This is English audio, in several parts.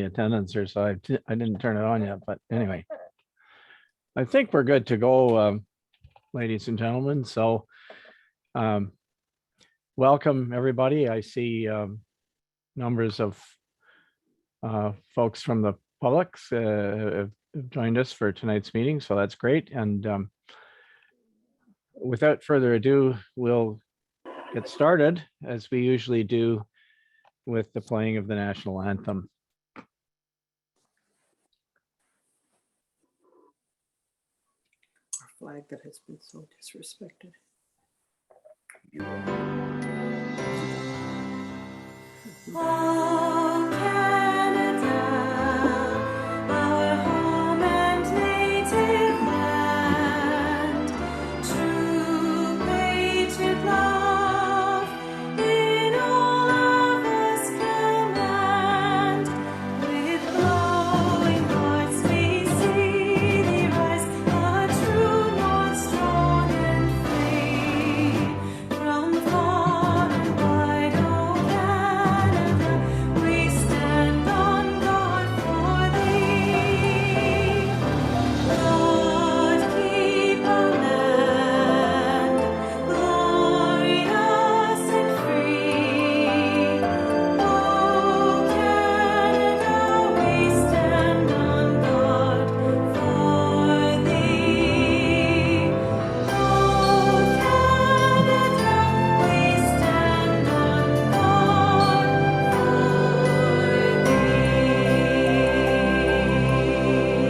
attendance here, so I didn't turn it on yet, but anyway. I think we're good to go, ladies and gentlemen. So welcome, everybody. I see numbers of folks from the public have joined us for tonight's meeting, so that's great. And without further ado, we'll get started, as we usually do, with the playing of the national anthem. Our flag that has been so disrespected. Oh, Canada, our home and native land, true patriot love in all of us command. With glowing hearts we see thee rise, a true north, strong and free. From far and wide, oh Canada, we stand on guard for thee. God keep our land glorious and free. Oh Canada, we stand on guard for thee. Oh Canada, we stand on guard for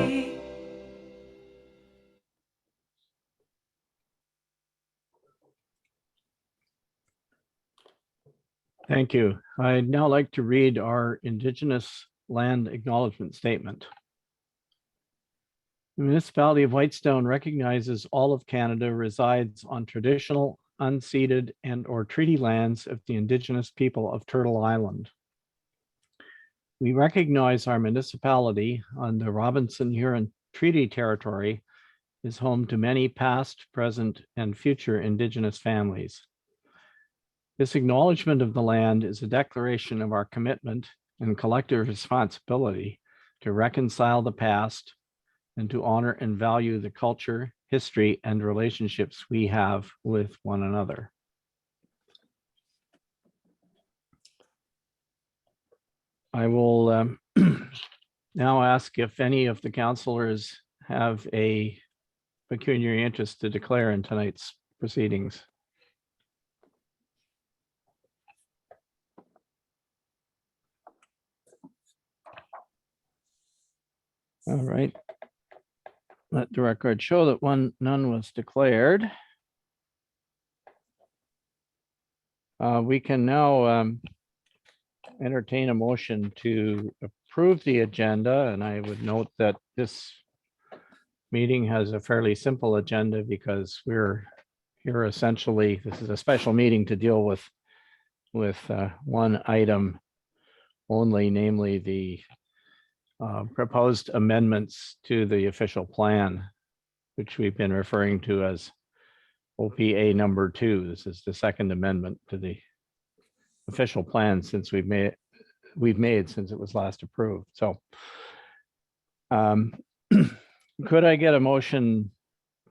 thee. Thank you. I'd now like to read our Indigenous Land Acknowledgement Statement. The municipality of Whitestone recognizes all of Canada resides on traditional, unceded, and/or treaty lands of the Indigenous people of Turtle Island. We recognize our municipality on the Robinson-Huron Treaty Territory is home to many past, present, and future Indigenous families. This acknowledgement of the land is a declaration of our commitment and collective responsibility to reconcile the past and to honor and value the culture, history, and relationships we have with one another. I will now ask if any of the councillors have a pecuniary interest to declare in tonight's proceedings. All right. Let the record show that none was declared. We can now entertain a motion to approve the agenda, and I would note that this meeting has a fairly simple agenda because we're here essentially, this is a special meeting to deal with one item only, namely the proposed amendments to the official plan, which we've been referring to as OPA number 2. This is the second amendment to the official plan since we've made since it was last approved. So could I get a motion,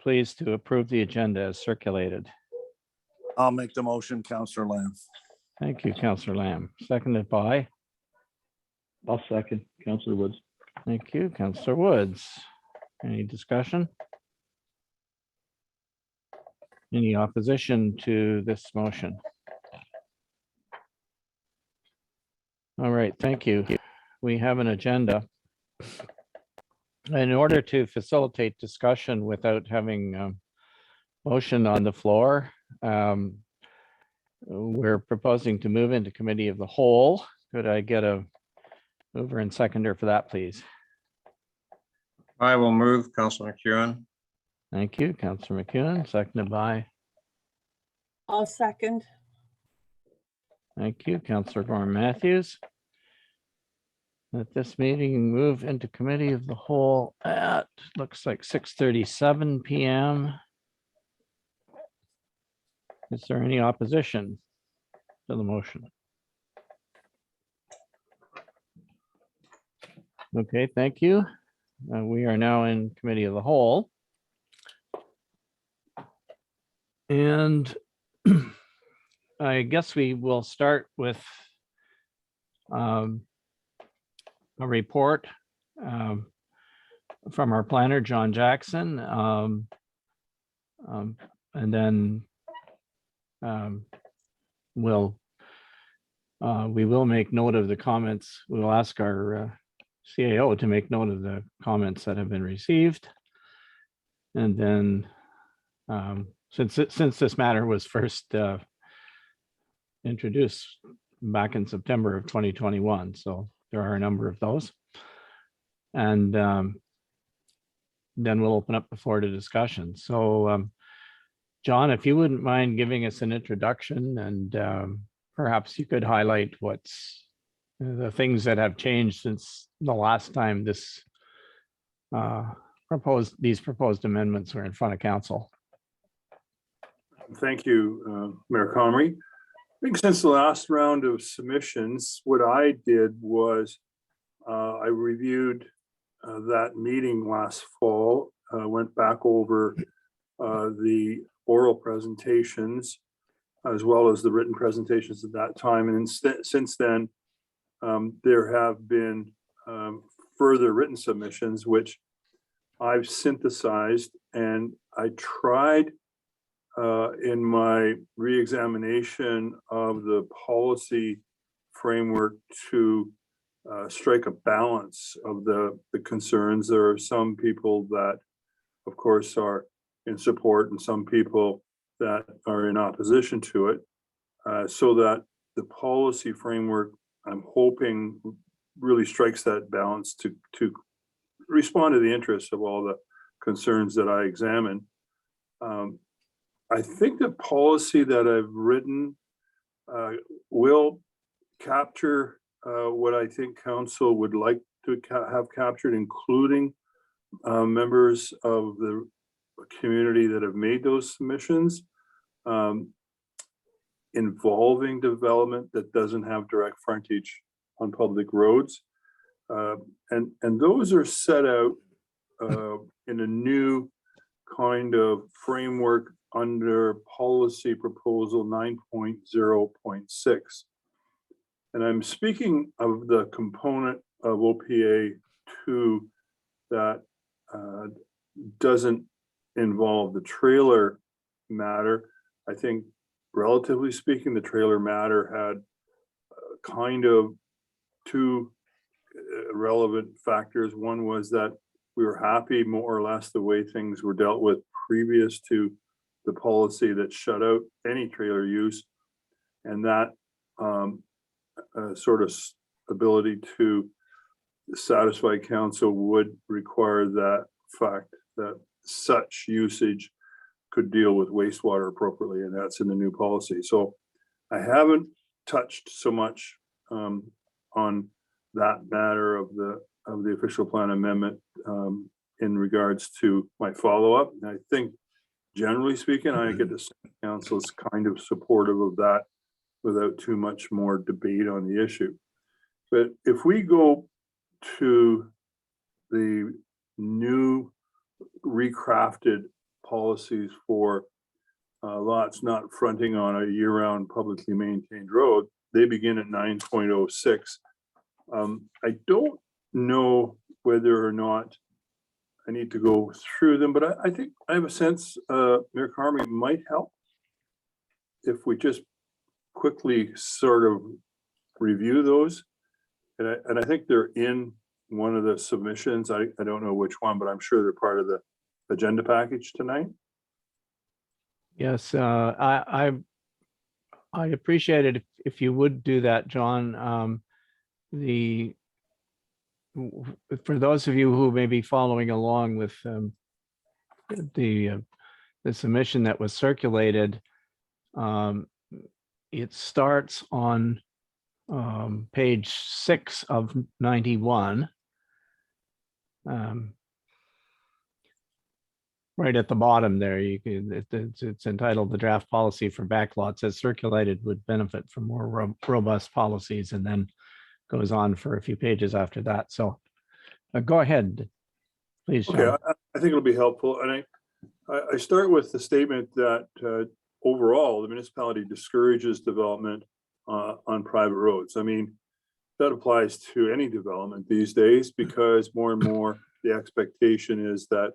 please, to approve the agenda as circulated? I'll make the motion, Councillor Lamb. Thank you, Councillor Lamb. Seconded by? I'll second, Councillor Woods. Thank you, Councillor Woods. Any discussion? Any opposition to this motion? All right, thank you. We have an agenda. In order to facilitate discussion without having motion on the floor, we're proposing to move into committee of the whole. Could I get a mover and seconder for that, please? I will move, Councillor McEwen. Thank you, Councillor McEwen, seconded by? I'll second. Thank you, Councillor Gorham Matthews. That this meeting move into committee of the whole at, looks like 6:37 p.m. Is there any opposition to the motion? Okay, thank you. We are now in committee of the whole. And I guess we will start with a report from our planner, John Jackson. And then we will make note of the comments. We will ask our CAO to make note of the comments that have been received. And then since this matter was first introduced back in September of 2021, so there are a number of those. And then we'll open up the floor to discussion. So John, if you wouldn't mind giving us an introduction, and perhaps you could highlight what's the things that have changed since the last time this these proposed amendments were in front of council. Thank you, Mayor Comrie. I think since the last round of submissions, what I did was I reviewed that meeting last fall, went back over the oral presentations as well as the written presentations at that time. And since then, there have been further written submissions, which I've synthesized, and I tried in my re-examination of the policy framework to strike a balance of the concerns. There are some people that, of course, are in support and some people that are in opposition to it, so that the policy framework, I'm hoping, really strikes that balance to respond to the interests of all the concerns that I examined. I think the policy that I've written will capture what I think council would like to have captured, including members of the community that have made those submissions, involving development that doesn't have direct frontage on public roads. And those are set out in a new kind of framework under policy proposal 9.0.6. And I'm speaking of the component of OPA 2 that doesn't involve the trailer matter. I think, relatively speaking, the trailer matter had kind of two relevant factors. One was that we were happy more or less the way things were dealt with previous to the policy that shut out any trailer use, and that sort of ability to satisfy council would require that fact that such usage could deal with wastewater appropriately, and that's in the new policy. So I haven't touched so much on that matter of the official plan amendment in regards to my follow-up. And I think, generally speaking, I get the council is kind of supportive of that without too much more debate on the issue. But if we go to the new recrafted policies for lots not fronting on a year-round publicly maintained road, they begin at 9.06. I don't know whether or not I need to go through them, but I think I have a sense Mayor Carmy might help if we just quickly sort of review those. And I think they're in one of the submissions. I don't know which one, but I'm sure they're part of the agenda package tonight. Yes, I appreciate it if you would do that, John. For those of you who may be following along with the submission that was circulated, it starts on page 6 of 91. Right at the bottom there, you can, it's entitled "The Draft Policy for Backlots as Circulated Would Benefit from More Robust Policies," and then goes on for a few pages after that. So Go ahead, please, Okay, John. I think it'll be helpful. And I start with the statement that overall, the municipality discourages development on private roads. I mean, that applies to any development these days because more and more the expectation is that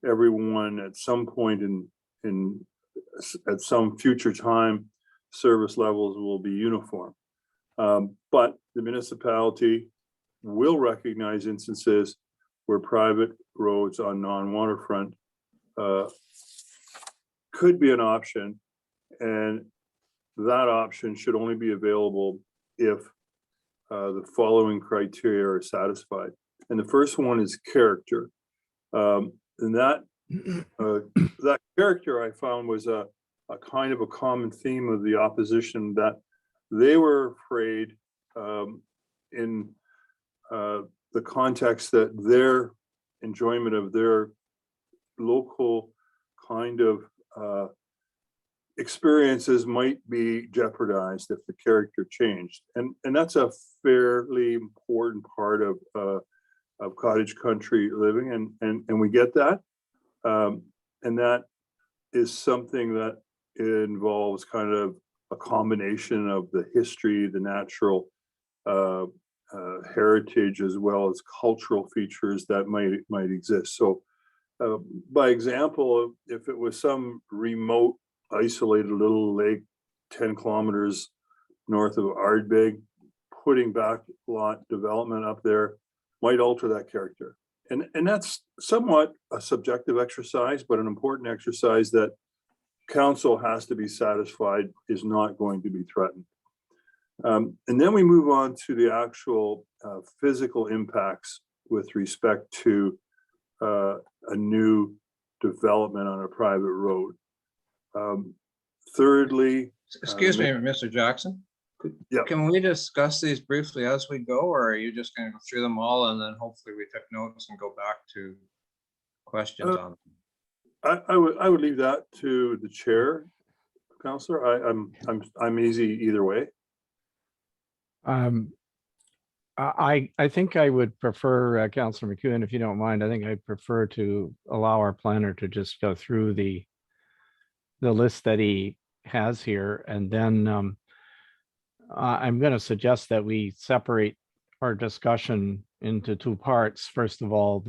everyone at some point at some future time, service levels will be uniform. But the municipality will recognize instances where private roads on non-waterfront could be an option, and that option should only be available if the following criteria are satisfied. And the first one is character. And that character I found was a kind of a common theme of the opposition, that they were afraid in the context that their enjoyment of their local kind of experiences might be jeopardized if the character changed. And that's a fairly important part of cottage country living, and we get that. And that is something that involves kind of a combination of the history, the natural heritage, as well as cultural features that might exist. So by example, if it was some remote, isolated little lake 10 kilometers north of Ardbeg, putting back lot development up there might alter that character. And that's somewhat a subjective exercise, but an important exercise that council has to be satisfied is not going to be threatened. And then we move on to the actual physical impacts with respect to a new development on a private road. Thirdly, Excuse me, Mr. Jackson. Yeah. Can we discuss these briefly as we go, or are you just going to go through them all and then hopefully we take notes and go back to questions on them? I would leave that to the chair, Councillor. I'm easy either way. I think I would prefer, Councillor McEwen, if you don't mind, I think I prefer to allow our planner to just go through the list that he has here, and then I'm going to suggest that we separate our discussion into two parts. First of all,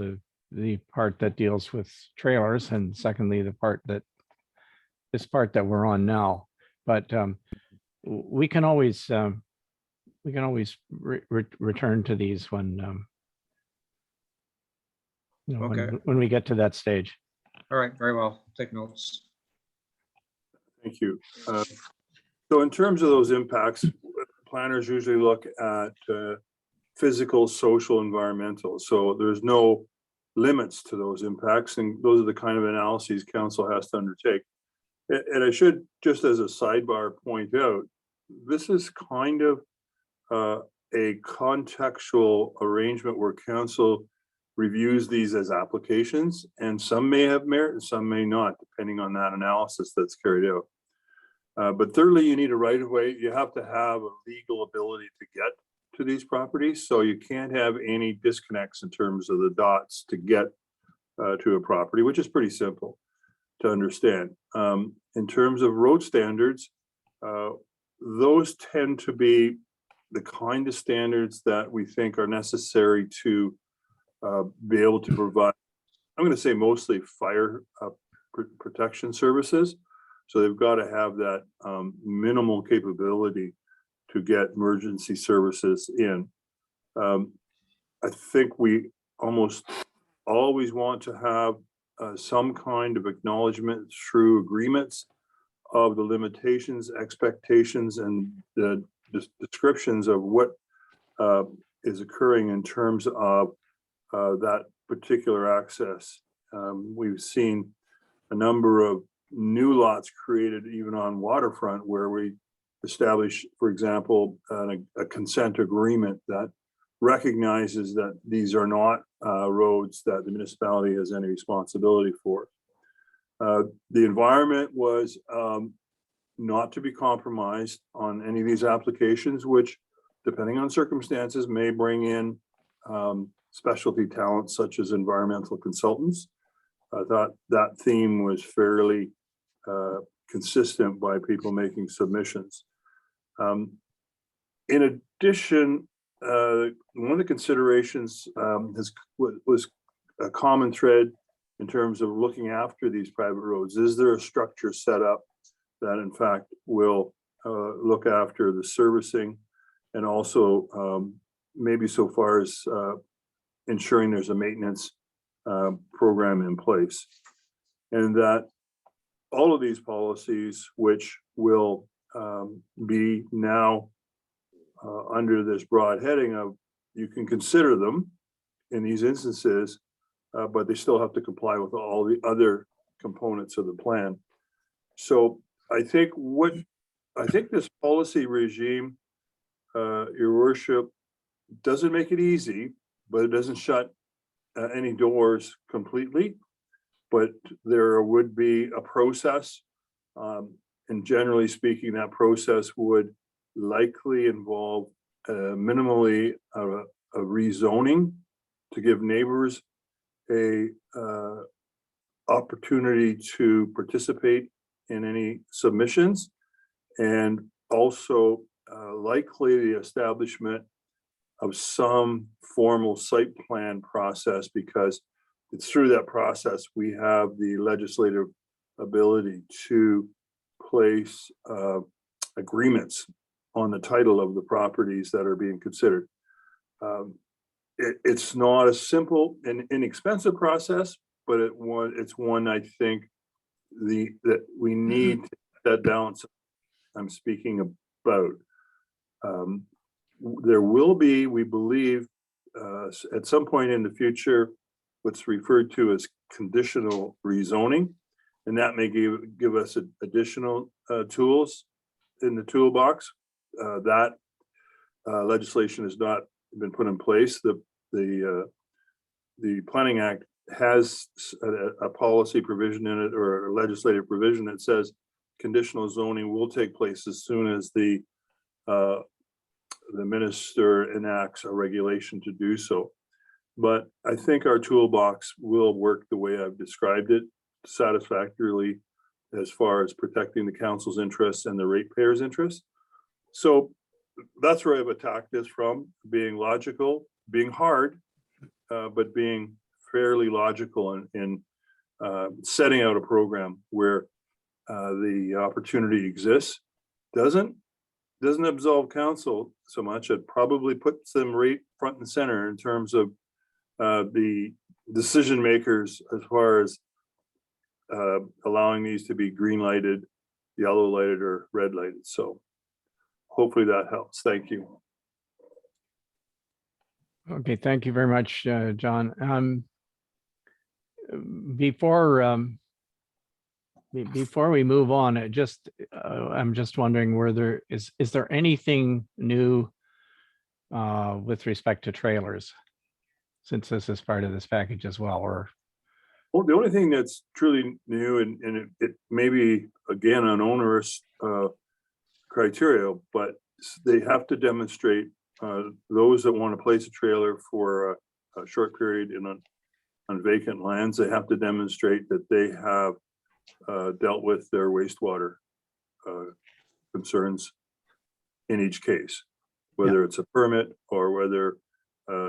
the part that deals with trailers, and secondly, the part that we're on now. But we can always return to these when Okay. when we get to that stage. All right, very well. Take notes. Thank you. So in terms of those impacts, planners usually look at physical, social, environmental. So there's no limits to those impacts, and those are the kind of analyses council has to undertake. And I should, just as a sidebar, point out, this is kind of a contextual arrangement where council reviews these as applications, and some may have merit and some may not, depending on that analysis that's carried out. But thirdly, you need a right of way. You have to have a legal ability to get to these properties. So you can't have any disconnects in terms of the dots to get to a property, which is pretty simple to understand. In terms of road standards, those tend to be the kind of standards that we think are necessary to be able to provide, I'm going to say mostly fire protection services. So they've got to have that minimal capability to get emergency services in. I think we almost always want to have some kind of acknowledgement through agreements of the limitations, expectations, and the descriptions of what is occurring in terms of that particular access. We've seen a number of new lots created even on waterfront where we establish, for example, a consent agreement that recognizes that these are not roads that the municipality has any responsibility for. The environment was not to be compromised on any of these applications, which, depending on circumstances, may bring in specialty talents such as environmental consultants. I thought that theme was fairly consistent by people making submissions. In addition, one of the considerations was a common thread in terms of looking after these private roads. Is there a structure set up that in fact will look after the servicing, and also maybe so far as ensuring there's a maintenance program in place, and that all of these policies, which will be now under this broad heading of, you can consider them in these instances, but they still have to comply with all the other components of the plan. So I think this policy regime, Your Worship, doesn't make it easy, but it doesn't shut any doors completely. But there would be a process, and generally speaking, that process would likely involve minimally a rezoning to give neighbors a opportunity to participate in any submissions, and also likely the establishment of some formal site plan process, because it's through that process we have the legislative ability to place agreements on the title of the properties that are being considered. It's not a simple and inexpensive process, but it's one I think that we need that balance I'm speaking about. There will be, we believe, at some point in the future, what's referred to as conditional rezoning, and that may give us additional tools in the toolbox. That legislation has not been put in place. The Planning Act has a policy provision in it, or a legislative provision that says conditional zoning will take place as soon as the minister enacts a regulation to do so. But I think our toolbox will work the way I've described it satisfactorily, as far as protecting the council's interests and the ratepayers' interests. So that's where I've attacked this from, being logical, being hard, but being fairly logical in setting out a program where the opportunity exists. Doesn't absolve council so much. It probably puts them right front and center in terms of the decision makers, as far as allowing these to be green lighted, yellow lighted, or red lighted. So hopefully that helps. Thank you. Okay, thank you very much, John. Before we move on, I'm just wondering, is there anything new with respect to trailers, since this is part of this package as well? Or Well, the only thing that's truly new, and it may be again an onerous criteria, but they have to demonstrate, those that want to place a trailer for a short period on vacant lands, they have to demonstrate that they have dealt with their wastewater concerns in each case, whether it's a permit or whether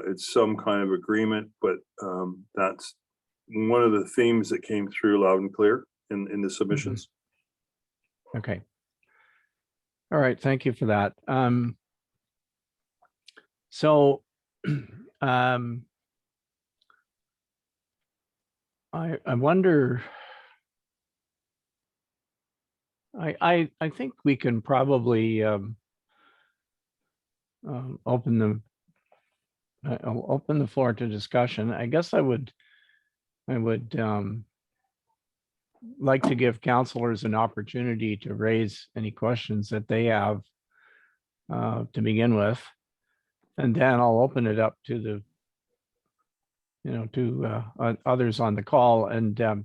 it's some kind of agreement. But that's one of the themes that came through loud and clear in the submissions. okay. All right, thank you for that. So I wonder, I think we can probably open the floor to discussion. I guess I would like to give counselors an opportunity to raise any questions that they have to begin with, and then I'll open it up to others on the call. And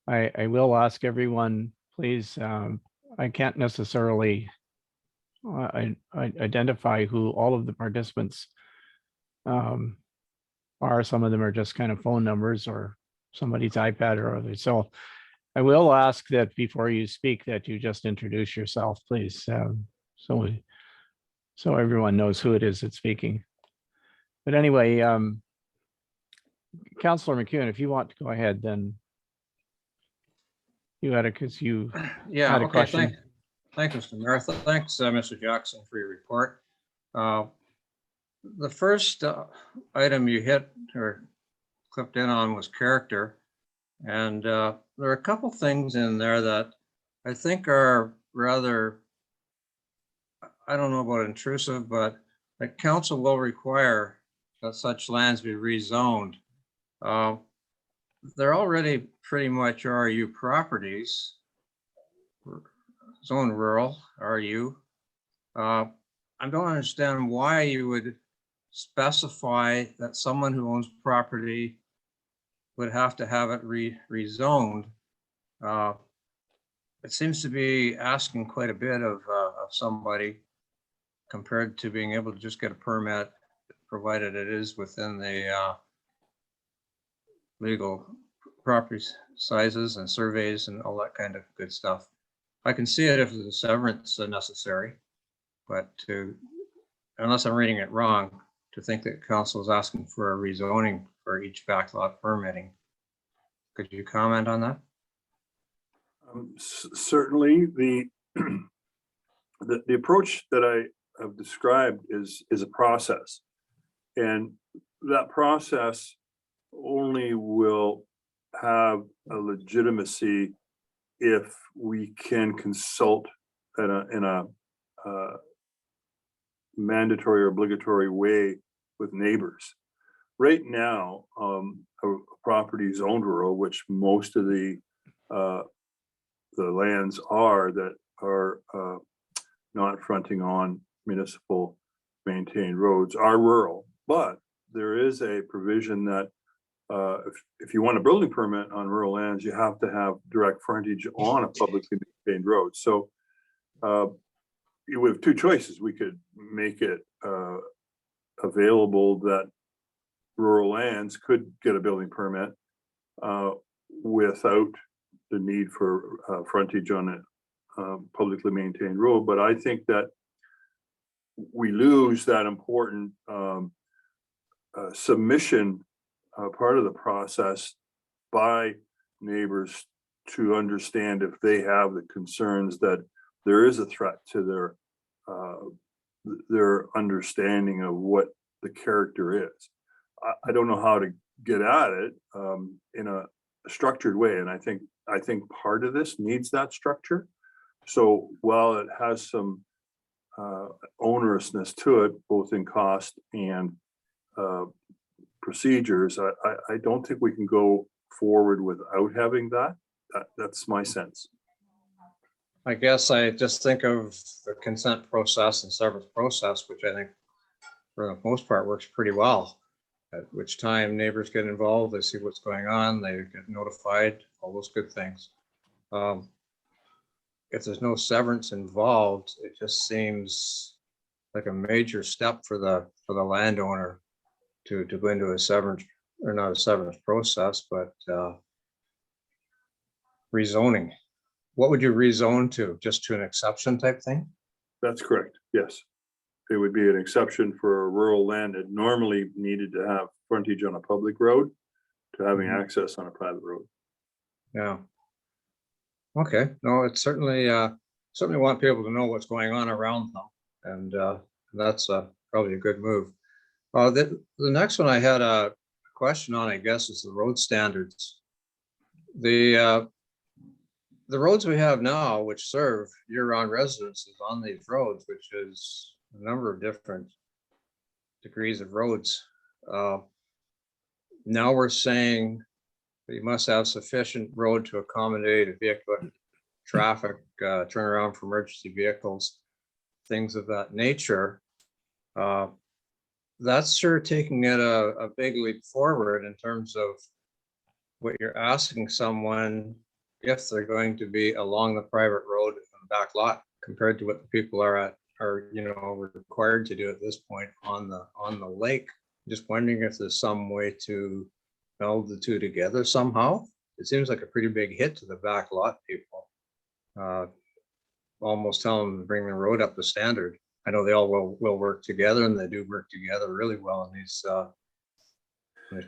I will ask everyone, please, I can't necessarily identify who all of the participants are. Some of them are just kind of phone numbers or somebody's iPad or other. So I will ask that before you speak that you just introduce yourself, please. So everyone knows who it is that's speaking. But anyway, Councillor McEwen, if you want to go ahead, then you had it because you Yeah, had a okay, question. thank you, Mr. Mayor. Thanks, Mr. Jackson, for your report. The first item you hit or clipped in on was character. And there are a couple things in there that I think are rather, I don't know about intrusive, but the council will require that such lands be rezoned. They're already pretty much RU properties, zone rural RU. I don't understand why you would specify that someone who owns property would have to have it rezoned. It seems to be asking quite a bit of somebody compared to being able to just get a permit, provided it is within the legal property sizes and surveys and all that kind of good stuff. I can see it if there's a severance necessary, but unless I'm reading it wrong, to think that council is asking for a rezoning for each backlot permitting. Could you comment on that? Certainly, the approach that I have described is a process, and that process only will have a legitimacy if we can consult in a mandatory or obligatory way with neighbors. Right now, a property zoned rural, which most of the lands are that are not fronting on municipal maintained roads, are rural. But there is a provision that if you want a building permit on rural lands, you have to have direct frontage on a publicly maintained road. So we have two choices. We could make it available that rural lands could get a building permit without the need for frontage on a publicly maintained road. But I think that we lose that important submission part of the process by neighbors to understand if they have the concerns that there is a threat to their understanding of what the character is. I don't know how to get at it in a structured way, and I think part of this needs that structure. So while it has some onerousness to it, both in cost and procedures, I don't think we can go forward without having that. That's my sense. I guess I just think of the consent process and severance process, which I think for the most part works pretty well. At which time neighbors get involved, they see what's going on, they get notified, all those good things. If there's no severance involved, it just seems like a major step for the landowner to go into a severance, or not a severance process, but rezoning. What would you rezone to? Just to an exception type thing? That's correct. Yes. It would be an exception for a rural land that normally needed to have frontage on a public road to having access on a private road. Yeah. Okay. No, it's certainly want people to know what's going on around them, and that's probably a good move. The next one I had a question on, I guess, is the road standards. The roads we have now, which serve year-round residences on these roads, which is a number of different degrees of roads. Now we're saying that you must have sufficient road to accommodate a vehicle traffic, turnaround for emergency vehicles, things of that nature. That's sure taking it a big leap forward in terms of what you're asking someone if they're going to be along the private road in the back lot compared to what the people are required to do at this point on the lake just wondering if there's some way to meld the two together somehow. It seems like a pretty big hit to the back lot people. Almost tell them to bring the road up to standard. I know they all will work together, and they do work together really well in these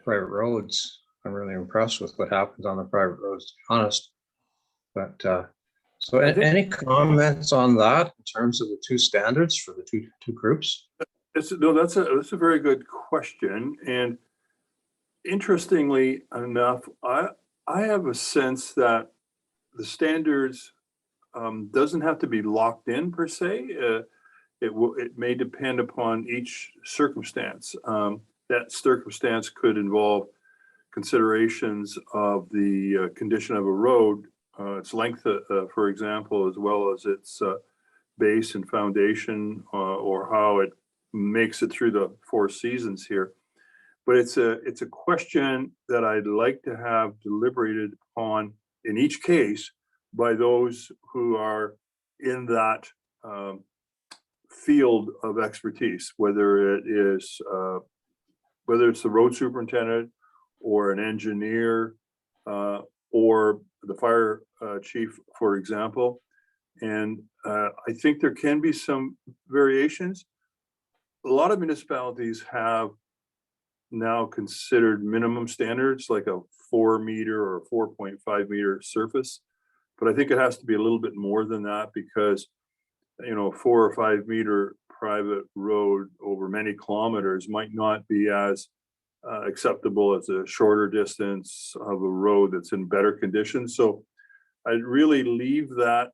private roads. I'm really impressed with what happens on the private roads, to be honest. But so I think- any comments on that in terms of the two standards for the two groups? That's a very good question. And interestingly enough, I have a sense that the standards doesn't have to be locked in per se. It may depend upon each circumstance. That circumstance could involve considerations of the condition of a road, its length, for example, as well as its base and foundation, or how it makes it through the 4 seasons here. But it's a question that I'd like to have deliberated on in each case by those who are in that field of expertise, whether it's the road superintendent or an engineer or the fire chief, for example. And I think there can be some variations. A lot of municipalities have now considered minimum standards like a 4 meter or 4.5 meter surface. But I think it has to be a little bit more than that, because, 4 or 5 meter private road over many kilometers might not be as acceptable as a shorter distance of a road that's in better condition. So I'd really leave that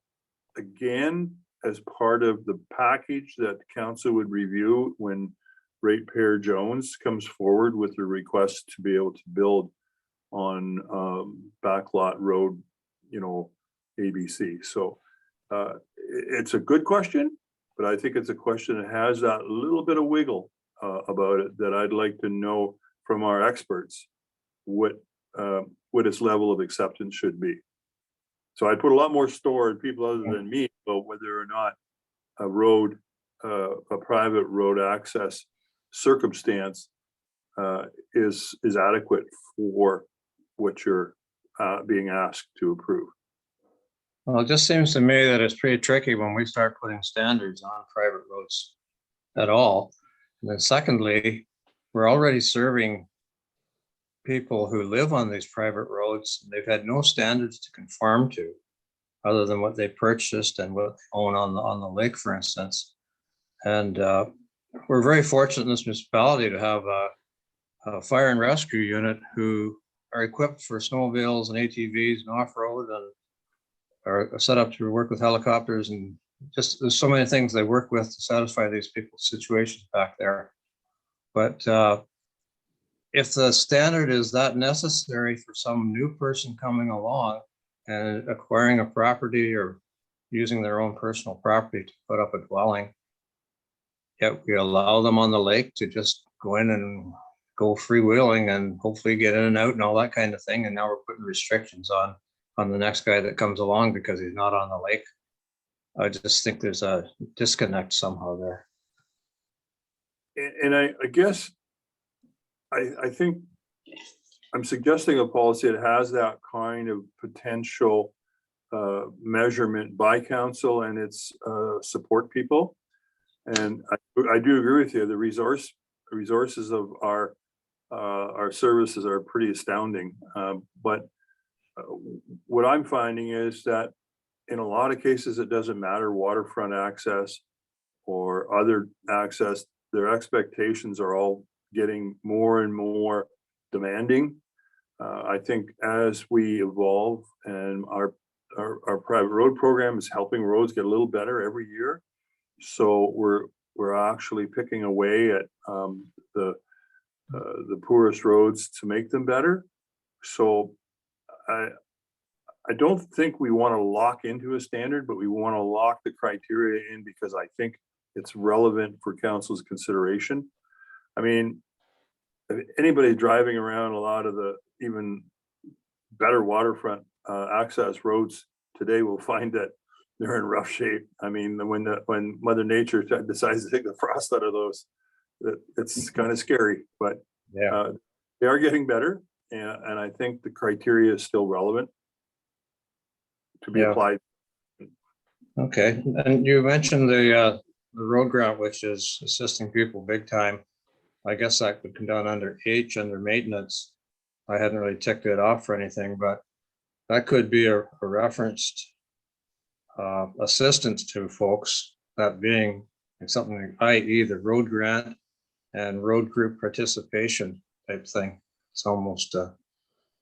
again as part of the package that council would review when Ratepayer Jones comes forward with a request to be able to build on backlot road, ABC. So it's a good question, but I think it's a question that has that little bit of wiggle about it that I'd like to know from our experts what its level of acceptance should be. So I put a lot more store in people other than me about whether or not a private road access circumstance is adequate for what you're being asked to approve. Well, it just seems to me that it's pretty tricky when we start putting standards on private roads at all. And then secondly, we're already serving people who live on these private roads. They've had no standards to conform to other than what they purchased and what they own on the lake, for instance. And we're very fortunate in this municipality to have a fire and rescue unit who are equipped for snowmobiles and ATVs and off-road, and are set up to work with helicopters, and just there's so many things they work with to satisfy these people's situations back there. But if the standard is that necessary for some new person coming along and acquiring a property or using their own personal property to put up a dwelling, yet we allow them on the lake to just go in and go freewheeling and hopefully get in and out and all that kind of thing. And now we're putting restrictions on the next guy that comes along because he's not on the lake. I just think there's a disconnect somehow there. And I guess I think I'm suggesting a policy that has that kind of potential measurement by council and its support people. And I do agree with you. The resources of our services are pretty astounding. But what I'm finding is that in a lot of cases, it doesn't matter waterfront access or other access. Their expectations are all getting more and more demanding. I think as we evolve and our private road program is helping roads get a little better every year. So we're actually picking away at the poorest roads to make them better. So I don't think we want to lock into a standard, but we want to lock the criteria in because I think it's relevant for council's consideration. I mean, if anybody driving around a lot of the even better waterfront access roads today will find that they're in rough shape. I mean, when Mother Nature decides to take the frost out of those, it's kind of scary, but Yeah. they are getting better. And I think the criteria is still relevant to be Yeah. applied. Okay, and you mentioned the road grant, which is assisting people big time. I guess that could come down under H, under maintenance. I hadn't really ticked it off for anything, but that could be a referenced assistance to folks, that being something, i.e. the road grant and road group participation type thing. It's almost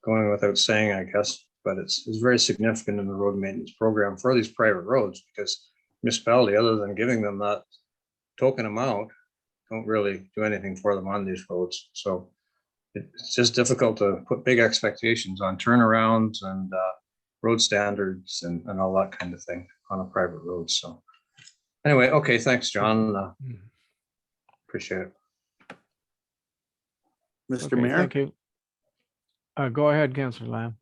going without saying, I guess, but it's very significant in the road maintenance program for these private roads, because municipality, other than giving them that token amount, don't really do anything for them on these roads. So it's just difficult to put big expectations on turnarounds and road standards and all that kind of thing on a private road. So anyway, okay, thanks, John. Appreciate it. Mr. Okay, Mayor? thank you. Go ahead, Councillor Lamb.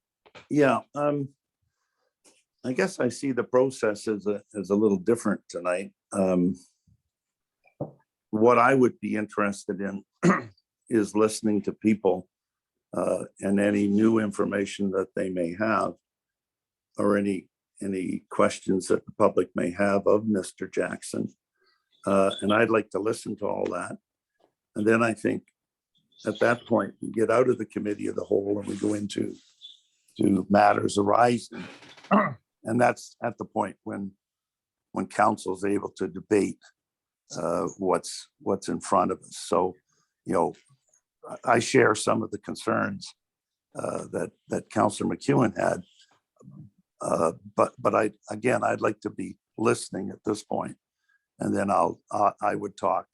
Yeah, I guess I see the process as a little different tonight. What I would be interested in is listening to people and any new information that they may have, or any questions that the public may have of Mr. Jackson. And I'd like to listen to all that. And then I think at that point, we get out of the committee of the whole and we go into matters arising. And that's at the point when council is able to debate what's in front of us. So, you know, I share some of the concerns that Councillor McEwen had, but I'd like to be listening at this point, and then I would talk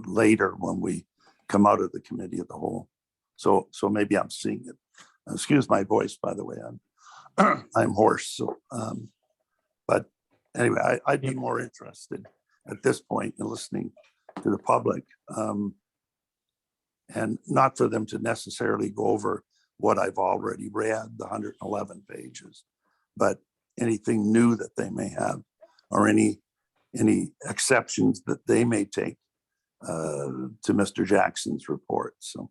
later when we come out of the committee of the whole. So maybe I'm seeing it. Excuse my voice, by the way. I'm hoarse. So, but anyway, I'd be more interested at this point in listening to the public, and not for them to necessarily go over what I've already read, the 111 pages, but anything new that they may have, or any exceptions that they may take to Mr. Jackson's report. So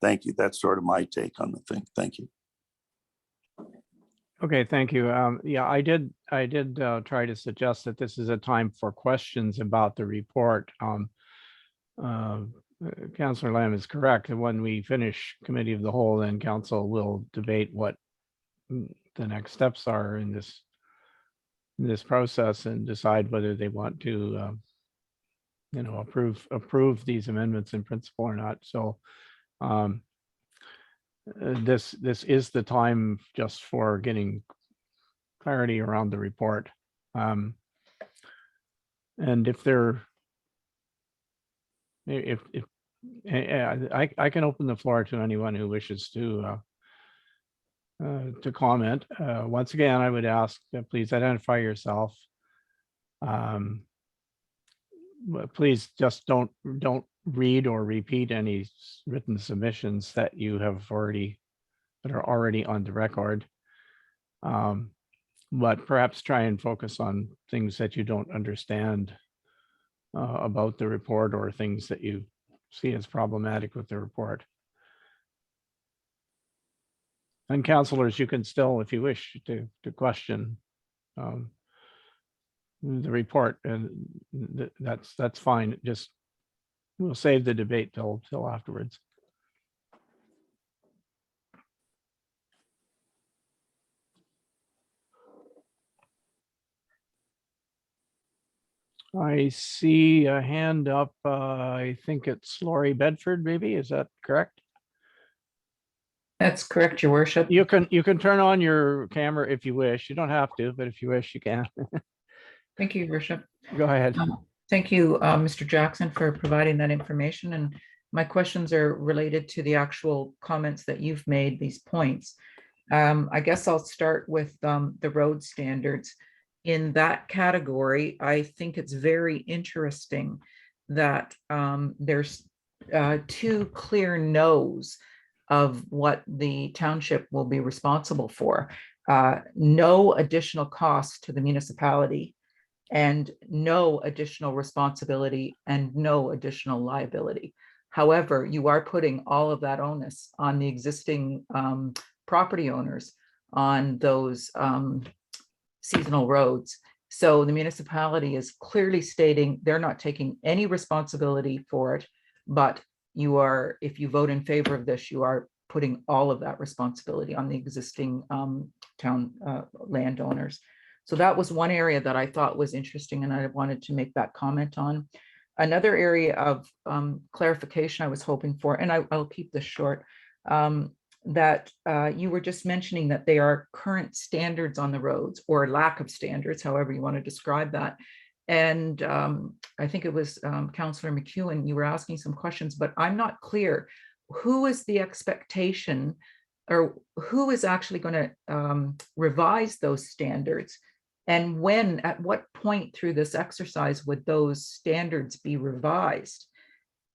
thank you. That's sort of my take on the thing. Thank you. Okay, thank you. Yeah, I did try to suggest that this is a time for questions about the report. Councillor Lamb is correct. When we finish committee of the whole, then council will debate what the next steps are in this process and decide whether they want to, approve these amendments in principle or not. So this is the time just for getting clarity around the report. And if I can open the floor to anyone who wishes to comment. Once again, I would ask that please identify yourself. Please just don't read or repeat any written submissions that are already on the record. But perhaps try and focus on things that you don't understand about the report, or things that you see as problematic with the report. And councillors, you can still, if you wish, to question the report, and that's fine. Just we'll save the debate till afterwards. I see a hand up. I think it's Laurie Bedford, maybe. Is that correct? That's correct, Your Worship. You can turn on your camera if you wish. You don't have to, but if you wish, you can. Thank you, Your Worship. Go ahead. Thank you, Mr. Jackson, for providing that information. And my questions are related to the actual comments that you've made, these points. I guess I'll start with the road standards. In that category, I think it's very interesting that there's two clear no's of what the township will be responsible for. No additional cost to the municipality, and no additional responsibility and no additional liability. However, you are putting all of that onus on the existing property owners on those seasonal roads. So the municipality is clearly stating they're not taking any responsibility for it, but you are, if you vote in favor of this, you are putting all of that responsibility on the existing town landowners. So that was one area that I thought was interesting, and I wanted to make that comment on. Another area of clarification I was hoping for, and I'll keep this short, that you were just mentioning that there are current standards on the roads, or lack of standards, however you want to describe that. And I think it was Councillor McEwen, you were asking some questions, but I'm not clear. Who is the expectation, or who is actually going to revise those standards? And when, at what point through this exercise would those standards be revised?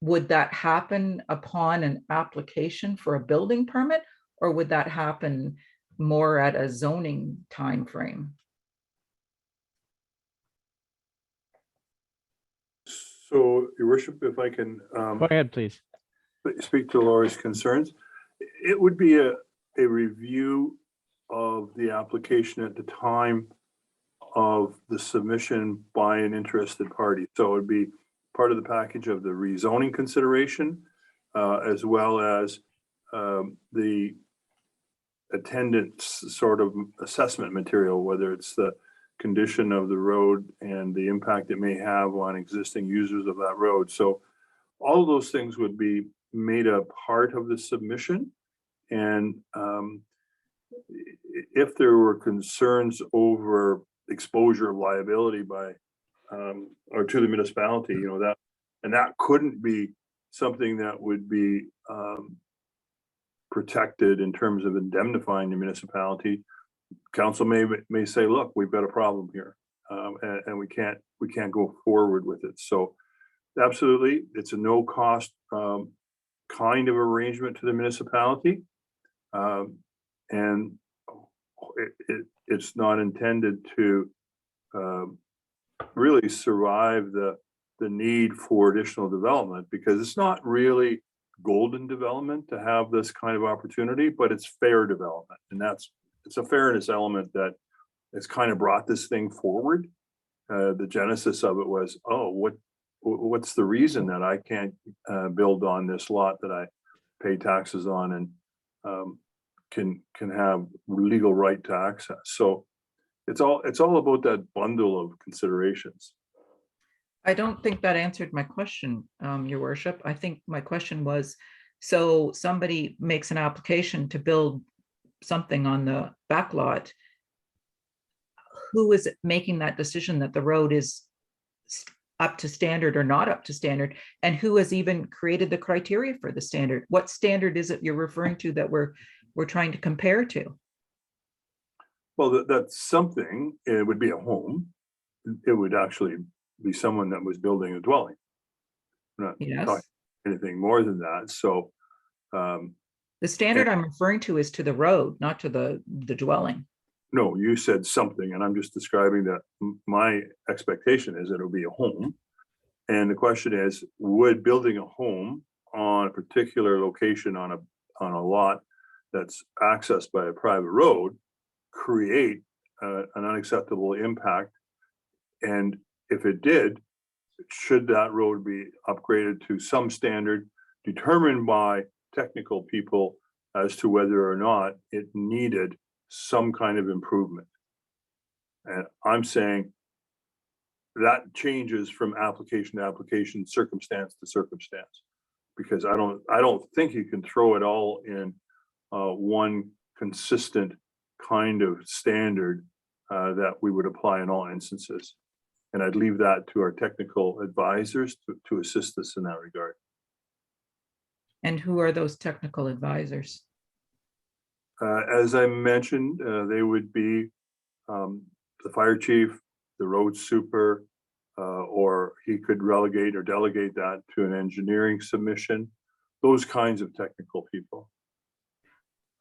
Would that happen upon an application for a building permit, or would that happen more at a zoning timeframe? So, Your Worship, if I can Go ahead, please. speak to Laura's concerns, it would be a review of the application at the time of the submission by an interested party. So it would be part of the package of the rezoning consideration, as well as the attendance sort of assessment material, whether it's the condition of the road and the impact it may have on existing users of that road. So all of those things would be made a part of the submission. And if there were concerns over exposure of liability by or to the municipality, you know, that couldn't be something that would be protected in terms of indemnifying the municipality. Council may say, look, we've got a problem here, and we can't go forward with it. So absolutely, it's a no cost kind of arrangement to the municipality, and it's not intended to really survive the need for additional development, because it's not really golden development to have this kind of opportunity, but it's fair development, and it's a fairness element that has kind of brought this thing forward. The genesis of it was, oh, what's the reason that I can't build on this lot that I pay taxes on and can have legal right to access? So it's all about that bundle of considerations. I don't think that answered my question, Your Worship. I think my question was, so somebody makes an application to build something on the back lot. Who is making that decision that the road is up to standard or not up to standard? And who has even created the criteria for the standard? What standard is it you're referring to that we're trying to compare to? Well, that's something. It would be a home. It would actually be someone that was building a dwelling. We're not Yes. talking anything more than that. So The standard I'm referring to is to the road, not to the dwelling. no, you said something, and I'm just describing that my expectation is that it'll be a home. And the question is, would building a home on a particular location on a lot that's accessed by a private road create an unacceptable impact? And if it did, should that road be upgraded to some standard determined by technical people as to whether or not it needed some kind of improvement? And I'm saying that changes from application to application, circumstance to circumstance, because I don't think you can throw it all in one consistent kind of standard that we would apply in all instances. And I'd leave that to our technical advisors to assist us in that regard. And who are those technical advisors? As I mentioned, they would be the fire chief, the road super, or he could relegate or delegate that to an engineering submission, those kinds of technical people.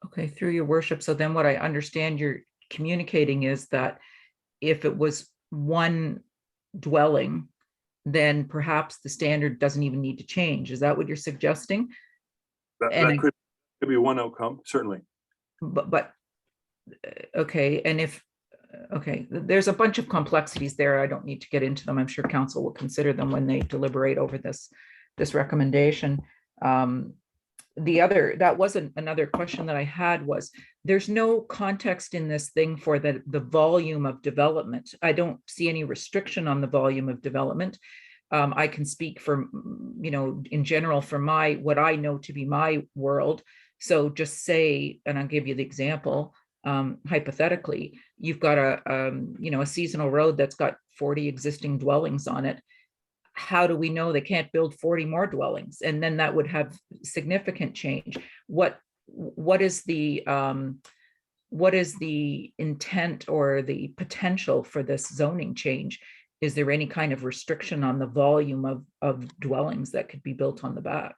Okay, through your worship. So then what I understand you're communicating is that if it was one dwelling, then perhaps the standard doesn't even need to change. Is that what you're suggesting? That And could be one outcome, certainly. but okay, and if okay, there's a bunch of complexities there. I don't need to get into them. I'm sure council will consider them when they deliberate over this recommendation. That wasn't another question that I had was, there's no context in this thing for the volume of development. I don't see any restriction on the volume of development. I can speak for, in general for what I know to be my world. So just say, and I'll give you the example, hypothetically, you've got a seasonal road that's got 40 existing dwellings on it. How do we know they can't build 40 more dwellings? And then that would have significant change. What is the intent or the potential for this zoning change? Is there any kind of restriction on the volume of dwellings that could be built on the back?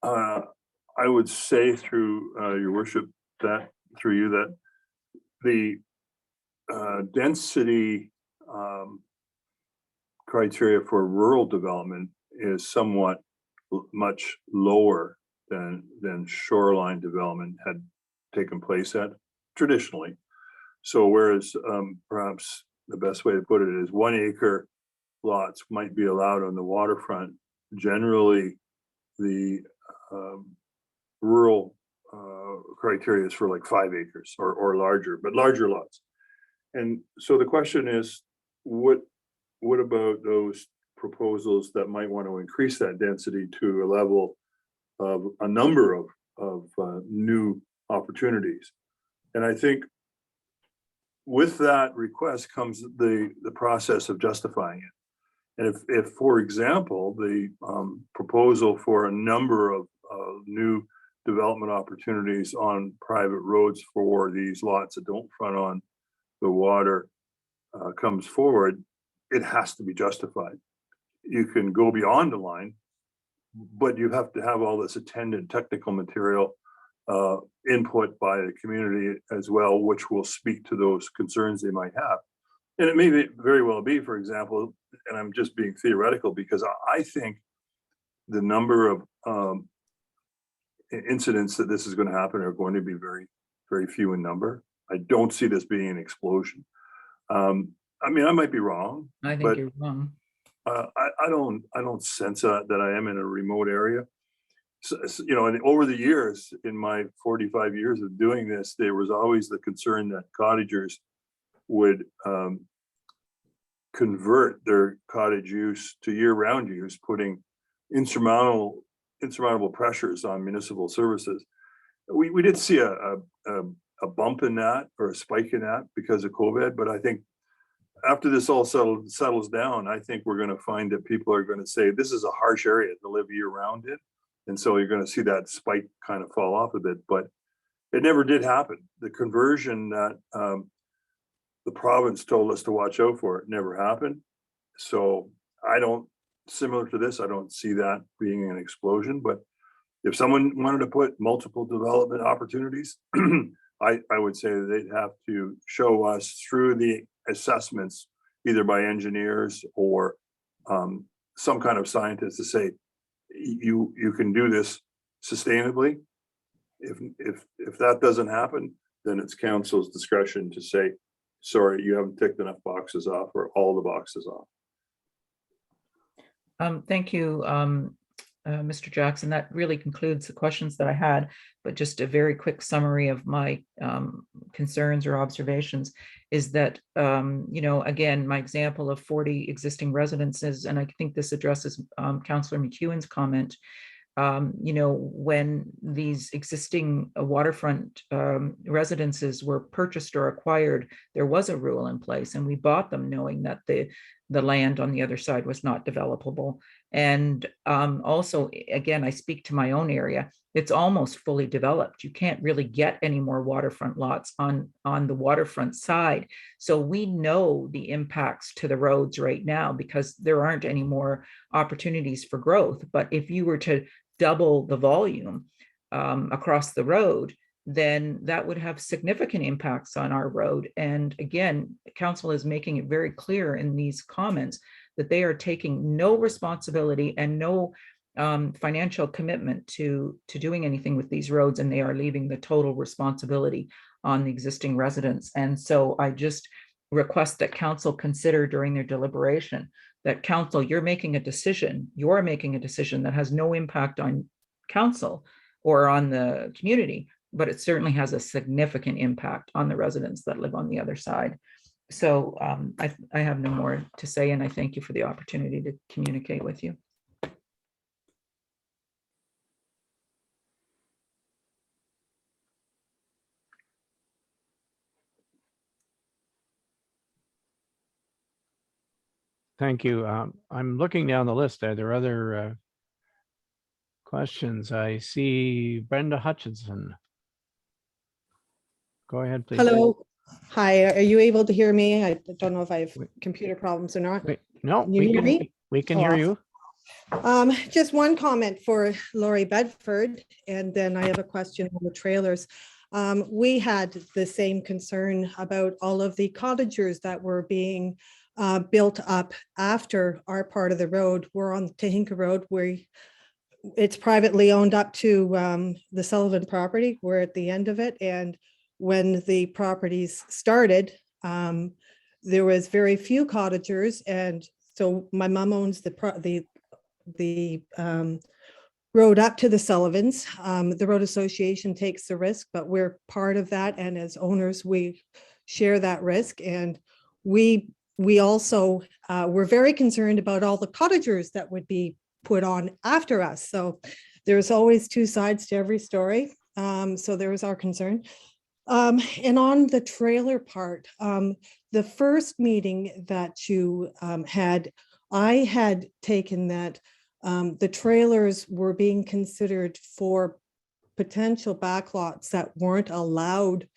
I would say through your worship, that through you, that the density criteria for rural development is somewhat much lower than shoreline development had taken place at traditionally. So whereas perhaps the best way to put it is 1 acre lots might be allowed on the waterfront, generally the rural criteria is for like 5 acres or larger, but larger lots. And so the question is, what about those proposals that might want to increase that density to a level of a number of new opportunities? And I think with that request comes the process of justifying it. And if for example, the proposal for a number of new development opportunities on private roads for these lots that don't front on the water comes forward, it has to be justified. You can go beyond the line, but you have to have all this attendant technical material input by the community as well, which will speak to those concerns they might have. And it may very well be, for example, and I'm just being theoretical because I think the number of incidents that this is going to happen are going to be very, very few in number. I don't see this being an explosion. I mean, I might be wrong. I think you're wrong. I don't sense that I am in a remote area. So, and over the years, in my 45 years of doing this, there was always the concern that cottagers would convert their cottage use to year-round use, putting insurmountable pressures on municipal services. We did see a bump in that, or a spike in that because of COVID, but I think after this all settles down, I think we're going to find that people are going to say this is a harsh area to live year-round in. And so you're going to see that spike kind of fall off a bit, but it never did happen. The conversion that the province told us to watch out for, it never happened. So similar to this, I don't see that being an explosion, but if someone wanted to put multiple development opportunities, I would say that they'd have to show us through the assessments, either by engineers or some kind of scientist, to say, you can do this sustainably. If that doesn't happen, then it's council's discretion to say, sorry, you haven't ticked enough boxes off, or all the boxes off. Thank you, Mr. Jackson. That really concludes the questions that I had, but just a very quick summary of my concerns or observations is that, again, my example of 40 existing residences, and I think this addresses Councillor McEwen's comment, when these existing waterfront residences were purchased or acquired, there was a rule in place, and we bought them knowing that the land on the other side was not developable. And also, again, I speak to my own area, it's almost fully developed. You can't really get any more waterfront lots on the waterfront side. So we know the impacts to the roads right now because there aren't any more opportunities for growth. But if you were to double the volume across the road, then that would have significant impacts on our road. And again, council is making it very clear in these comments that they are taking no responsibility and no financial commitment to doing anything with these roads, and they are leaving the total responsibility on the existing residents. And so I just request that council consider during their deliberation that council, you're making a decision that has no impact on council or on the community, but it certainly has a significant impact on the residents that live on the other side. So I have no more to say, and I thank you for the opportunity to communicate with you. Thank you. I'm looking down the list. Are there other questions? I see Brenda Hutchinson. Go ahead, please. Hello. Hi, are you able to hear me? I don't know if I have computer problems or not. Wait, no, Can you hear me? we can hear you. Just one comment for Laurie Bedford, and then I have a question on the trailers. We had the same concern about all of the cottagers that were being built up after our part of the road. We're on Tahinka Road, where it's privately owned up to the Sullivan property. We're at the end of it, and when the properties started, there was very few cottagers, and so my mom owns the road up to the Sullivans. The road association takes the risk, but we're part of that, and as owners, we share that risk. And we also were very concerned about all the cottagers that would be put on after us. So there's always two sides to every story. So there was our concern. And on the trailer part, the first meeting that you had, I had taken that the trailers were being considered for potential backlots that weren't allowed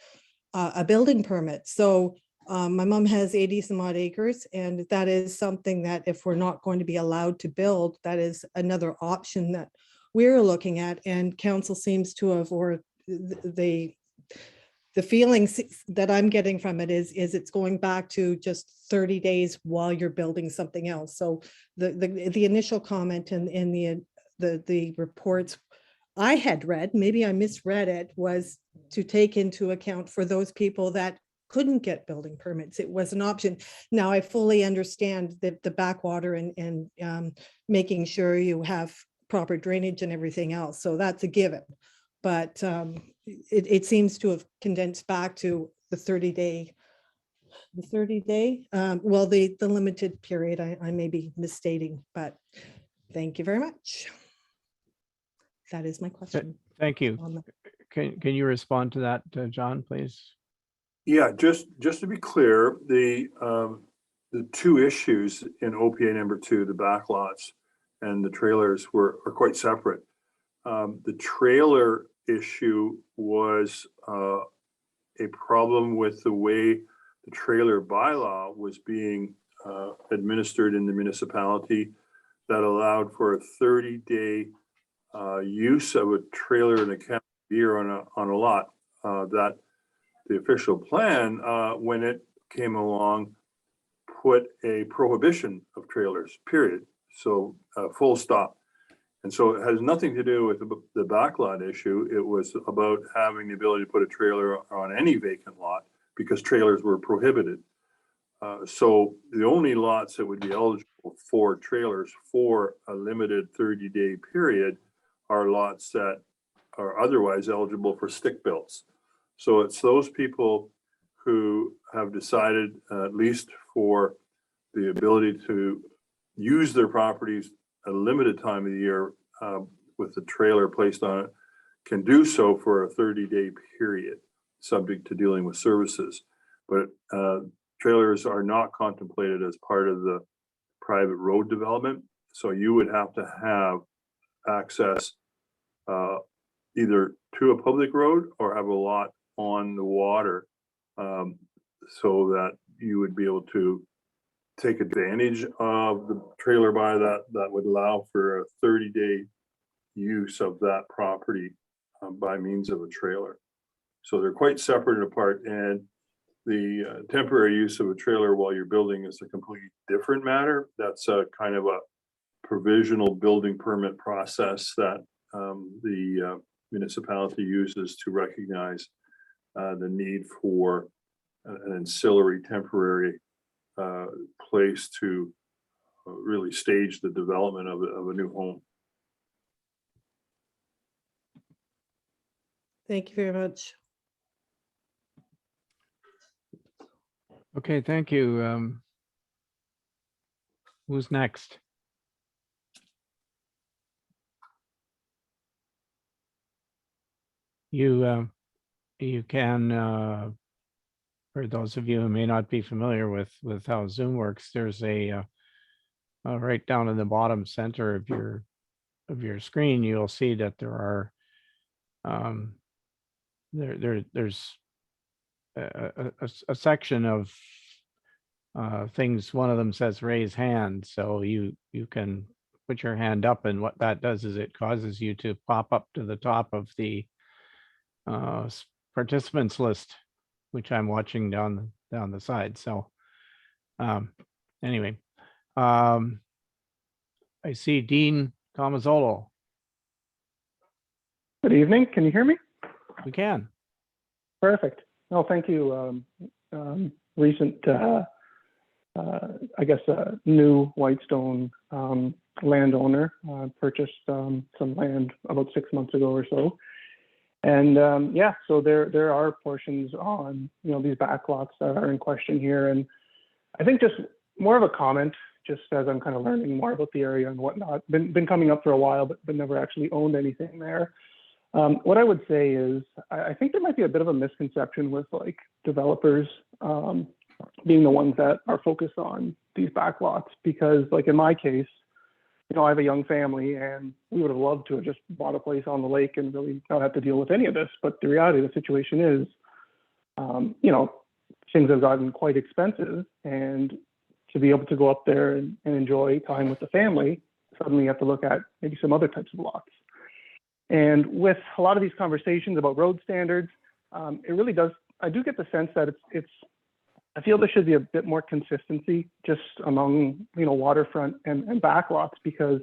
a building permit. So my mom has 80 some odd acres, and that is something that if we're not going to be allowed to build, that is another option that we're looking at. And council seems to have, or the feelings that I'm getting from it is it's going back to just 30 days while you're building something else. So the initial comment in the reports I had read, maybe I misread it, was to take into account for those people that couldn't get building permits. It was an option. Now I fully understand that the backwater and making sure you have proper drainage and everything else. So that's a given. But it seems to have condensed back to the 30-day, well, the limited period. I may be misstating, but thank you very much. That is my question. Thank you. Can you respond to that, John, please? Yeah, just to be clear, the two issues in OPA number 2, the backlots and the trailers are quite separate. The trailer issue was a problem with the way the trailer bylaw was being administered in the municipality that allowed for a 30-day use of a trailer in a calendar year on a lot. That the official plan, when it came along, put a prohibition of trailers, period. So full stop. And so it has nothing to do with the backlot issue. It was about having the ability to put a trailer on any vacant lot because trailers were prohibited. So the only lots that would be eligible for trailers for a limited 30-day period are lots that are otherwise eligible for stick builds. So it's those people who have decided, at least for the ability to use their properties a limited time of the year with the trailer placed on it, can do so for a 30-day period, subject to dealing with services. But trailers are not contemplated as part of the private road development. So you would have to have access either to a public road or have a lot on the water so that you would be able to take advantage of the trailer by that would allow for a 30-day use of that property by means of a trailer. So they're quite separate and apart, and the temporary use of a trailer while you're building is a completely different matter. That's a kind of a provisional building permit process that the municipality uses to recognize the need for an ancillary temporary place to really stage the development of a new home. Thank you very much. Okay, thank you. Who's next? You can, for those of you who may not be familiar with how Zoom works, there's a right down in the bottom center of your screen, you'll see that there are there's a section of things. One of them says raise hand, so you can put your hand up, and what that does is it causes you to pop up to the top of the participants list, which I'm watching down the side. So anyway, I see Dean Tomazzolo. Good evening. Can you hear me? We can. Perfect. No, thank you. Recent, I guess, new Whitestone landowner purchased some land about 6 months ago or so. And yeah, so there are portions on, these backlots that are in question here. And I think just more of a comment, just as I'm kind of learning more about the area and whatnot. Been coming up for a while, but never actually owned anything there. What I would say is, I think there might be a bit of a misconception with like developers being the ones that are focused on these backlots, because like in my case, I have a young family and we would have loved to have just bought a place on the lake and really not have to deal with any of this. But the reality of the situation is, things have gotten quite expensive, and to be able to go up there and enjoy time with the family, suddenly you have to look at maybe some other types of lots. And with a lot of these conversations about road standards, it really does, I do get the sense that I feel there should be a bit more consistency just among, waterfront and backlots, because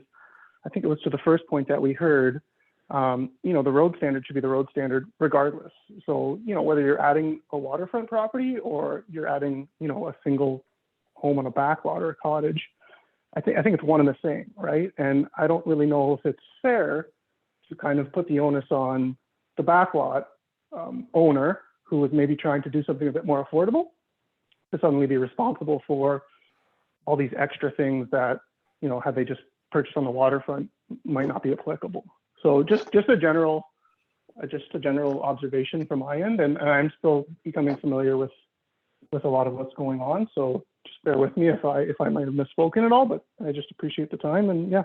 I think it was to the first point that we heard, the road standard should be the road standard regardless. So, whether you're adding a waterfront property or you're adding, a single home on a backlot or a cottage, I think it's one and the same, right? And I don't really know if it's fair to kind of put the onus on the backlot owner who was maybe trying to do something a bit more affordable to suddenly be responsible for all these extra things that, had they just purchased on the waterfront, might not be applicable. So just a general observation from my end, and I'm still becoming familiar with a lot of what's going on. So just bear with me if I might have misspoken at all, but I just appreciate the time, and yeah,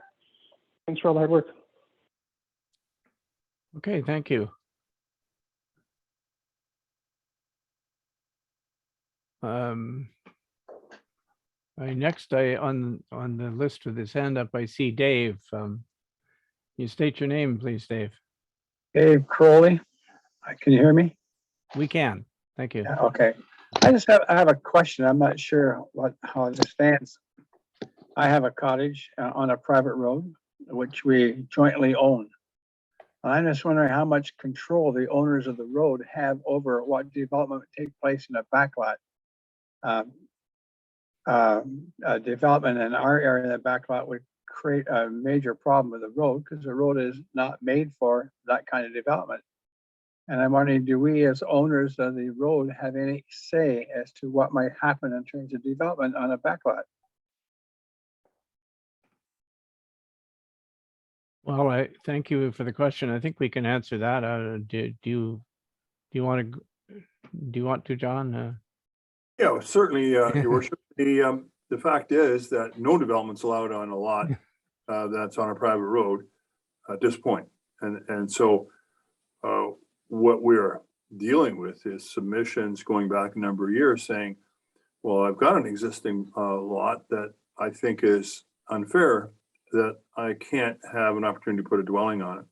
thanks for all the hard work. Okay, thank you. Next, on the list with his hand up, I see Dave. You state your name, please, Dave. Dave Crowley. Can you hear me? We can. Thank you. Yeah, okay. I have a question. I'm not sure how this stands. I have a cottage on a private road, which we jointly own. I'm just wondering how much control the owners of the road have over what development would take place in a backlot. Development in our area, the backlot would create a major problem with the road, because the road is not made for that kind of development. And I'm wondering, do we as owners of the road have any say as to what might happen in terms of development on a backlot? Well, I thank you for the question. I think we can answer that. Do you want to, John? Yeah, certainly, Your Worship. The fact is that no development's allowed on a lot that's on a private road at this point. And so what we're dealing with is submissions going back a number of years saying, well, I've got an existing lot that I think is unfair, that I can't have an opportunity to put a dwelling on it.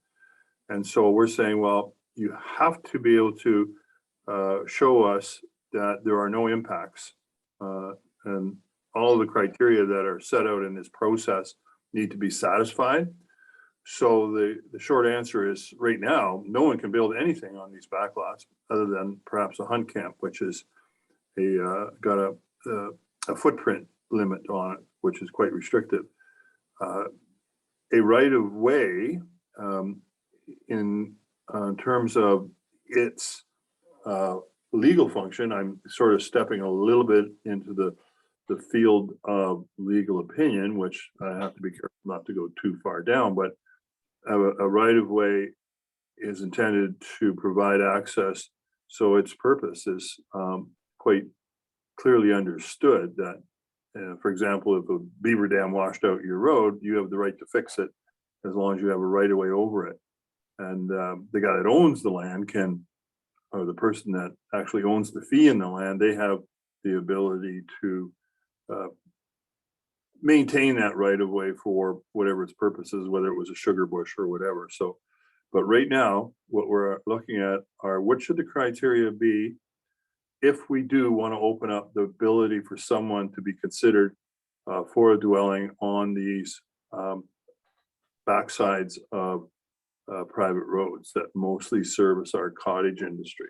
And so we're saying, well, you have to be able to show us that there are no impacts. And all of the criteria that are set out in this process need to be satisfied. So the short answer is right now, no one can build anything on these backlots other than perhaps a hunt camp, which is got a footprint limit on it, which is quite restrictive. A right of way in terms of its legal function, I'm sort of stepping a little bit into the field of legal opinion, which I have to be careful not to go too far down, but a right of way is intended to provide access. So its purpose is quite clearly understood that, for example, if a beaver dam washed out your road, you have the right to fix it as long as you have a right of way over it. And the guy that owns the land can, or the person that actually owns the fee in the land, they have the ability to maintain that right of way for whatever its purpose is, whether it was a sugar bush or whatever. So, but right now, what we're looking at are what should the criteria be if we do want to open up the ability for someone to be considered for a dwelling on these backsides of private roads that mostly service our cottage industry.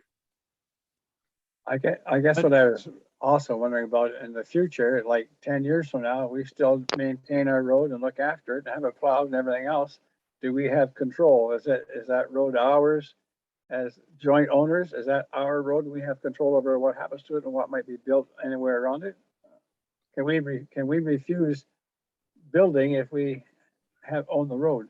I guess what I was also wondering about in the future, like 10 years from now, we still maintain our road and look after it, have it plowed and everything else. Do we have control? Is that road ours as joint owners? Is that our road? We have control over what happens to it and what might be built anywhere around it? Can we refuse building if we own the road?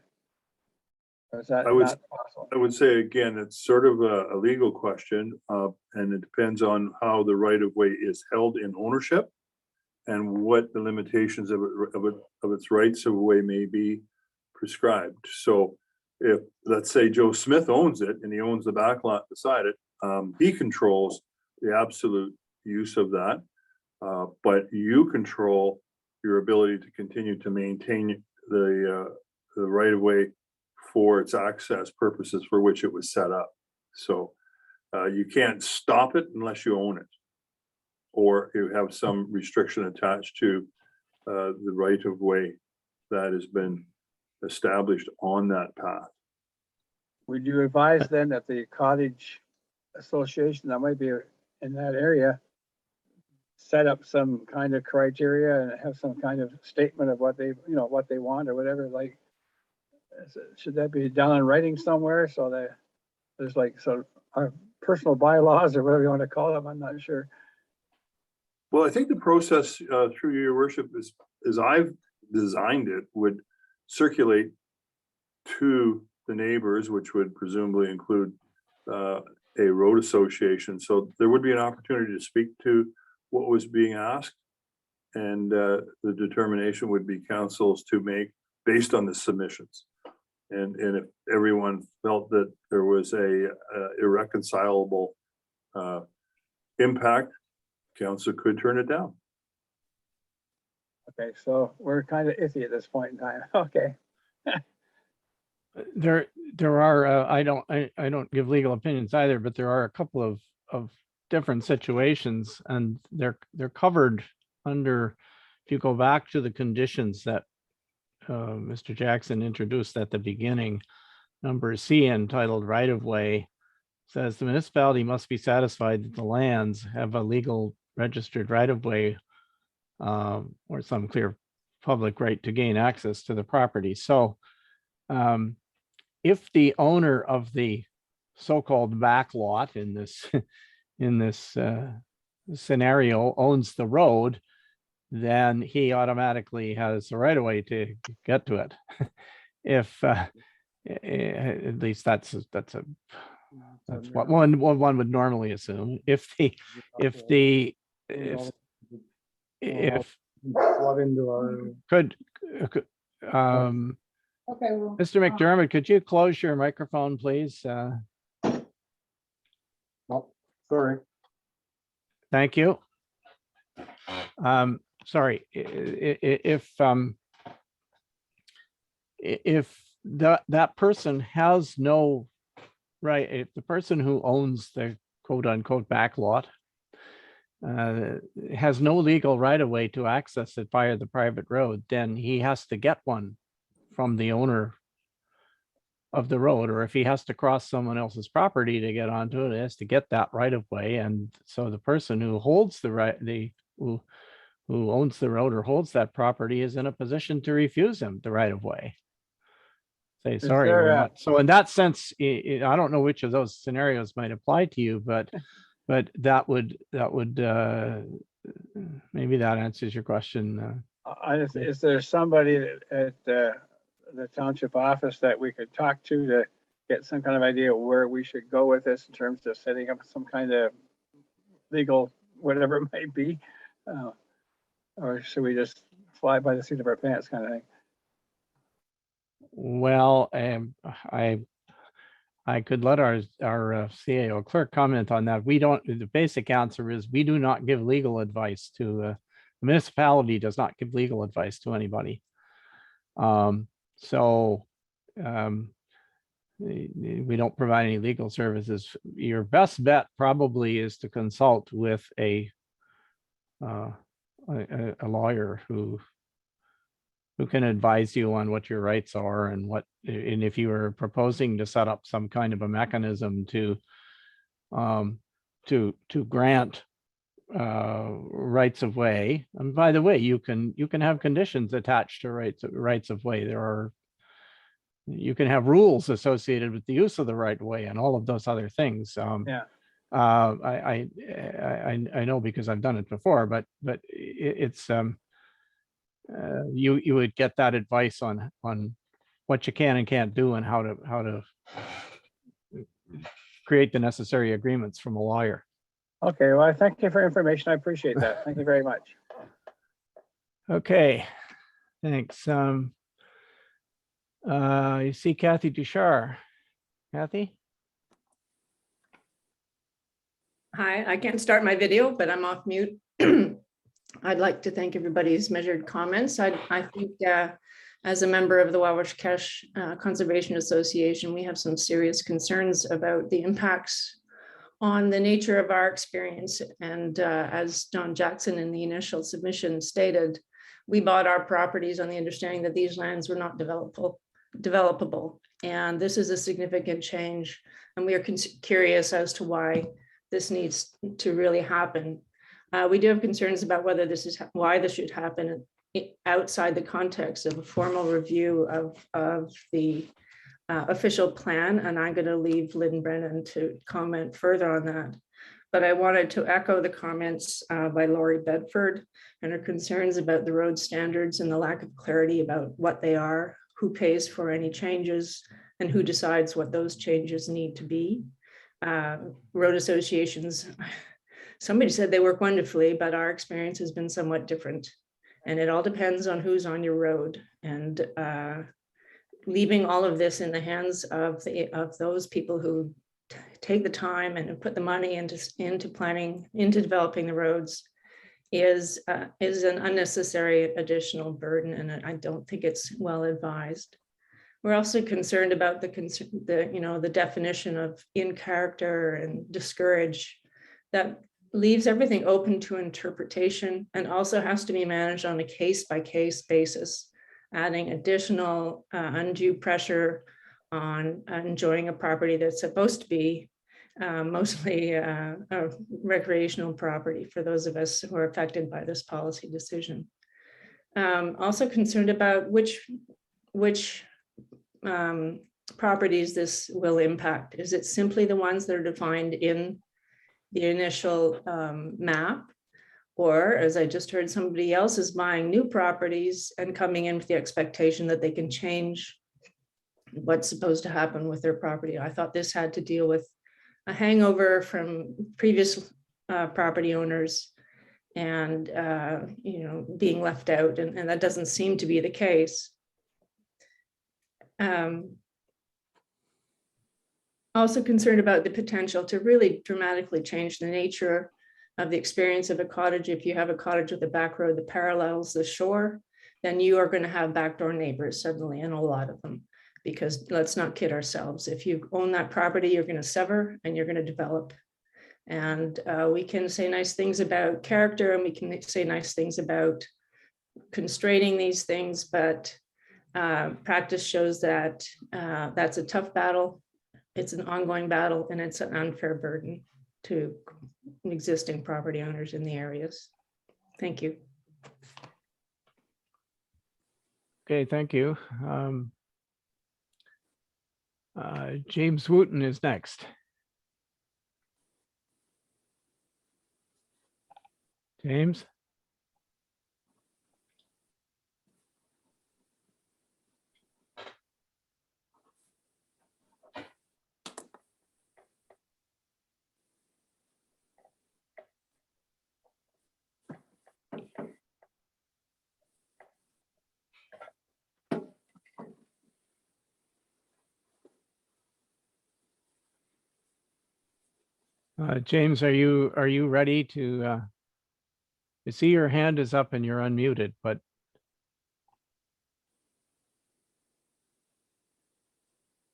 Or is that not possible? I would say, again, it's sort of a legal question, and it depends on how the right of way is held in ownership and what the limitations of its rights of way may be prescribed. So if, let's say, Joe Smith owns it and he owns the back lot beside it, he controls the absolute use of that, but you control your ability to continue to maintain the right of way for its access purposes for which it was set up. So you can't stop it unless you own it, or you have some restriction attached to the right of way that has been established on that path. Would you advise then that the cottage association that might be in that area set up some kind of criteria and have some kind of statement of what they want or whatever, like, should that be done in writing somewhere so that there's like our personal bylaws or whatever you want to call them? I'm not sure. Well, I think the process through your worship is, as I've designed it, would circulate to the neighbors, which would presumably include a road association. So there would be an opportunity to speak to what was being asked, and the determination would be council's to make based on the submissions. And if everyone felt that there was a irreconcilable impact, council could turn it down. Okay, so we're kind of iffy at this point in time. Okay. There are, I don't give legal opinions either, but there are a couple of different situations, and they're covered under, if you go back to the conditions that Mr. Jackson introduced at the beginning, number C, entitled right of way, says the municipality must be satisfied that the lands have a legal registered right of way or some clear public right to gain access to the property. So if the owner of the so-called back lot in this scenario owns the road, then he automatically has the right of way to get to it. If at least that's what one would normally assume. If Mr. McDermott, could you close your microphone, please? Sorry. Thank you. Sorry, if that person has no right, if the person who owns the quote unquote back lot, has no legal right of way to access it via the private road, then he has to get one from the owner of the road, or if he has to cross someone else's property to get onto it, he has to get that right of way. And so the person who holds the right, who owns the road or holds that property is in a position to refuse him the right of way. Say, sorry, there we're a- not. So in that sense, I don't know which of those scenarios might apply to you, but that would maybe that answers your question. Is there somebody at the township office that we could talk to get some kind of idea where we should go with this in terms of setting up some kind of legal, whatever it might be? Or should we just fly by the seat of our pants kind of thing? Well, I could let our CAO clerk comment on that. We don't, the basic answer is we do not give legal advice to, the municipality does not give legal advice to anybody. We don't provide any legal services. Your best bet probably is to consult with a lawyer who can advise you on what your rights are and if you are proposing to set up some kind of a mechanism to grant rights of way. And by the way, you can have conditions attached to rights of way. You can have rules associated with the use of the right of way and all of those other things. Yeah. I know because I've done it before, but it's you would get that advice on what you can and can't do and how to create the necessary agreements from a lawyer. Okay, well, thank you for information. I appreciate that. Thank you very much. Okay, thanks. You see Kathy Duchar. Kathy? Hi, I can't start my video, but I'm off mute. I'd like to thank everybody's measured comments. I think as a member of the Wawash Conservation Association, we have some serious concerns about the impacts on the nature of our experience. And as John Jackson in the initial submission stated, we bought our properties on the understanding that these lands were not developable. And this is a significant change. And we are curious as to why this needs to really happen. We do have concerns about whether why this should happen outside the context of a formal review of the official plan. And I'm going to leave Lynn Brennan to comment further on that. But I wanted to echo the comments by Laurie Bedford and her concerns about the road standards and the lack of clarity about what they are, who pays for any changes, and who decides what those changes need to be. Road associations, somebody said they work wonderfully, but our experience has been somewhat different. And it all depends on who's on your road. And leaving all of this in the hands of those people who take the time and put the money into planning, into developing the roads is an unnecessary additional burden. And I don't think it's well advised. We're also concerned about the definition of in character and discourage that leaves everything open to interpretation and also has to be managed on a case-by-case basis, adding additional undue pressure on enjoying a property that's supposed to be mostly a recreational property for those of us who are affected by this policy decision. Also concerned about which properties this will impact. Is it simply the ones that are defined in the initial map? Or, as I just heard, somebody else is buying new properties and coming in with the expectation that they can change what's supposed to happen with their property. I thought this had to deal with a hangover from previous property owners and being left out, and that doesn't seem to be the case. Also concerned about the potential to really dramatically change the nature of the experience of a cottage. If you have a cottage with a back road that parallels the shore, then you are going to have backdoor neighbors suddenly, and a lot of them, because let's not kid ourselves. If you own that property, you're going to sever and you're going to develop. And we can say nice things about character, and we can say nice things about constraining these things, but practice shows that that's a tough battle. It's an ongoing battle, and it's an unfair burden to existing property owners in the areas. Thank you. Okay, thank you. James Wooten is next. James? James, are you ready to, you see your hand is up and you're unmuted, but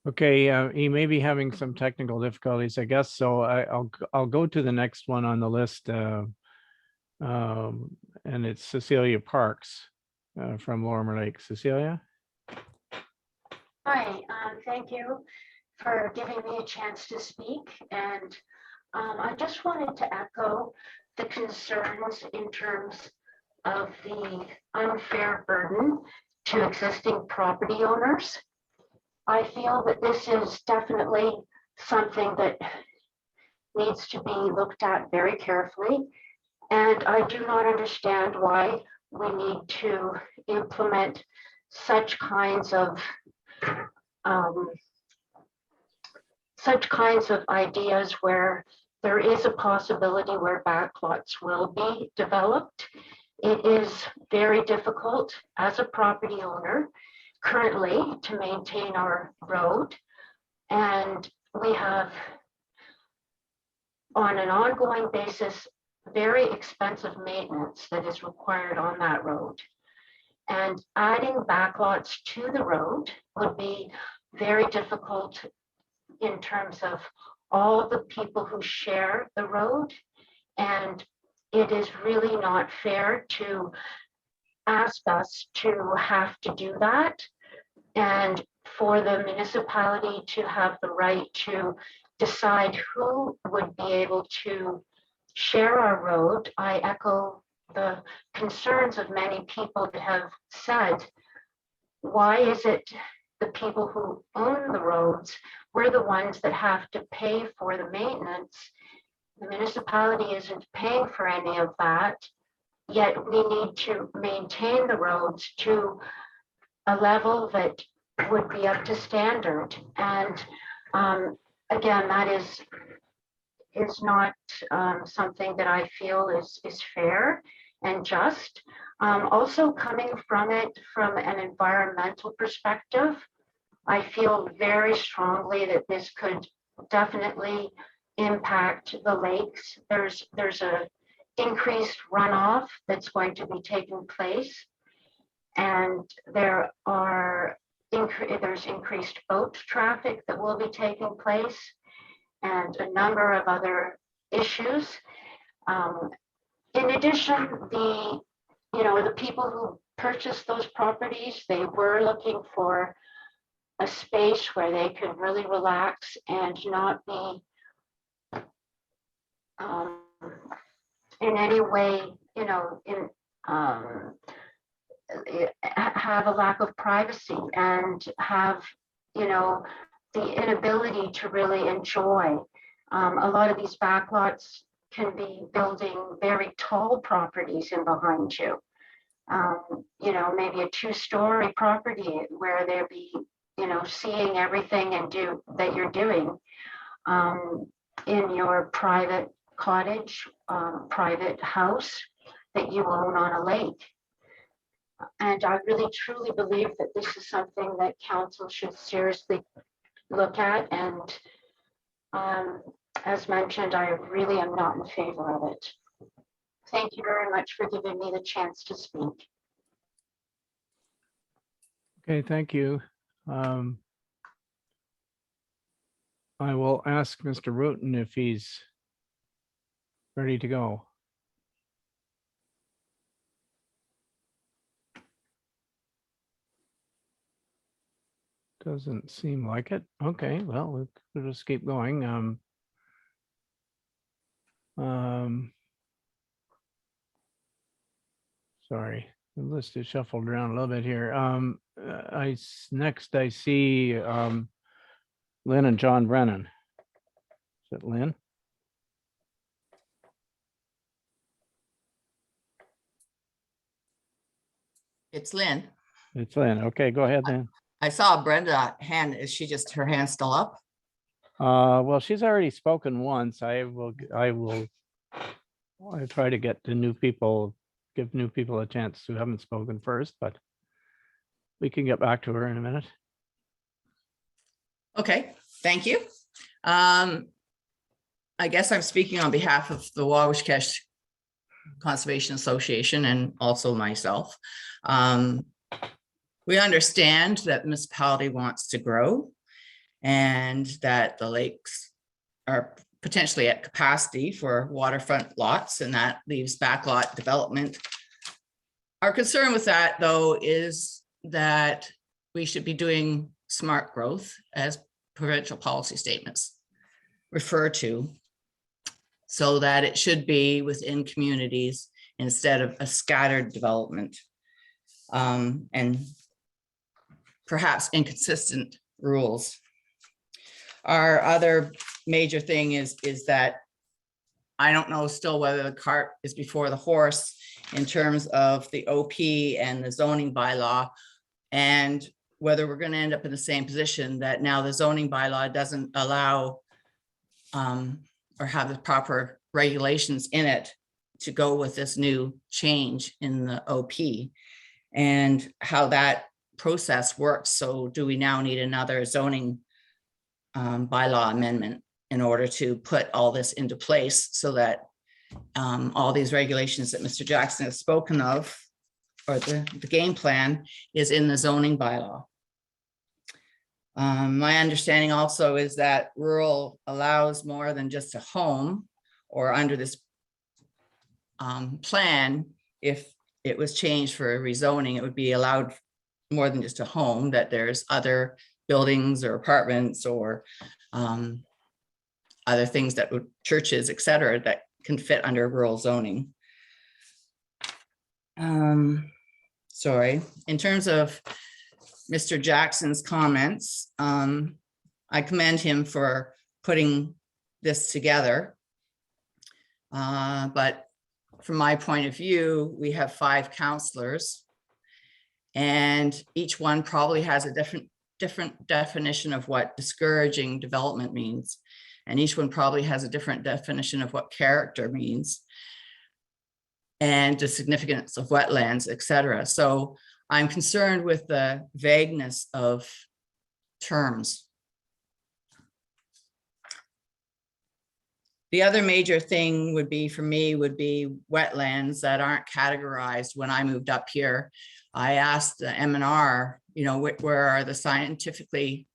okay, he may be having some technical difficulties, I guess. So I'll go to the next one on the list, and it's Cecilia Parks from Lorimer Lake. Cecilia? Hi, thank you for giving me a chance to speak. And I just wanted to echo the concerns in terms of the unfair burden to existing property owners. I feel that this is definitely something that needs to be looked at very carefully. And I do not understand why we need to implement such kinds of ideas where there is a possibility where backlots will be developed. It is very difficult as a property owner currently to maintain our road. And we have, on an ongoing basis, very expensive maintenance that is required on that road. And adding backlots to the road would be very difficult in terms of all the people who share the road. And it is really not fair to ask us to have to do that, and for the municipality to have the right to decide who would be able to share our road. I echo the concerns of many people that have said, why is it the people who own the roads, we're the ones that have to pay for the maintenance? The municipality isn't paying for any of that, yet we need to maintain the roads to a level that would be up to standard. And again, that is not something that I feel is fair and just. Also coming from it from an environmental perspective, I feel very strongly that this could definitely impact the lakes. There's a increased runoff that's going to be taking place, and there's increased boat traffic that will be taking place, and a number of other issues. In addition, the people who purchased those properties, they were looking for a space where they could really relax and not be in any way, have a lack of privacy and have, the inability to really enjoy. A lot of these backlots can be building very tall properties in behind you. Maybe a 2-story property where they'll be, seeing everything that you're doing in your private cottage, private house that you own on a lake. And I really truly believe that this is something that council should seriously look at. And as mentioned, I really am not in favor of it. Thank you very much for giving me the chance to speak. Okay, thank you. I will ask Mr. Wooten if he's ready to go? Doesn't seem like it. Okay, well, we'll just keep going. Sorry, the list is shuffled around a little bit here. Next I see Lynn and John Brennan. Is it Lynn? It's Lynn. It's Lynn. Okay, go ahead then. I saw Brenda hand. Is she just her hand still up? Well, she's already spoken once. I try to get to new people, give new people a chance who haven't spoken first, but we can get back to her in a minute. Okay, thank you. I guess I'm speaking on behalf of the Wawashkesh Conservation Association and also myself. We understand that the municipality wants to grow and that the lakes are potentially at capacity for waterfront lots, and that leaves backlot development. Our concern with that, though, is that we should be doing smart growth, as provincial policy statements refer to, so that it should be within communities instead of a scattered development, and perhaps inconsistent rules. Our other major thing is that I don't know still whether the cart is before the horse in terms of the OP and the zoning bylaw, and whether we're going to end up in the same position that now the zoning bylaw doesn't allow or have the proper regulations in it to go with this new change in the OP, and how that process works. So do we now need another zoning bylaw amendment in order to put all this into place so that all these regulations that Mr. Jackson has spoken of, or the game plan, is in the zoning bylaw? My understanding also is that rural allows more than just a home, or under this plan, if it was changed for a rezoning, it would be allowed more than just a home, that there's other buildings or apartments or other things that would, churches, et cetera, that can fit under rural zoning. Sorry, in terms of Mr. Jackson's comments, I commend him for putting this together. But from my point of view, we have 5 counselors, and each one probably has a different definition of what discouraging development means. And each one probably has a different definition of what character means and the significance of wetlands, et cetera. So I'm concerned with the vagueness of terms. The other major thing would be, for me, would be wetlands that aren't categorized. When I moved up here, I asked the M&R, you know, where are the scientifically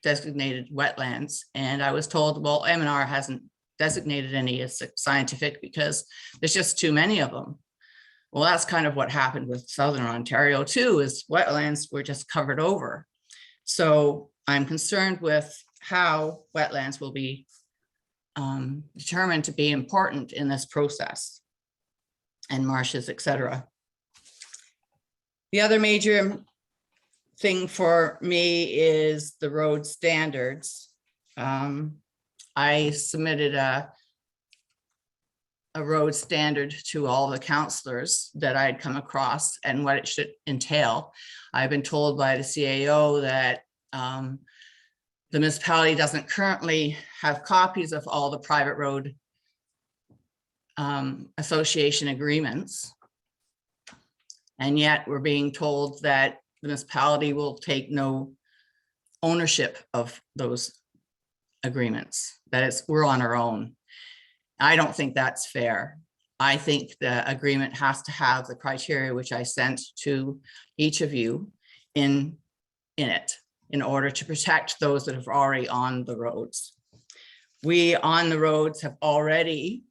designated wetlands? And I was told, well, M&R hasn't designated any as scientific because there's just too many of them. Well, that's kind of what happened with Southern Ontario too, is wetlands were just covered over. So I'm concerned with how wetlands will be determined to be important in this process, and marshes, et cetera. The other major thing for me is the road standards. I submitted a road standard to all the counselors that I'd come across and what it should entail. I've been told by the CAO that the municipality doesn't currently have copies of all the private road association agreements. And yet we're being told that the municipality will take no ownership of those agreements, that we're on our own. I don't think that's fair. I think the agreement has to have the criteria which I sent to each of you in it, in order to protect those that are already on the roads. We on the roads have already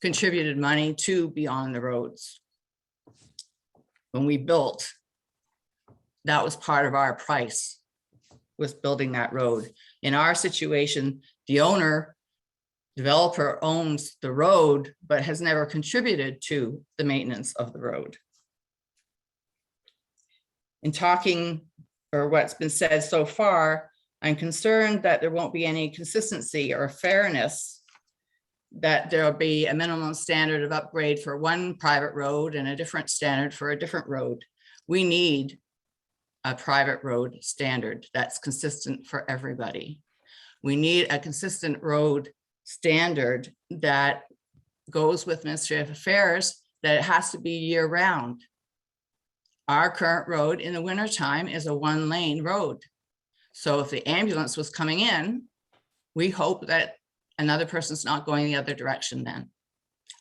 contributed money to be on the roads. When we built, that was part of our price, was building that road. In our situation, the developer owns the road, but has never contributed to the maintenance of the road. In talking, or what's been said so far, I'm concerned that there won't be any consistency or fairness, that there'll be a minimum standard of upgrade for one private road and a different standard for a different road. We need a private road standard that's consistent for everybody. We need a consistent road standard that goes with Ministry of Affairs, that it has to be year round. Our current road in the wintertime is a 1-lane road. So if the ambulance was coming in, we hope that another person's not going the other direction then.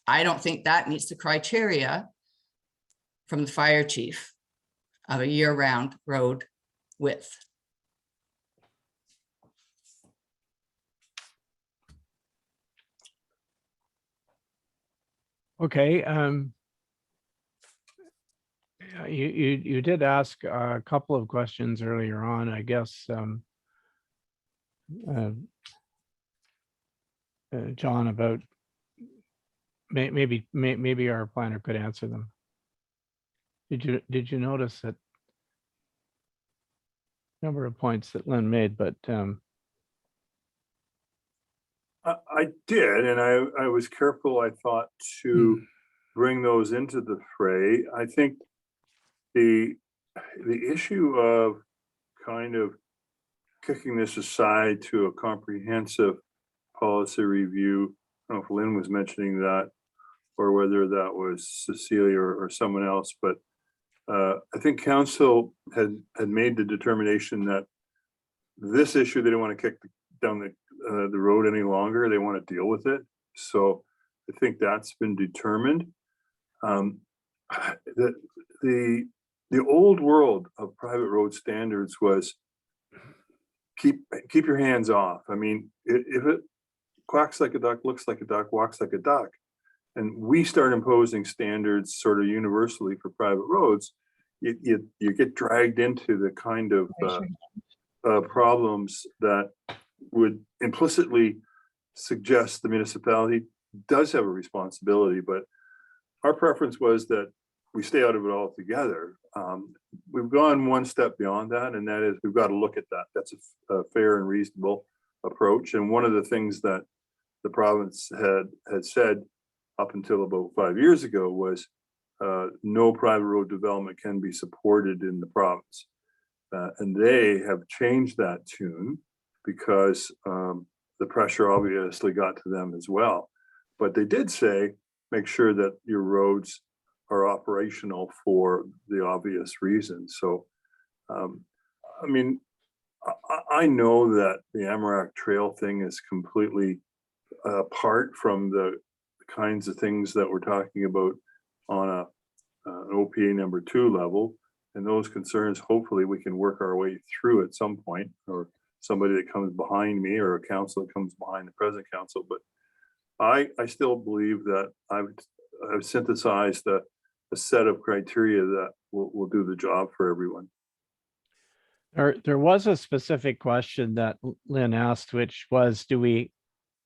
I don't think that meets the criteria from the fire chief of a year-round road width. Okay, you did ask a couple of questions earlier on, I guess. John, about maybe our planner could answer them. Did you notice that number of points that Lynn made, but I did, and I was careful, I thought, to bring those into the fray. I think the issue of kind of kicking this aside to a comprehensive policy review, I don't know if Lynn was mentioning that or whether that was Cecilia or someone else, but I think council had made the determination that this issue, they didn't want to kick down the road any longer. They want to deal with it. So I think that's been determined. The old world of private road standards was keep your hands off. I mean, if it quacks like a duck, looks like a duck, walks like a duck, and we start imposing standards sort of universally for private roads, you get dragged into the kind of problems that would implicitly suggest the municipality does have a responsibility. But our preference was that we stay out of it altogether. We've gone one step beyond that, and that is we've got to look at that. That's a fair and reasonable approach. And one of the things that the province had said up until about 5 years ago was no private road development can be supported in the province. And they have changed that tune because the pressure obviously got to them as well. But they did say, make sure that your roads are operational for the obvious reasons. So, I mean, I know that the Amarak Trail thing is completely apart from the kinds of things that we're talking about on an OPA number 2 level. And those concerns, hopefully we can work our way through at some point, or somebody that comes behind me or a council that comes behind the present council. But I still believe that I've synthesized a set of criteria that will do the job for everyone. there was a specific question that Lynn asked, which was, do we,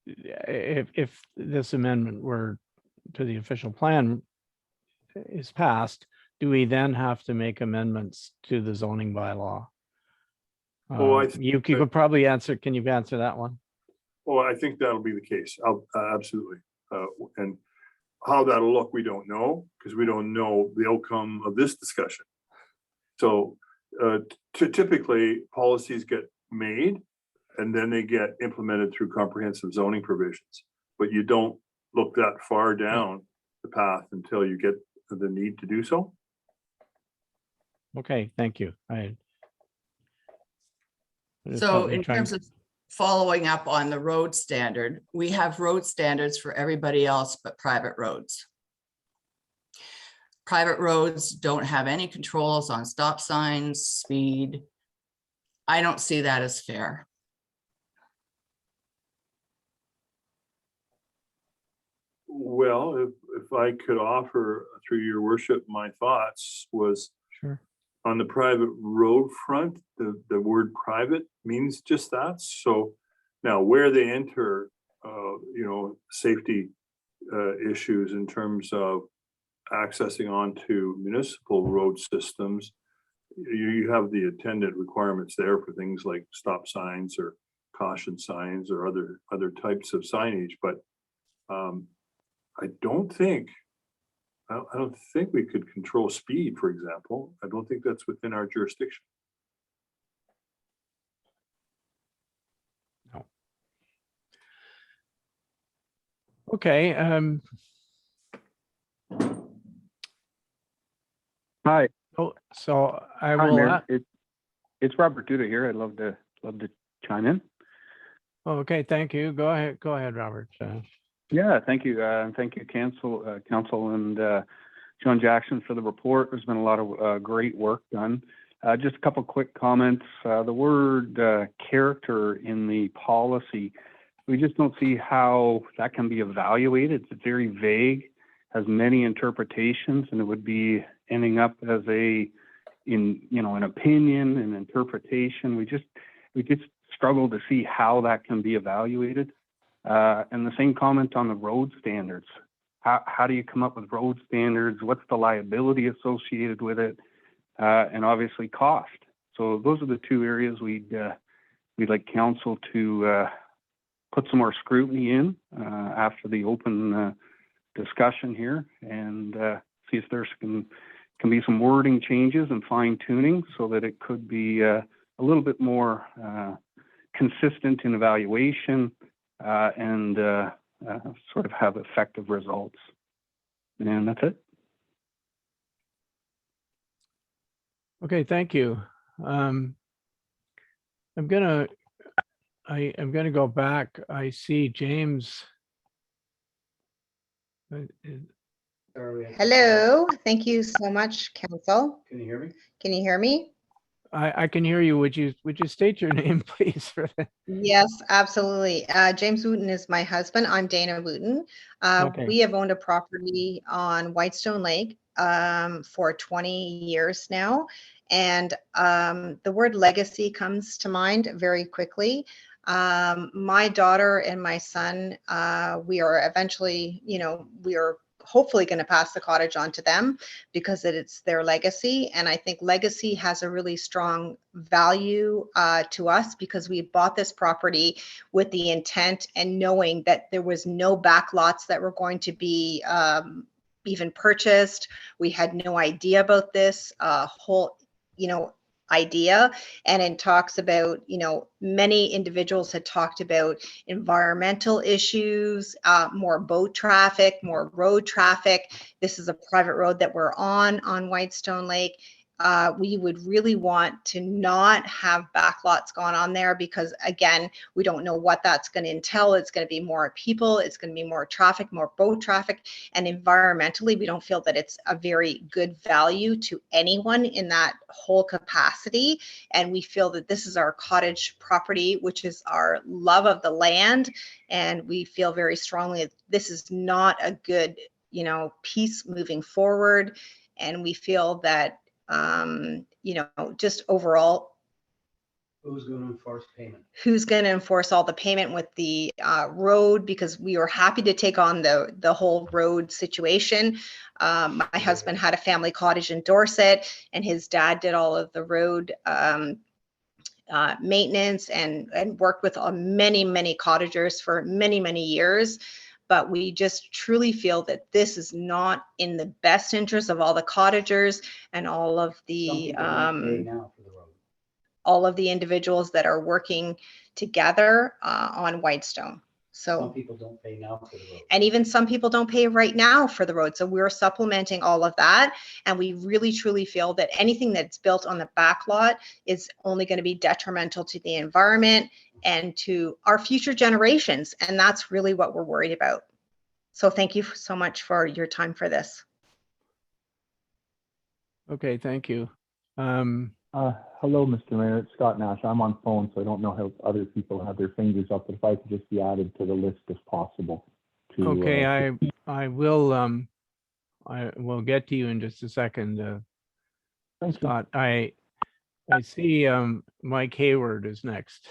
if this amendment were to the official plan is passed, do we then have to make amendments to the zoning bylaw? You could probably answer. Can you answer that one? Well, I think that'll be the case. Absolutely. And how that'll look, we don't know, because we don't know the outcome of this discussion. So typically policies get made and then they get implemented through comprehensive zoning provisions, but you don't look that far down the path until you get the need to do so. Okay, thank you. So in terms of following up on the road standard, we have road standards for everybody else but private roads. Private roads don't have any controls on stop signs, speed. I don't see that as fair. Well, if I could offer through your worship, my thoughts was Sure. on the private road front, the word private means just that. So now where they enter, safety issues in terms of accessing onto municipal road systems, you have the attendant requirements there for things like stop signs or caution signs or other types of signage. But I don't think we could control speed, for example. I don't think that's within our jurisdiction. No. Okay, Hi. so I Hi, will, Mayor. It's Robert Duda here. I'd love to chime in. okay, thank you. Go ahead, Robert. Yeah, thank you. Thank you, Council and John Jackson for the report. There's been a lot of great work done. Just a couple quick comments. The word character in the policy, we just don't see how that can be evaluated. It's very vague, has many interpretations, and it would be ending up as an opinion, an interpretation. We just struggle to see how that can be evaluated. And the same comment on the road standards. How do you come up with road standards? What's the liability associated with it? And obviously cost. So those are the two areas we'd like council to put some more scrutiny in after the open discussion here, and see if there's can be some wording changes and fine tuning so that it could be a little bit more consistent in evaluation and sort of have effective results. And that's it. Okay, thank you. I'm gonna go back. I see James. Hello, thank you so much, Council. Can you hear me? Can you hear me? I can hear you. Would you state your name, please? For that? Yes, absolutely. James Wooten is my husband. I'm Dana Wooten. Okay. We have owned a property on Whitestone Lake for 20 years now. And the word legacy comes to mind very quickly. My daughter and my son, we are eventually, we are hopefully going to pass the cottage on to them because it's their legacy. And I think legacy has a really strong value to us because we bought this property with the intent and knowing that there was no back lots that were going to be even purchased. We had no idea about this whole, idea. And it talks about, many individuals had talked about environmental issues, more boat traffic, more road traffic. This is a private road that we're on Whitestone Lake. We would really want to not have backlots going on there because, again, we don't know what that's going to entail. It's going to be more people, it's going to be more traffic, more boat traffic, and environmentally, we don't feel that it's a very good value to anyone in that whole capacity. And we feel that this is our cottage property, which is our love of the land. And we feel very strongly that this is not a good, piece moving forward. And we feel that just overall, Who's going to enforce payment? who's going to enforce all the payment with the road, because we were happy to take on the whole road situation. My husband had a family cottage in Dorset, and his dad did all of the road maintenance and worked with many cottagers for many years. But we just truly feel that this is not in the best interest of all the cottagers and all of the individuals that are working together on Whitestone. So Some people don't pay now for the road. And even some people don't pay right now for the road. So we're supplementing all of that. And we really truly feel that anything that's built on the back lot is only going to be detrimental to the environment and to our future generations. And that's really what we're worried about. So thank you so much for your time for this. Okay, thank you. Hello, Mr. Mayor. It's Scott Nash. I'm on phone, so I don't know how other people have their fingers up, but if I could just be added to the list if possible Okay, to I will get to you in just a second, thank you. Scott. I see Mike Hayward is next.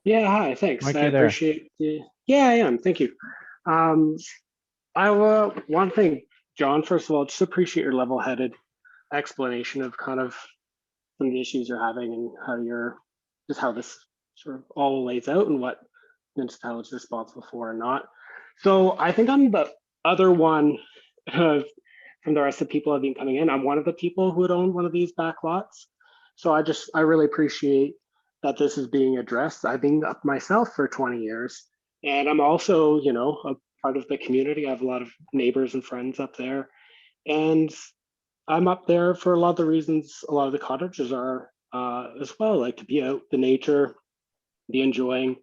Yeah, hi, thanks. Mike, I you there? appreciate the, yeah, I am. Thank you. I will, one thing, John, first of all, just appreciate your level-headed explanation of kind of some of the issues you're having and how you're, just how this sort of all lays out and what municipality is responsible for and not. So I think I'm the other one from the rest of the people that have been coming in. I'm one of the people who would own one of these back lots. So I really appreciate that this is being addressed. I've been up myself for 20 years, and I'm also, you know, a part of the community. I have a lot of neighbors and friends up there, and I'm up there for a lot of the reasons a lot of the cottages are as well, like to be out, the nature, the enjoying,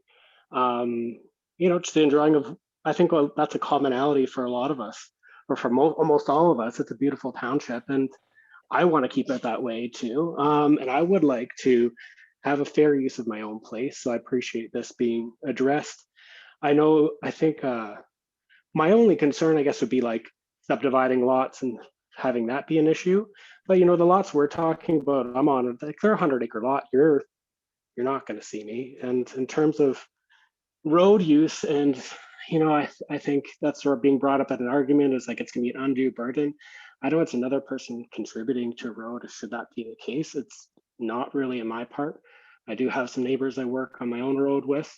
you know, just the enjoying of, I think that's a commonality for a lot of us, or for almost all of us. It's a beautiful township, and I want to keep it that way too. And I would like to have a fair use of my own place. So I appreciate this being addressed. I think my only concern, I guess, would be like subdividing lots and having that be an issue. But, you know, the lots we're talking about, I'm on, like they're 100-acre lot. You're not going to see me. And in terms of road use, and, you know, I think that's sort of being brought up at an argument is like it's going to be an undue burden. I know it's another person contributing to a road. Should that be the case? It's not really in my part. I do have some neighbors I work on my own road with,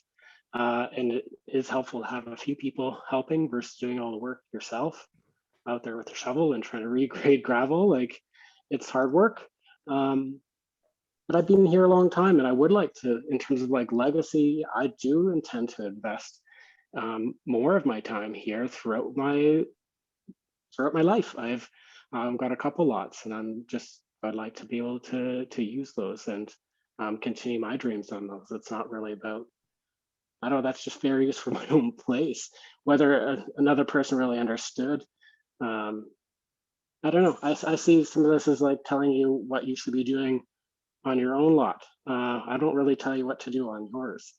and it is helpful to have a few people helping versus doing all the work yourself out there with a shovel and trying to regrade gravel. Like, it's hard work. But I've been here a long time, and I would like to, in terms of like legacy, I do intend to invest more of my time here throughout my life. I've got a couple lots, and I'd like to be able to use those and continue my dreams on those. It's not really about, I don't know, that's just fair use for my own place. Whether another person really understood, I don't know. I see some of this as like telling you what you should be doing on your own lot. I don't really tell you what to do on yours.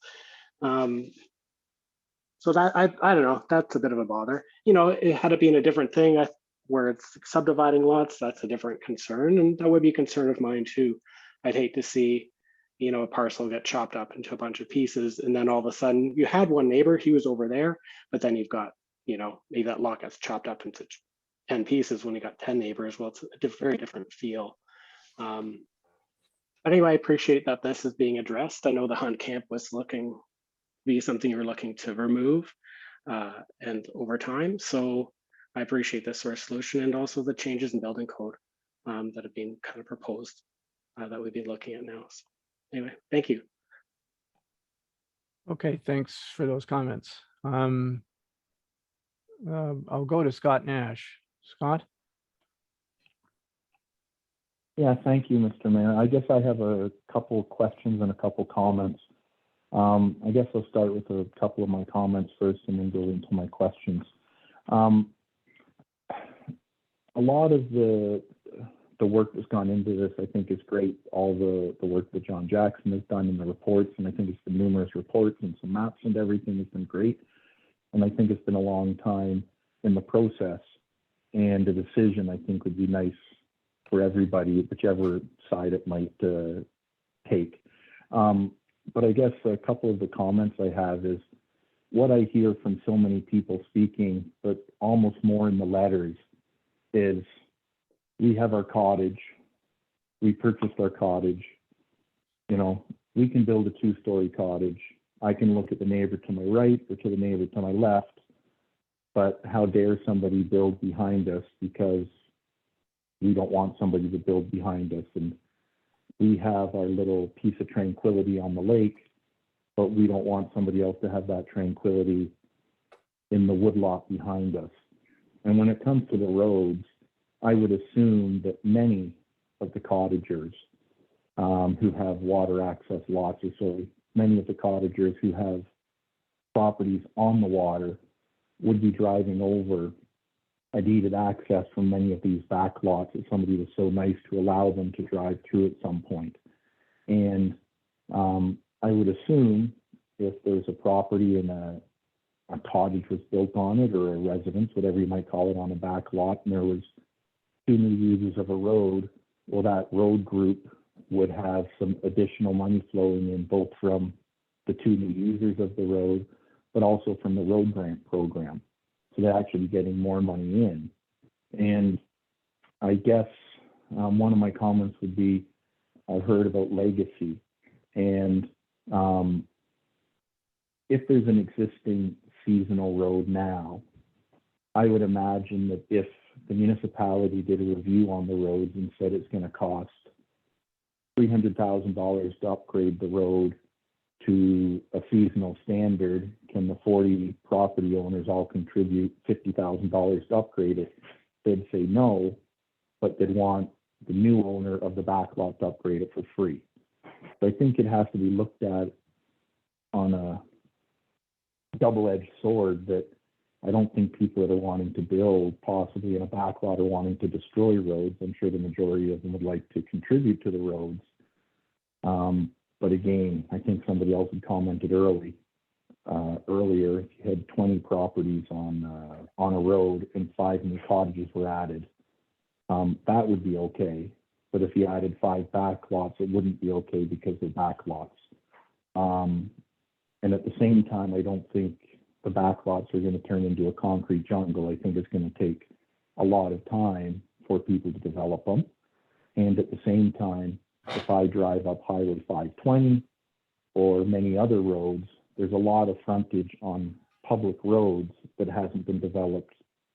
So that I don't know, that's a bit of a bother. You know, had it been a different thing where it's subdividing lots, that's a different concern, and that would be a concern of mine too. I'd hate to see, you know, a parcel get chopped up into a bunch of pieces, and then all of a sudden you had one neighbor, he was over there, but then you've got, you know, maybe that lot gets chopped up into 10 pieces when you got 10 neighbors. Well, it's a very different feel. Anyway, I appreciate that this is being addressed. I know the hunt camp was looking to be something you're looking to remove and over time. So I appreciate this sort of solution, and also the changes in building code that have been kind of proposed that we've been looking at now. So anyway, thank you. Okay, thanks for those comments. I'll go to Scott Nash. Scott? Yeah, thank you, Mr. Mayor. I guess I have a couple questions and a couple comments. I guess I'll start with a couple of my comments first and then go into my questions. A lot of the work that's gone into this, I think, is great. All the work that John Jackson has done in the reports, and I think it's been numerous reports and some maps and everything has been great. And I think it's been a long time in the process, and a decision I think would be nice for everybody, whichever side it might take. But I guess a couple of the comments I have is what I hear from so many people speaking, but almost more in the letters, is we have our cottage, we purchased our cottage, you know, we can build a 2-story cottage. I can look at the neighbor to my right or to the neighbor to my left, but how dare somebody build behind us, because we don't want somebody to build behind us. And we have our little piece of tranquility on the lake, but we don't want somebody else to have that tranquility in the woodlot behind us. And when it comes to the roads, I would assume that many of the cottagers who have water access lots, or so many of the cottagers who have properties on the water, would be driving over a deeded access from many of these back lots if somebody was so nice to allow them to drive through at some point. And I would assume if if there's a property and a cottage was built on it, or a residence, whatever you might call it, on a back lot, and there was 2 new users of a road, well, that road group would have some additional money flowing in, both from the 2 new users of the road, but also from the road grant program. So they're actually getting more money in. And I guess one of my comments would be, I've heard about legacy. And if there's an existing seasonal road now, I would imagine that if the municipality did a review on the roads and said it's going to cost $300,000 to upgrade the road to a seasonal standard, can the 40 property owners all contribute $50,000 to upgrade it? They'd say no, but they'd want the new owner of the back lot to upgrade it for free. So I think it has to be looked at on a double-edged sword, that I don't think people that are wanting to build possibly in a back lot are wanting to destroy roads. I'm sure the majority of them would like to contribute to the roads. But again, I think somebody else had commented earlier, if you had 20 properties on a road and 5 new cottages were added, that would be okay. But if you added 5 back lots, it wouldn't be okay because they're back lots. And at the same time, I don't think the back lots are going to turn into a concrete jungle. I think it's going to take a lot of time for people to develop them. And at the same time, if I drive up Highway 520 or many other roads, there's a lot of frontage on public roads that hasn't been developed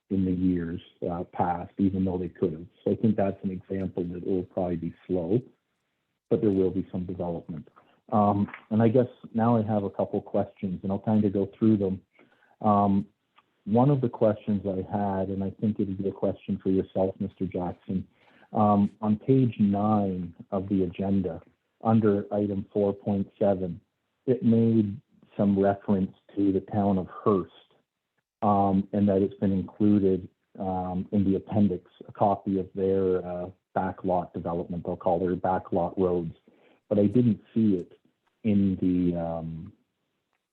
in the years past, even though they could have. So I think that's an example that it will probably be slow, but there will be some development. And I guess now I have a couple questions, and I'll kind of go through them. One of the questions I had, and I think it would be a question for yourself, Mr. Jackson, on page 9 of the agenda, under item 4.7, it made some reference to the town of Hearst, and that it's been included in the appendix, a copy of their backlot development, I'll call their backlot roads. But I didn't see it in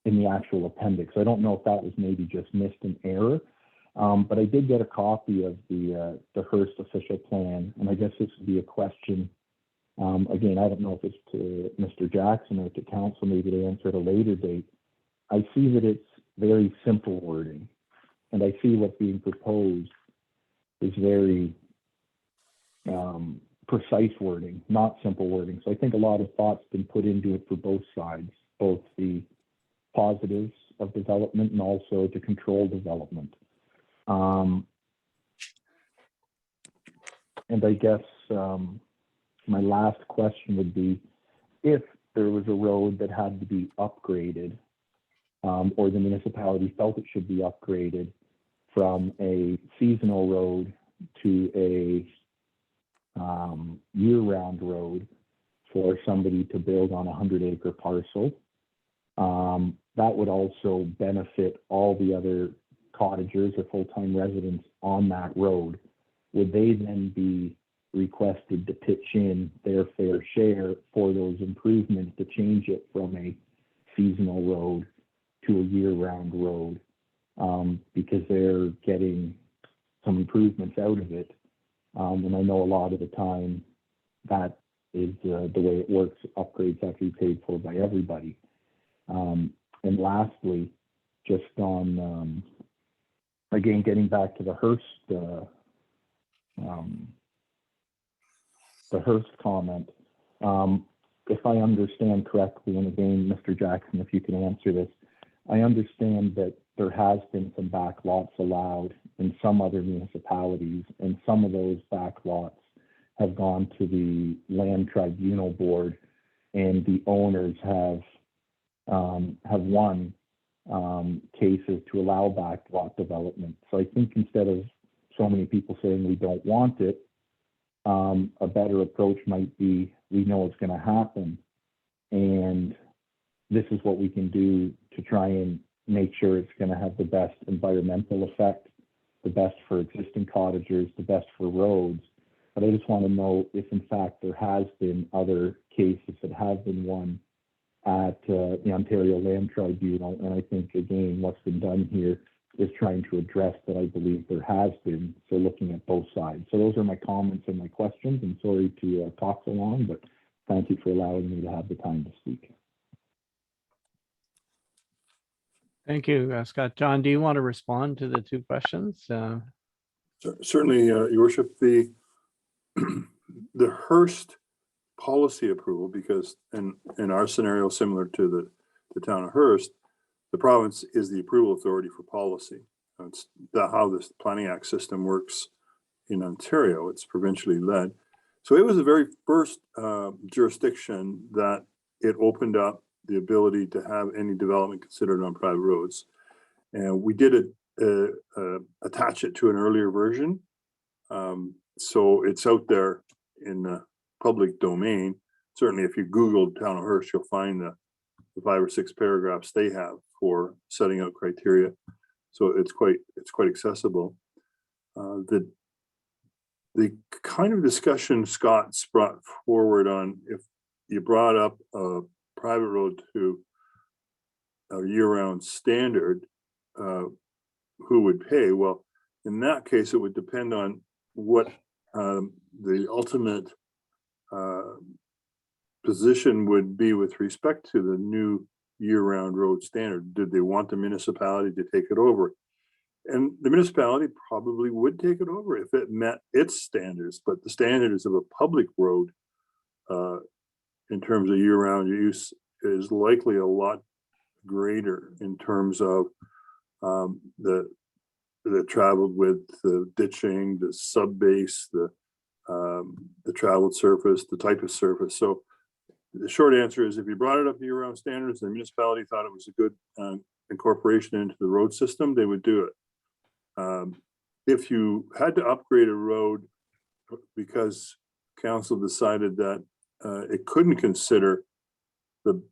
the actual appendix. I don't know if that was maybe just missed in error, but I did get a copy of the Hearst official plan, and I guess this would be a question. Again, I don't know if it's to Mr. Jackson or to council, maybe to answer at a later date. I see that it's very simple wording, and I see what's being proposed is very precise wording, not simple wording. So I think a lot of thought's been put into it for both sides, both the positives of development and also to control development. And I guess my last question would be, if there was a road that had to be upgraded, or the municipality felt it should be upgraded from a seasonal road to a year-round road for somebody to build on a 100-acre parcel, that would also benefit all the other cottagers or full-time residents on that road. Would they then be requested to pitch in their fair share for those improvements to change it from a seasonal road to a year-round road, because they're getting some improvements out of it? And I know a lot of the time that is the way it works. Upgrades have to be paid for by everybody. And lastly, just on, again, getting back to the Hearst comment, if I understand correctly, and again, Mr. Jackson, if you can answer this, I understand that there has been some back lots allowed in some other municipalities, and some of those back lots have gone to the Land Tribunal Board, and the owners have won cases to allow back lot development. So I think instead of so many people saying we don't want it, a better approach might be, we know it's going to happen, and this is what we can do to try and make sure it's going to have the best environmental effect, the best for existing cottagers, the best for roads. But I just want to know if in fact there has been other cases that have been won at the Ontario Land Tribunal. And I think, again, what's been done here is trying to address that I believe there has been. So looking at both sides. So those are my comments and my questions. I'm sorry to talk so long, but thank you for allowing me to have the time to speak. Thank you, Scott. John, do you want to respond to the two questions? Certainly, Your Worship, the Hearst policy approval, because in our scenario, similar to the town of Hearst, the province is the approval authority for policy. That's how the Planning Act system works in Ontario. It's provincially led. So it was the very first jurisdiction that it opened up the ability to have any development considered on private roads. And we did attach it to an earlier version. So it's out there in the public domain. Certainly if you Google town of Hearst, you'll find the 5 or 6 paragraphs they have for setting out criteria. So it's quite accessible. The kind of discussion Scott's brought forward on, if you brought up a private road to a year-round standard, who would pay? Well, in that case, it would depend on what the ultimate position would be with respect to the new year-round road standard. Did they want the municipality to take it over? And the municipality probably would take it over if it met its standards, but the standards of a public road in terms of year-round use is likely a lot greater in terms of the traveled width, the ditching, the sub base, the traveled surface, the type of surface. So the short answer is, if you brought it up to year-round standards, the municipality thought it was a good incorporation into the road system, they would do it. If you had to upgrade a road because council decided that it couldn't consider the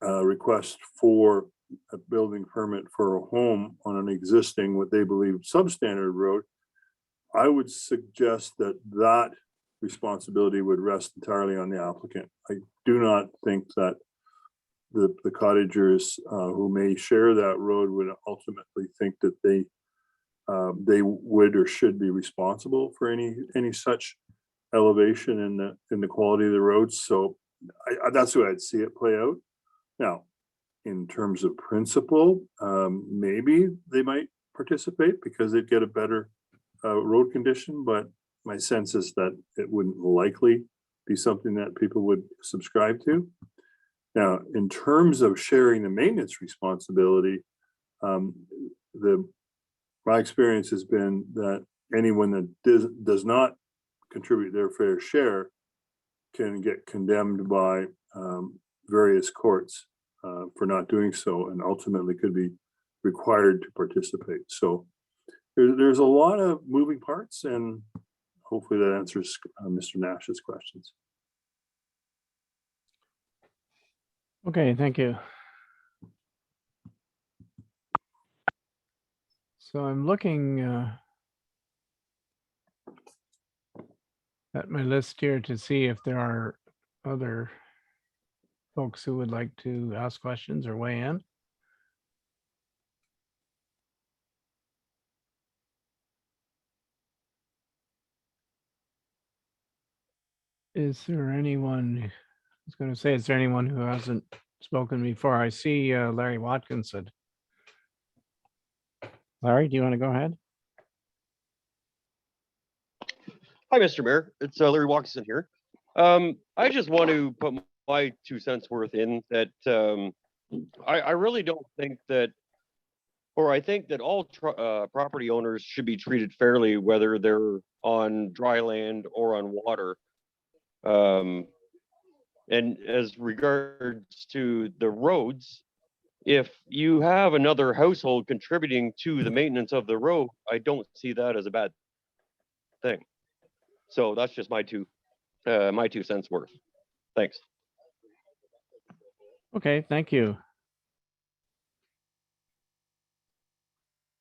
request for a building permit for a home on an existing, what they believe, substandard road, I would suggest that that responsibility would rest entirely on the applicant. I do not think that the cottagers who may share that road would ultimately think that they would or should be responsible for any such elevation in the quality of the roads. So that's the way I'd see it play out. Now, in terms of principle, maybe they might participate because they'd get a better road condition, but my sense is that it wouldn't likely be something that people would subscribe to. Now, in terms of sharing the maintenance responsibility, my experience has been that anyone that does not contribute their fair share can get condemned by various courts for not doing so, and ultimately could be required to participate. So there's a lot of moving parts, and hopefully that answers Mr. Nash's questions. Okay, thank you. So I'm looking at my list here to see if there are other folks who would like to ask questions or weigh in. Is there anyone, I was going to say, is there anyone who hasn't spoken before? I see Larry Watkinson. Larry, do you want to go ahead? Hi, Mr. Mayor. It's Larry Watkinson here. I just want to put my 2 cents worth in that I really don't think that, or I think that all property owners should be treated fairly, whether they're on dry land or on water. And as regards to the roads, if you have another household contributing to the maintenance of the road, I don't see that as a bad thing. So that's just my 2 cents worth. Thanks. Okay, thank you.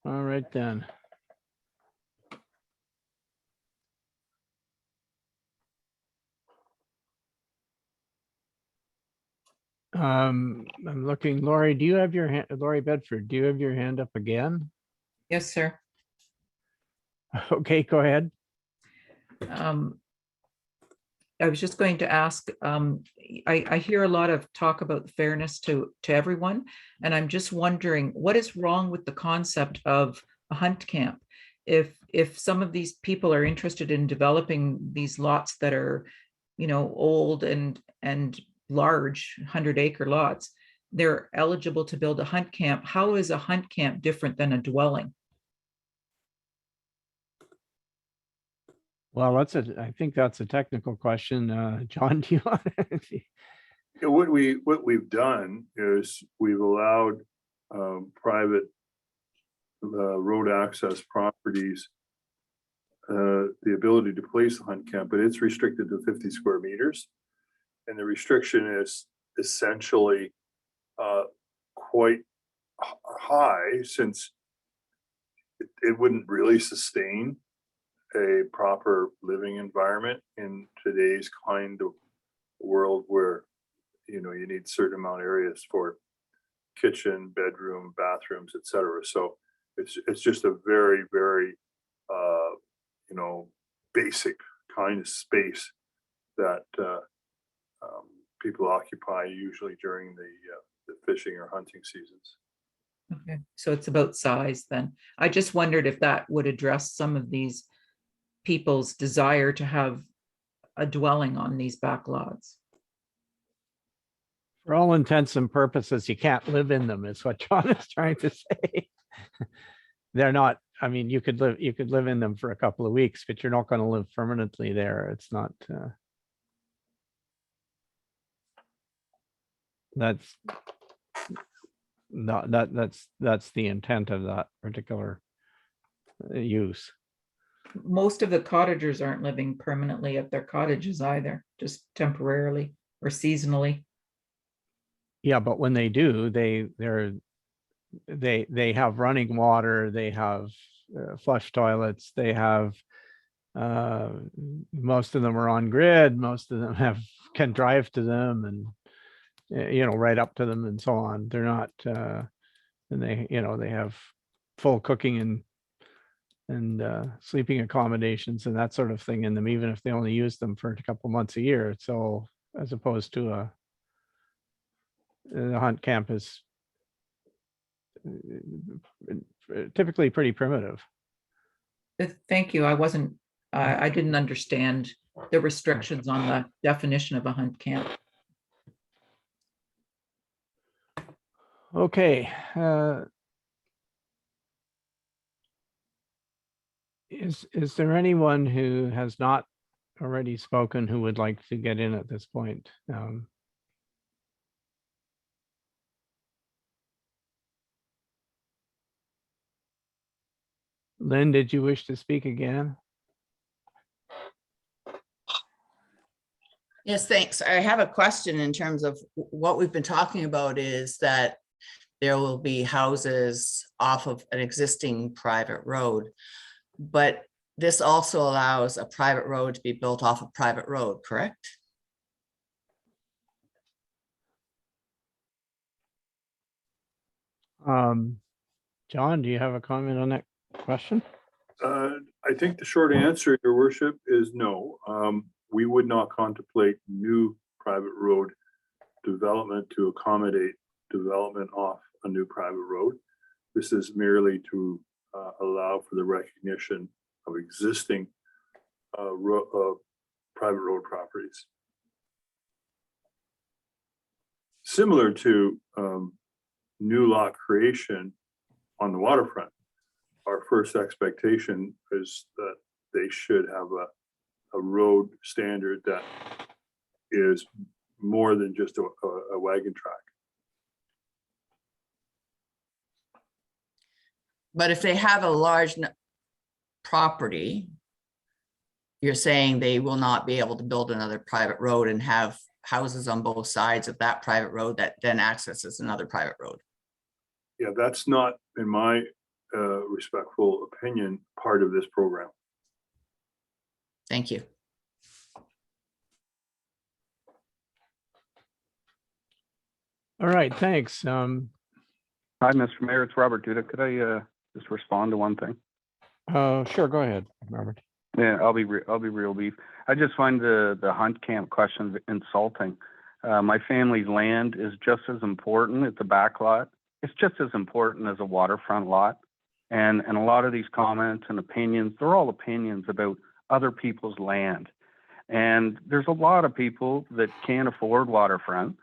All right then. I'm looking, Lori, do you have your hand, Lori Bedford, do you have your hand up again? Yes, sir. Okay, go ahead. I was just going to ask, I hear a lot of talk about fairness to everyone, and I'm just wondering, what is wrong with the concept of a hunt camp? If some of these people are interested in developing these lots that are, old and large 100-acre lots, they're eligible to build a hunt camp. How is a hunt camp different than a dwelling? Well, I think that's a technical question. John, do you want to? Yeah, what we've done is we've allowed private road access properties the ability to place a hunt camp, but it's restricted to 50 square meters. And the restriction is essentially quite high, since it wouldn't really sustain a proper living environment in today's kind of world where you need certain amount of areas for kitchen, bedroom, bathrooms, etc. So it's just a very, very basic kind of space that people occupy usually during the fishing or hunting seasons. Okay, so it's about size then. I just wondered if that would address some of these people's desire to have a dwelling on these back lots. For all intents and purposes, you can't live in them, is what John is trying to say. They're not, I mean, you could live in them for a couple of weeks, but you're not going to live permanently there. It's not, that's the intent of that particular use. Most of the cottagers aren't living permanently at their cottages either, just temporarily or seasonally. Yeah, but when they do, they have running water, they have flush toilets, they have most of them are on grid, most of them can drive to them and right up to them and so on. They're not and they have full cooking and sleeping accommodations and that sort of thing in them, even if they only use them for a couple months a year. So as opposed to the hunt camp is typically pretty primitive. Thank you. I didn't understand the restrictions on the definition of a hunt camp. Okay. Is there anyone who has not already spoken who would like to get in at this point? Lynn, did you wish to speak again? Yes, thanks. I have a question in terms of what we've been talking about is that there will be houses off of an existing private road, but this also allows a private road to be built off a private road, correct? John, do you have a comment on that question? I think the short answer, Your Worship, is no. We would not contemplate new private road development to accommodate development off a new private road. This is merely to allow for the recognition of existing private road properties. Similar to new lot creation on the waterfront, our first expectation is that they should have a road standard that is more than just a wagon track. But if they have a large property, you're saying they will not be able to build another private road and have houses on both sides of that private road that then accesses another private road. Yeah, that's not, in my respectful opinion, part of this program. Thank you. All right, thanks. Hi, Mr. Mayor, it's Robert Duda. Could I just respond to one thing? Sure, go ahead, Robert. Yeah, I'll be real brief. I just find the hunt camp question insulting. My family's land is just as important. It's a back lot. It's just as important as a waterfront lot. And a lot of these comments and opinions, they're all opinions about other people's land. And there's a lot of people that can't afford waterfront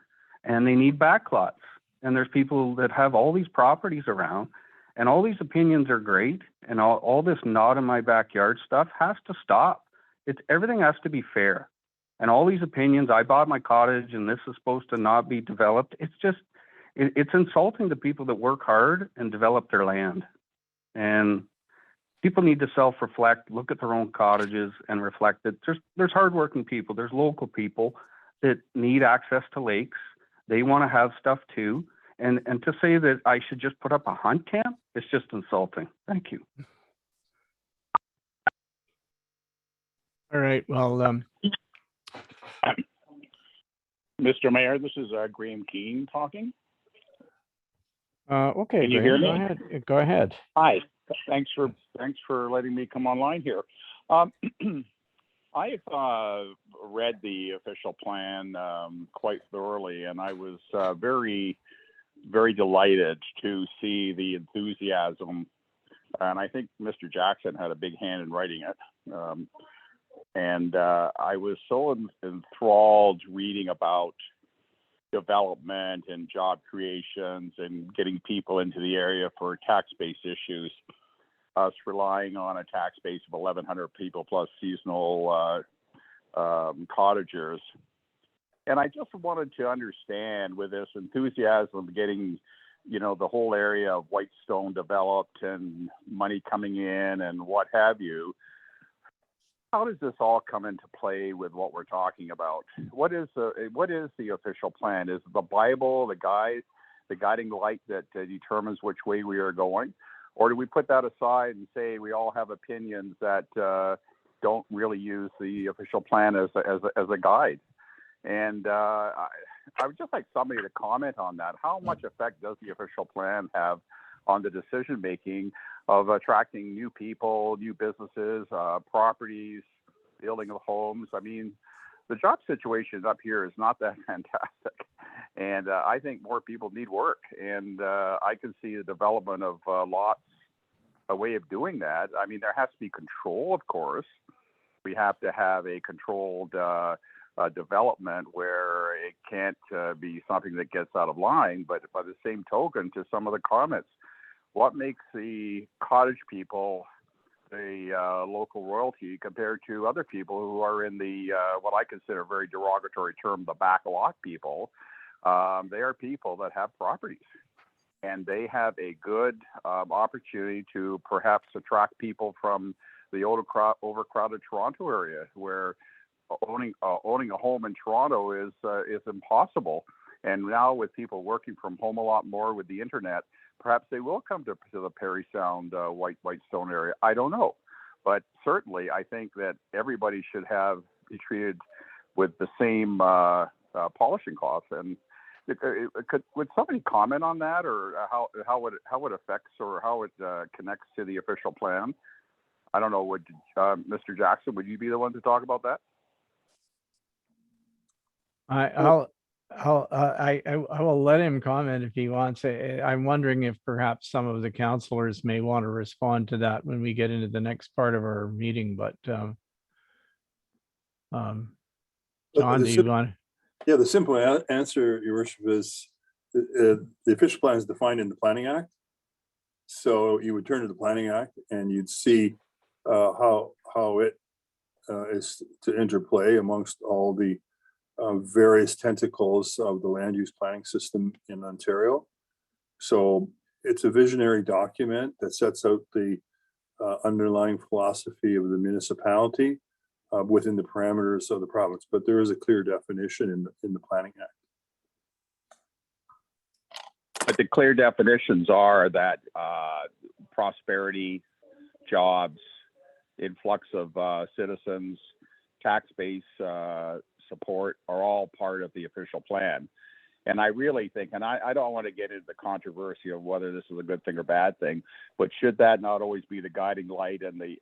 and they need back lots. And there's people that have all these properties around, and all these opinions are great. And all this not in my backyard stuff has to stop. Everything has to be fair. And all these opinions, I bought my cottage and this is supposed to not be developed. It's insulting to people that work hard and develop their land. And people need to self-reflect, look at their own cottages and reflect that there's hardworking people, there's local people that need access to lakes. They want to have stuff too. And to say that I should just put up a hunt camp, it's just insulting. Thank you. All right, well, Mr. Mayor, this is Graham Keane talking. okay, Can you Graham, hear go me? ahead. Go ahead. Hi, thanks for letting me come online here. I've read the official plan quite thoroughly, and I was very, very delighted to see the enthusiasm. And I think Mr. Jackson had a big hand in writing it. And I was so enthralled reading about development and job creations and getting people into the area for tax-based issues. Us relying on a tax base of 1,100 people plus seasonal cottagers. And I just wanted to understand, with this enthusiasm getting, the whole area of Whitestone developed and money coming in and what have you, how does this all come into play with what we're talking about? What is the official plan? Is the Bible the guiding light that determines which way we are going? Or do we put that aside and say we all have opinions that don't really use the official plan as a guide? And I would just like somebody to comment on that. How much effect does the official plan have on the decision making of attracting new people, new businesses, properties, building of homes? I mean, the job situation up here is not that fantastic. And I think more people need work. And I can see the development of lots, a way of doing that. I mean, there has to be control, of course. We have to have a controlled development where it can't be something that gets out of line. But by the same token, to some of the comments, what makes the cottage people the local royalty compared to other people who are in the what I consider a very derogatory term, the back lot people? They are people that have properties, and they have a good opportunity to perhaps attract people from the overcrowded Toronto area, where owning a home in Toronto is impossible. And now with people working from home a lot more with the internet, perhaps they will come to the Parry Sound, Whitestone area. I don't know, but certainly I think that everybody should be treated with the same polishing costs. And would somebody comment on that, or how it affects or how it connects to the official plan? I don't know. Would Mr. Jackson, would you be the one to talk about that? I will let him comment if he wants. I'm wondering if perhaps some of the councillors may want to respond to that when we get into the next part of our meeting. But John, do you want? Yeah, the simple answer, Your Worship, is the official plan is defined in the Planning Act. So you would turn to the Planning Act and you'd see how it is to interplay amongst all the various tentacles of the land use planning system in Ontario. So it's a visionary document that sets out the underlying philosophy of the municipality within the parameters of the province, but there is a clear definition in the Planning Act. But the clear definitions are that prosperity, jobs, influx of citizens, tax base support are all part of the official plan. And I really think, and I don't want to get into the controversy of whether this is a good thing or bad thing, but should that not always be the guiding light and the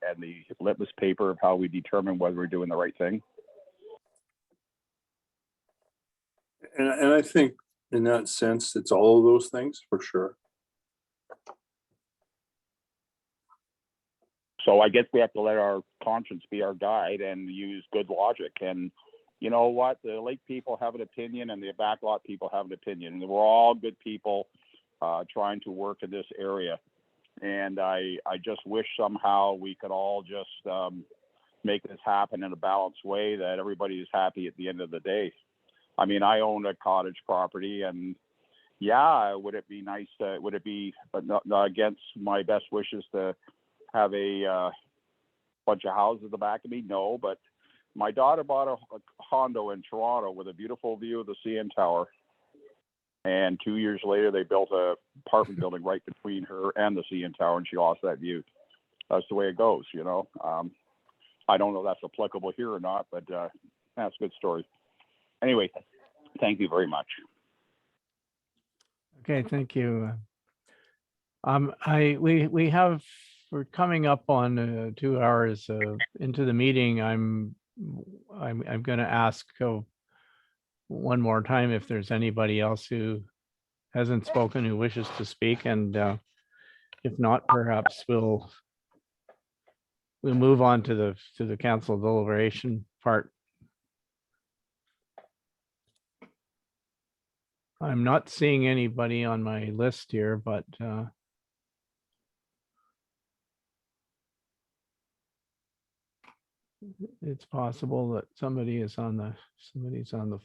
litmus paper of how we determine whether we're doing the right thing? And I think in that sense, it's all of those things for sure. So I guess we have to let our conscience be our guide and use good logic. And you know what? The lake people have an opinion and the backlot people have an opinion. And we're all good people trying to work in this area. And I just wish somehow we could all just make this happen in a balanced way that everybody is happy at the end of the day. I mean, I own a cottage property, and yeah, would it be nice to, would it be, but not against my best wishes to have a bunch of houses at the back of me? No, but my daughter bought a condo in Toronto with a beautiful view of the CN Tower. And 2 years later, they built a apartment building right between her and the CN Tower, and she lost that view. That's the way it goes, you know. I don't know if that's applicable here or not, but that's a good story. Anyway, thank you very much. Okay, thank you. We're coming up on 2 hours into the meeting. I'm going to ask one more time if there's anybody else who hasn't spoken who wishes to speak, and if not, perhaps we'll move on to the council deliberation part. I'm not seeing anybody on my list here, but it's possible that somebody's on the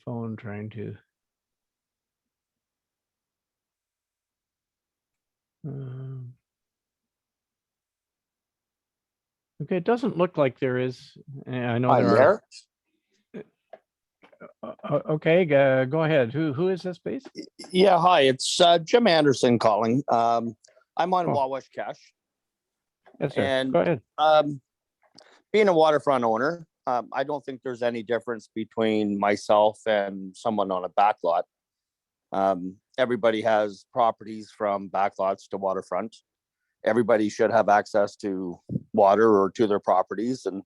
phone trying to. Okay, it doesn't look like there is. I know I'm there there. Okay, go ahead. Who is this, please? Yeah, hi, it's Jim Anderson calling. I'm on Wawash-Cache. Yes, sir. And Go ahead. being a waterfront owner, I don't think there's any difference between myself and someone on a backlot. Everybody has properties from backlots to waterfront. Everybody should have access to water or to their properties. And,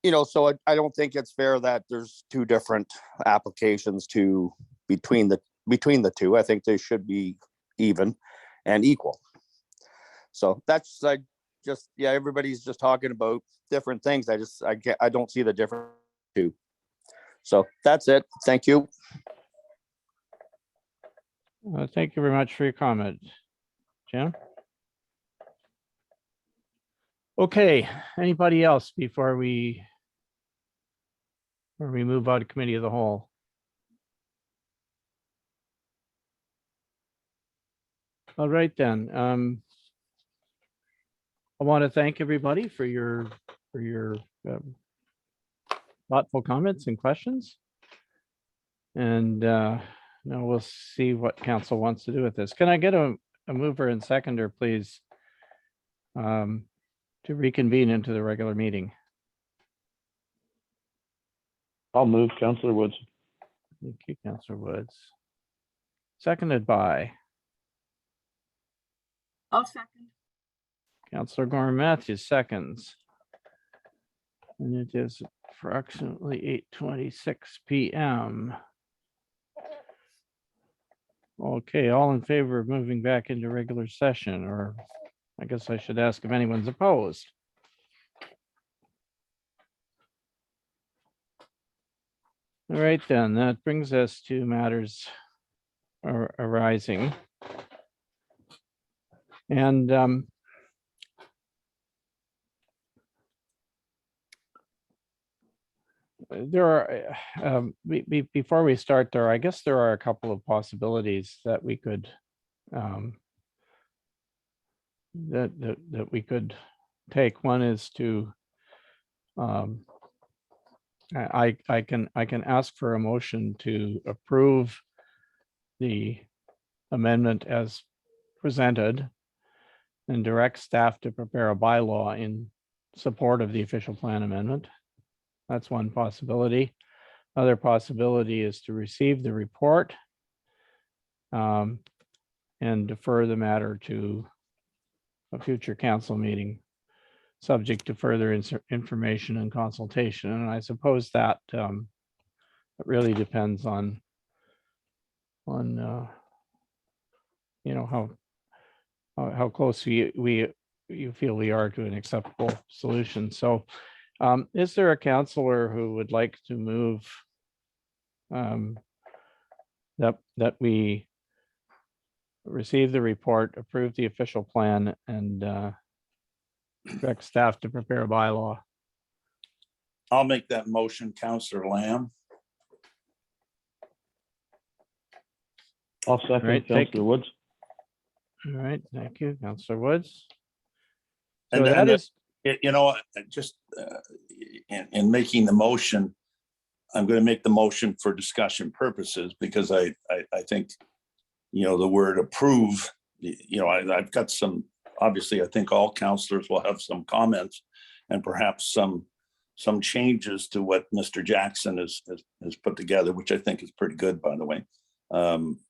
you know, so I don't think it's fair that there's two different applications between the two. I think they should be even and equal. So that's everybody's just talking about different things. I don't see the difference too. So that's it. Thank you. Thank you very much for your comment, Jim. Okay, anybody else before we move on to committee of the whole? All right then. I want to thank everybody for your thoughtful comments and questions. And now we'll see what council wants to do with this. Can I get a mover and seconder, please, to reconvene into the regular meeting? I'll move, Councillor Woods. Thank you, Councillor Woods. Seconded by I'll second. Councillor Gorman Matthews, seconds. And it is approximately 8:26 p.m. Okay, all in favor of moving back into regular session, or I guess I should ask if anyone's opposed. All right, then, that brings us to matters arising. And there are, before we start there, I guess there are a couple of possibilities that we could, that we could take. One is to, I can ask for a motion to approve the amendment as presented and direct staff to prepare a bylaw in support of the official plan amendment. That's one possibility. other possibility is to receive the report and defer the matter to a future council meeting, subject to further information and consultation. And I suppose that it really depends on you know, how close you feel we are to an acceptable solution. So is there a counselor who would like to move that we receive the report, approve the official plan, and direct staff to prepare a bylaw? I'll make that motion, Councillor Lamb. I'll second Right, Councillor Woods. All right, thank you, Councillor Woods. And, So that and is, you know, just in making the motion, I'm going to make the motion for discussion purposes because I think, you know, the word approve, you know, I've got some, obviously, I think all councillors will have some comments and perhaps some changes to what Mr. Jackson has put together, which I think is pretty good, by the way.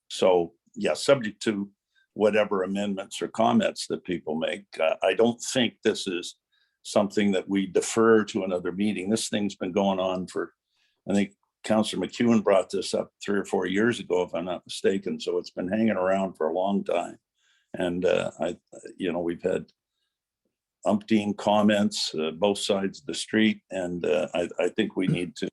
So yeah, subject to whatever amendments or comments that people make. I don't think this is something that we defer to another meeting. This thing's been going on for, I think Councillor McEwen brought this up 3 or 4 years ago, if I'm not mistaken. So it's been hanging around for a long time. And you know, we've had umpteen comments, both sides of the street. And I think we need to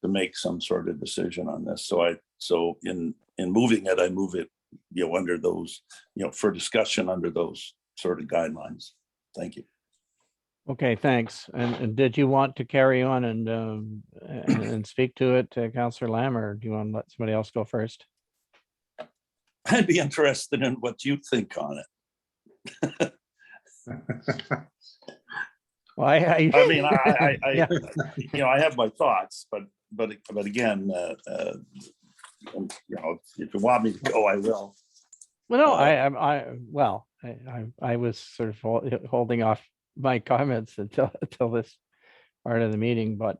make some sort of decision on this. So in moving it, I move it, you know, under those, you know, for discussion under those sort of guidelines. Thank you. okay, thanks. And did you want to carry on and speak to it, Councillor Lamb, or do you want to let somebody else go first? I'd be interested in what you think on it. Well, I mean, I yeah. you know, I have my thoughts, but again, you know, if you want me to go, I will. Well, no, I was sort of holding off my comments until this part of the meeting, but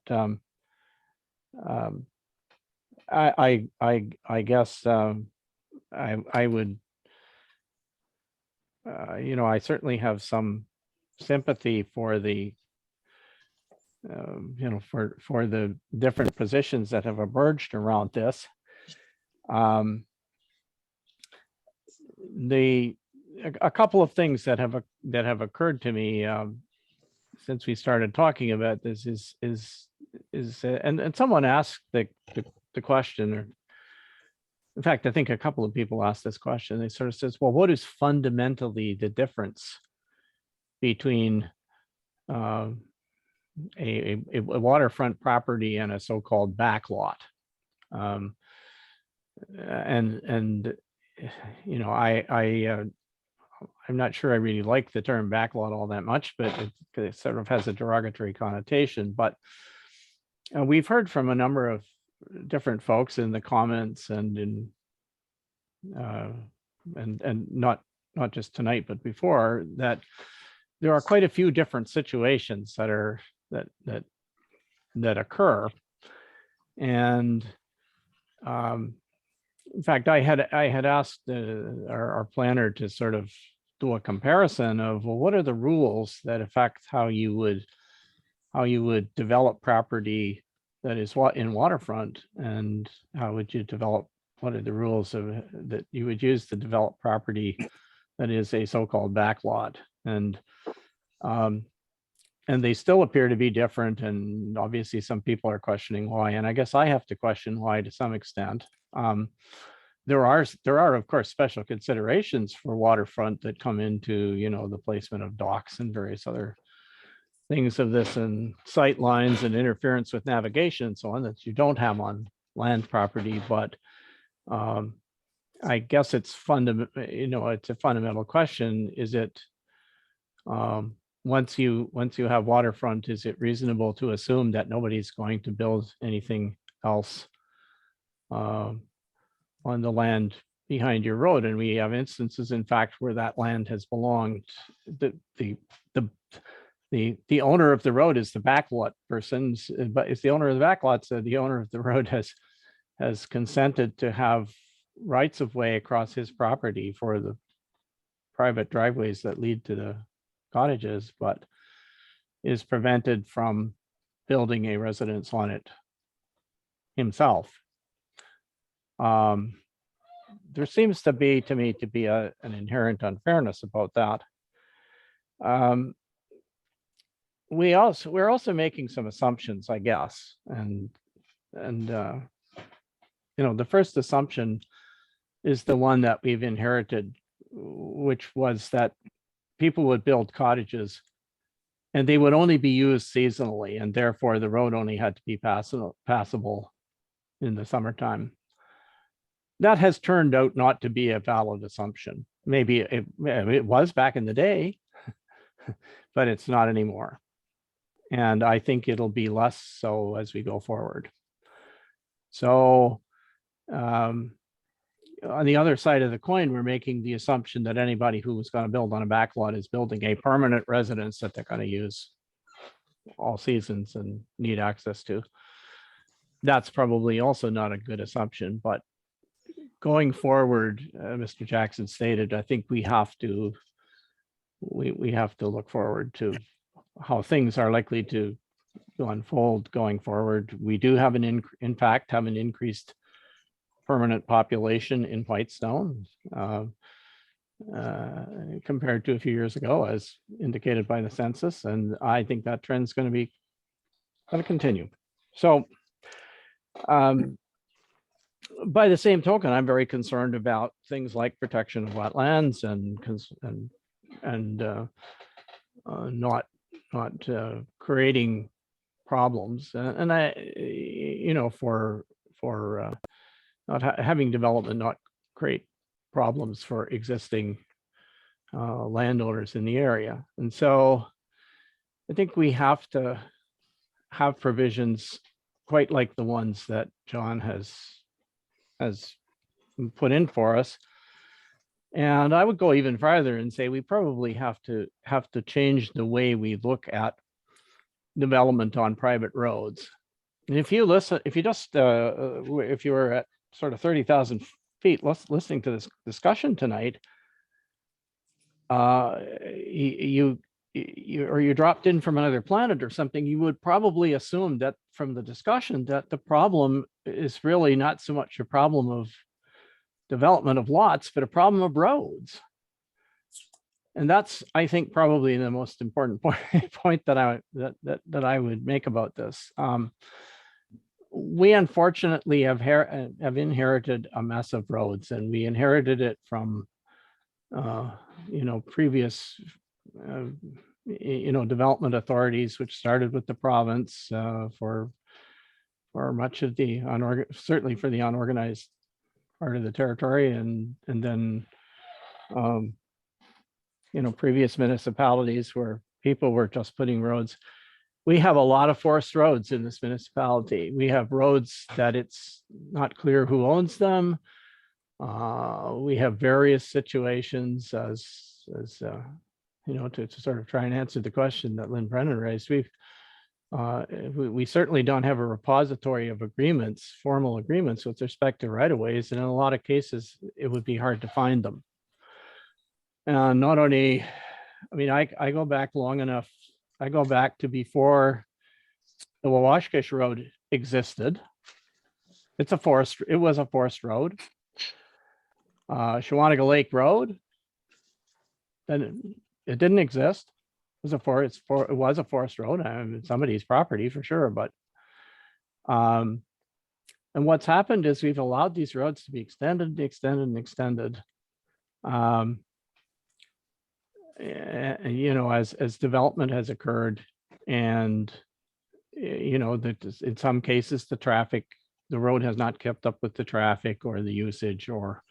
I guess I would, you know, I certainly have some sympathy for the, you know, for the different positions that have emerged around this. A couple of things that have occurred to me since we started talking about this is and someone asked the question, or in fact, I think a couple of people asked this question. They sort of says, well, what is fundamentally the difference between a waterfront property and a so-called backlot? And you know, I'm not sure I really like the term backlot all that much, but it sort of has a derogatory connotation. But we've heard from a number of different folks in the comments and not just tonight, but before, that there are quite a few different situations that occur. And in fact, I had asked our planner to sort of do a comparison of, well, what are the rules that affect how you would develop property that is in waterfront, and how would you develop, what are the rules that you would use to develop property that is a so-called backlot? And they still appear to be different. And obviously some people are questioning why. And I guess I have to question why to some extent. There are, of course, special considerations for waterfront that come into, you know, the placement of docks and various other things of this, and sight lines and interference with navigation and so on, that you don't have on land property. But I guess it's you know, it's a fundamental question. Is it once you have waterfront, is it reasonable to assume that nobody's going to build anything else on the land behind your road? And we have instances, in fact, where that land has belonged, the owner of the road is the backlot persons, but it's the owner of the backlot, so the owner of the road has consented to have rights of way across his property for the private driveways that lead to the cottages, but is prevented from building a residence on it himself. There seems to me to be an inherent unfairness about that. We're also making some assumptions, I guess, and the first assumption is the one that we've inherited, which was that people would build cottages and they would only be used seasonally, and therefore the road only had to be passable in the summertime. That has turned out not to be a valid assumption. Maybe it was back in the day, but it's not anymore. And I think it'll be less so as we go forward. So on the other side of the coin, we're making the assumption that anybody who was going to build on a backlot is building a permanent residence that they're going to use all seasons and need access to. That's probably also not a good assumption, but going forward, Mr. Jackson stated, I think we have to look forward to how things are likely to unfold going forward. We do have in fact have an increased permanent population in Whitestone compared to a few years ago, as indicated by the census, and I think that trend's going to continue. So by the same token, I'm very concerned about things like protection of wetlands and not creating problems, and for not having development not create problems for existing landowners in the area. And so I think we have to have provisions quite like the ones that John has put in for us. And I would go even farther and say we probably have to change the way we look at development on private roads. And if you were at sort of 30,000 feet listening to this discussion tonight, you dropped in from another planet or something, you would probably assume that from the discussion that the problem is really not so much a problem of development of lots, but a problem of roads. And that's, I think, probably the most important point that I would make about this. We unfortunately have inherited a mess of roads, and we inherited it from previous development authorities, which started with the province for much of the certainly for the unorganized part of the territory, and then previous municipalities where people were just putting roads. We have a lot of forest roads in this municipality. We have roads that it's not clear who owns them. We have various situations as to sort of try and answer the question that Lynn Brennan raised. We certainly don't have a repository of agreements, formal agreements with respect to right-of-ways, and in a lot of cases, it would be hard to find them. And not only, I go back long enough. I go back to before the Wawashkish Road existed. It was a forest road. Shawanaga Lake Road, then it didn't exist. It was a forest road. Somebody's property for sure, but and what's happened is we've allowed these roads to be extended. As development has occurred, and in some cases the road has not kept up with the traffic or the usage, or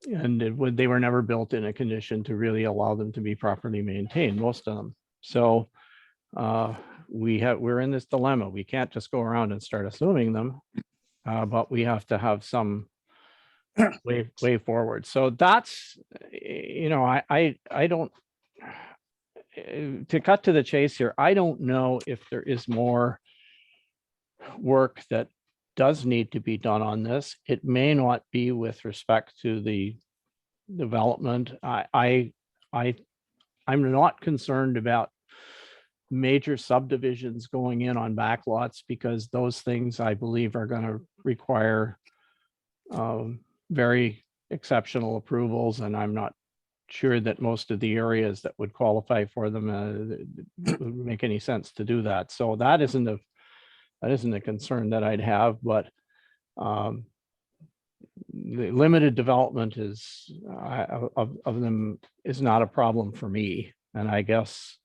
they were never built in a condition to really allow them to be properly maintained, most of them. So we're in this dilemma. We can't just go around and start assuming them, but we have to have some way forward. So that's, I don't, to cut to the chase here, I don't know if there is more work that does need to be done on this. It may not be with respect to the development. I'm not concerned about major subdivisions going in on back lots, because those things I believe are going to require very exceptional approvals, and I'm not sure that most of the areas that would qualify for them would make any sense to do that. So that isn't a concern that I'd have, but the limited development is of them is not a problem for me. And I guess,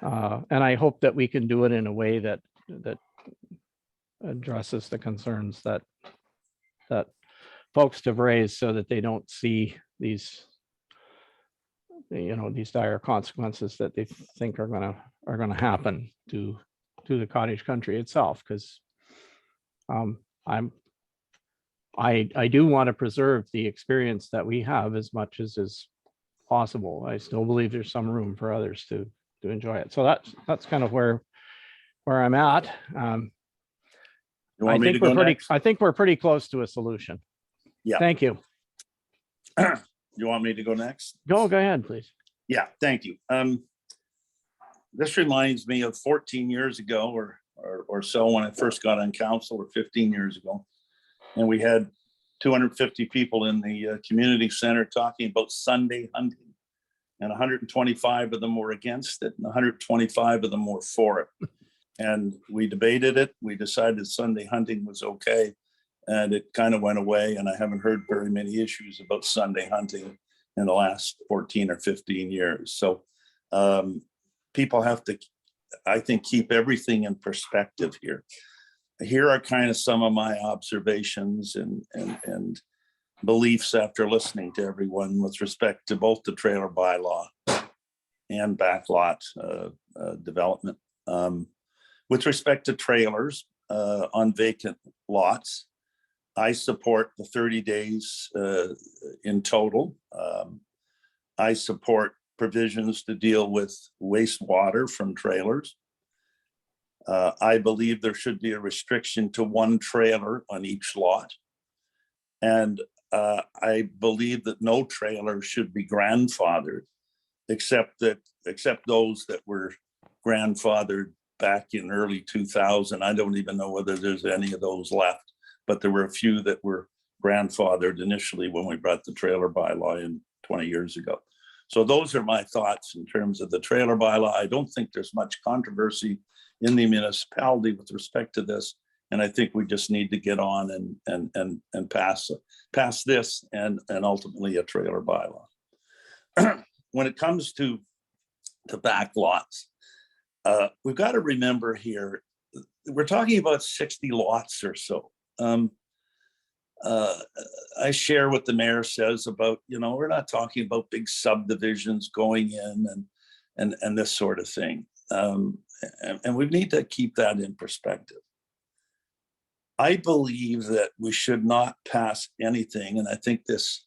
and I hope that we can do it in a way that addresses the concerns that folks have raised, so that they don't see these, these dire consequences that they think are gonna happen to the cottage country itself. Because I do want to preserve the experience that we have as much as is possible. I still believe there's some room for others to enjoy it. So that's kind of where I'm at. I think we're pretty close to a solution. Yeah. Thank you. You want me to go next? Go ahead, please. Yeah, thank you. This reminds me of 14 years ago or so, when I first got on council, or 15 years ago. And we had 250 people in the community center talking about Sunday hunting. And 125 of them were against it, and 125 of them were for it. And we debated it. We decided Sunday hunting was okay. And it kind of went away. And I haven't heard very many issues about Sunday hunting in the last 14 or 15 years. So people have to, I think, keep everything in perspective here. Here are kind of some of my observations and beliefs after listening to everyone with respect to both the trailer bylaw and backlot development. With respect to trailers on vacant lots, I support the 30 days in total. I support provisions to deal with wastewater from trailers. I believe there should be a restriction to one trailer on each lot. And I believe that no trailer should be grandfathered, except those that were grandfathered back in early 2000. I don't even know whether there's any of those left, but there were a few that were grandfathered initially when we brought the trailer bylaw in 20 years ago. So those are my thoughts in terms of the trailer bylaw. I don't think there's much controversy in the municipality with respect to this. And I think we just need to get on and pass this and ultimately a trailer bylaw. When it comes to the back lots, we've got to remember here, we're talking about 60 lots or so. I share what the mayor says about, we're not talking about big subdivisions going in and this sort of thing. And we need to keep that in perspective. I believe that we should not pass anything, and I think this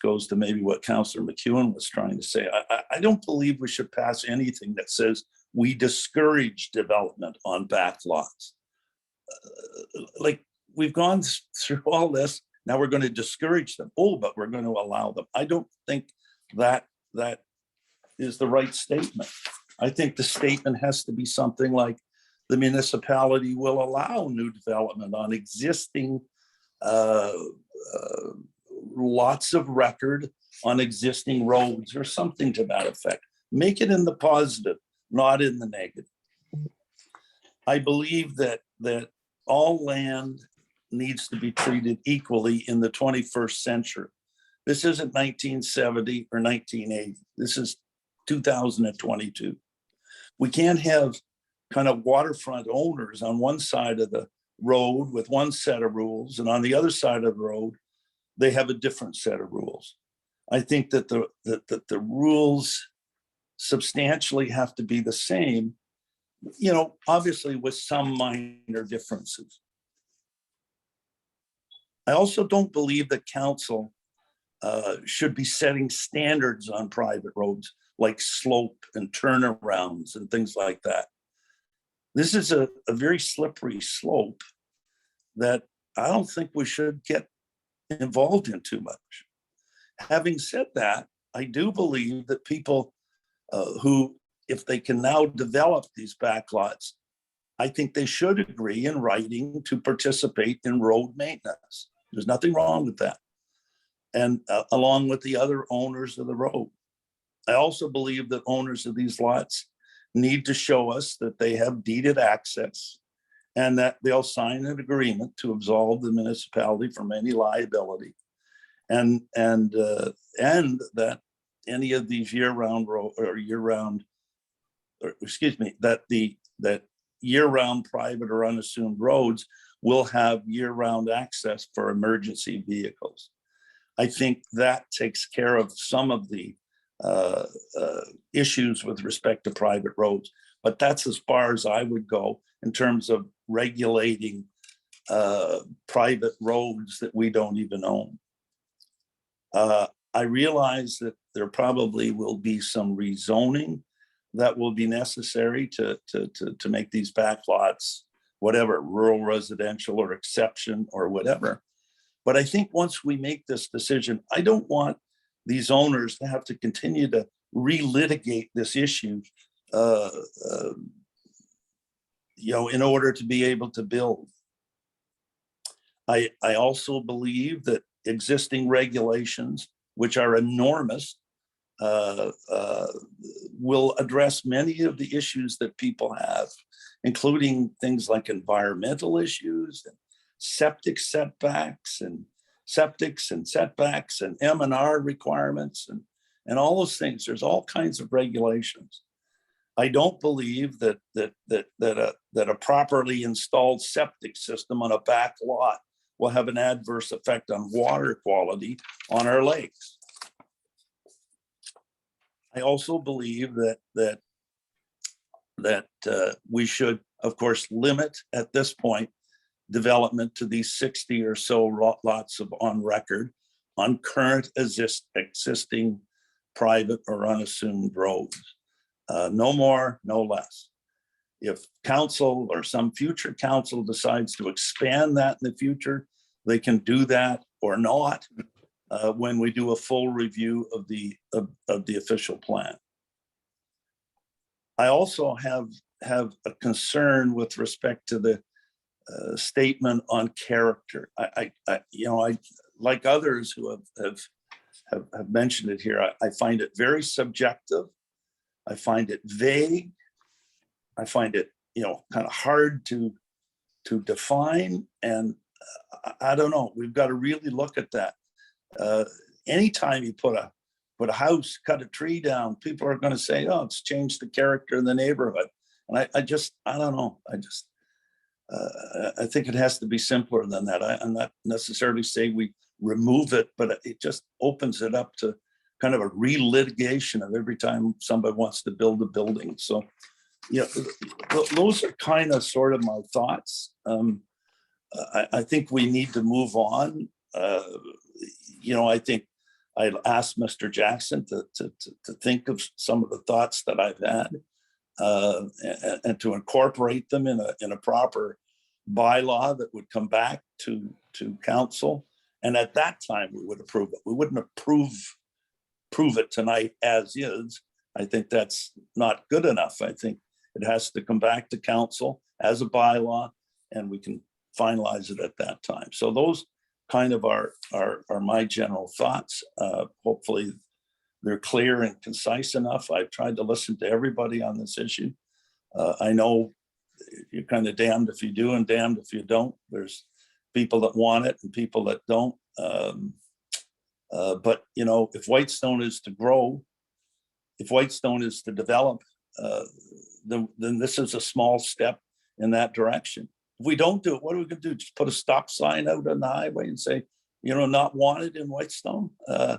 goes to maybe what Councillor McEwen was trying to say. I don't believe we should pass anything that says we discourage development on back lots. Like, we've gone through all this, now we're going to discourage them. Oh, but we're going to allow them. I don't think that is the right statement. I think the statement has to be something like, the municipality will allow new development on existing lots of record on existing roads, or something to that effect. Make it in the positive, not in the negative. I believe that all land needs to be treated equally in the 21st century. This isn't 1970 or 1980. This is 2022. We can't have kind of waterfront owners on one side of the road with one set of rules, and on the other side of the road, they have a different set of rules. I think that the rules substantially have to be the same, obviously with some minor differences. I also don't believe that council should be setting standards on private roads, like slope and turnarounds and things like that. This is a very slippery slope that I don't think we should get involved in too much. Having said that, I do believe that people who, if they can now develop these backlots, I think they should agree in writing to participate in road maintenance. There's nothing wrong with that. And along with the other owners of the road. I also believe that owners of these lots need to show us that they have deeded access and that they'll sign an agreement to absolve the municipality from any liability. And that any of these year-round that year-round private or unassumed roads will have year-round access for emergency vehicles. I think that takes care of some of the issues with respect to private roads, but that's as far as I would go in terms of regulating private roads that we don't even own. I realize that there probably will be some rezoning that will be necessary to make these backlots, whatever, rural residential or exception or whatever. But I think once we make this decision, I don't want these owners to have to continue to relitigate this issue, in order to be able to build. I also believe that existing regulations, which are enormous, will address many of the issues that people have, including things like environmental issues and septic setbacks and septics and setbacks and M&R requirements and all those things. There's all kinds of regulations. I don't believe that a properly installed septic system on a back lot will have an adverse effect on water quality on our lakes. I also believe that we should, of course, limit at this point development to these 60 or so lots of on record on current existing private or unassumed roads. No more, no less. If council or some future council decides to expand that in the future, they can do that or not when we do a full review of the official plan. I also have a concern with respect to the statement on character. I like others who have mentioned it here. I find it very subjective. I find it vague. I find it, kind of hard to define. And I don't know. We've got to really look at that. Anytime you put a house, cut a tree down, people are going to say, "Oh, it's changed the character of the neighborhood." And I don't know. I think it has to be simpler than that. I'm not necessarily saying we remove it, but it just opens it up to kind of a relitigation of every time somebody wants to build a building. So, those are kind of sort of my thoughts. I think we need to move on. I think I'd ask Mr. Jackson to think of some of the thoughts that I've had and to incorporate them in a proper bylaw that would come back to council. And at that time, we would approve it. We wouldn't prove it tonight as is. I think that's not good enough. I think it has to come back to council as a bylaw, and we can finalize it at that time. So those kind of are my general thoughts. Hopefully they're clear and concise enough. I've tried to listen to everybody on this issue. I know you're kind of damned if you do and damned if you don't. There's people that want it and people that don't. But if Whitestone is to grow, if Whitestone is to develop, then this is a small step in that direction. If we don't do it, what are we going to do? Just put a stop sign out on the highway and say, not wanted in Whitestone? I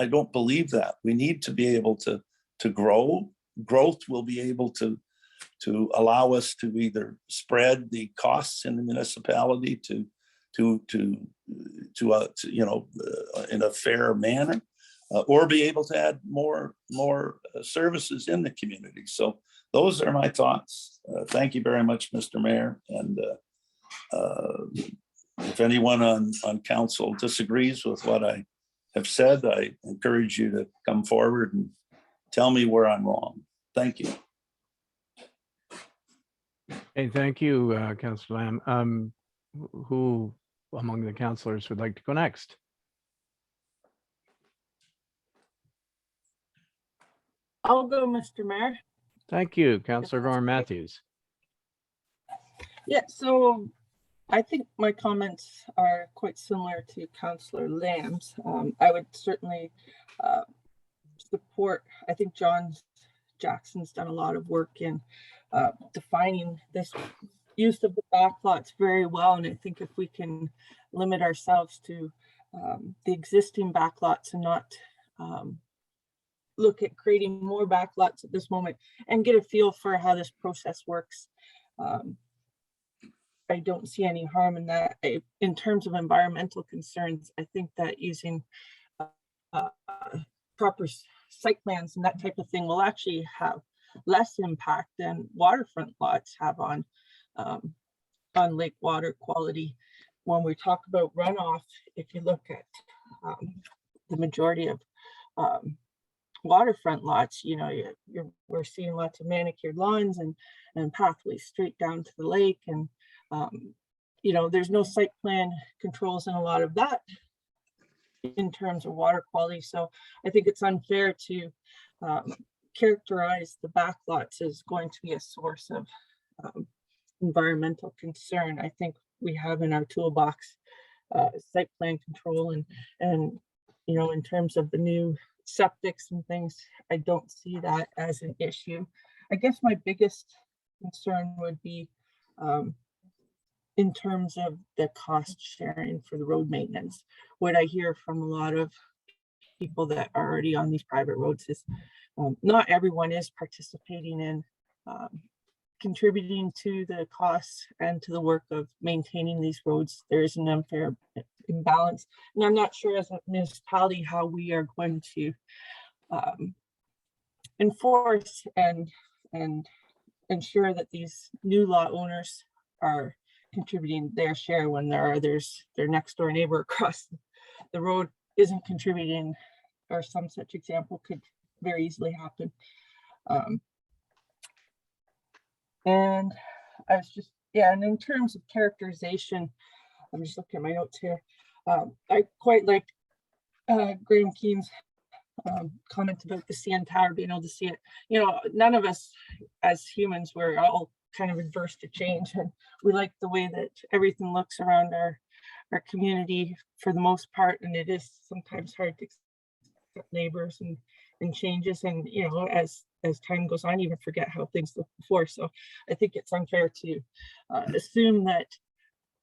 don't believe that. We need to be able to grow. Growth will be able to allow us to either spread the costs in the municipality to in a fair manner, or be able to add more services in the community. So those are my thoughts. Thank you very much, Mr. Mayor. And if anyone on council disagrees with what I have said, I encourage you to come forward and tell me where I'm wrong. Thank you. Hey, thank you, Councillor Lamb. Who among the councillors would like to go next? I'll go, Mr. Mayor. Thank you, Councillor Gorham Matthews. Yeah, so I think my comments are quite similar to Councillor Lamb's. I would certainly support, I think John Jackson's done a lot of work in defining this use of the backlots very well. And I think if we can limit ourselves to the existing backlots and not look at creating more backlots at this moment and get a feel for how this process works, I don't see any harm in that. In terms of environmental concerns, I think that using proper site plans and that type of thing will actually have less impact than waterfront lots have on lake water quality. When we talk about runoff, if you look at the majority of waterfront lots, you know, we're seeing lots of manicured lawns and pathways straight down to the lake, and you know, there's no site plan controls in a lot of that in terms of water quality. So I think it's unfair to characterize the backlots as going to be a source of environmental concern. I think we have in our toolbox site plan control, and you know, in terms of the new septics and things, I don't see that as an issue. I guess my biggest concern would be in terms of the cost sharing for the road maintenance. What I hear from a lot of people that are already on these private roads is not everyone is participating in contributing to the costs and to the work of maintaining these roads. There is an unfair imbalance. And I'm not sure as a municipality how we are going to enforce and ensure that these new lot owners are contributing their share when there are others, their next door neighbor across the road isn't contributing, or some such example could very easily happen. And I was just, yeah, and in terms of characterization, I'm just looking at my notes here. I quite liked Graham Keene's comment about the CN Tower, being able to see it. You know, none of us as humans, we're all kind of adverse to change, and we like the way that everything looks around our community for the most part, and it is sometimes hard to accept neighbors and changes, and you know, as time goes on, you even forget how things looked before. So I think it's unfair to assume that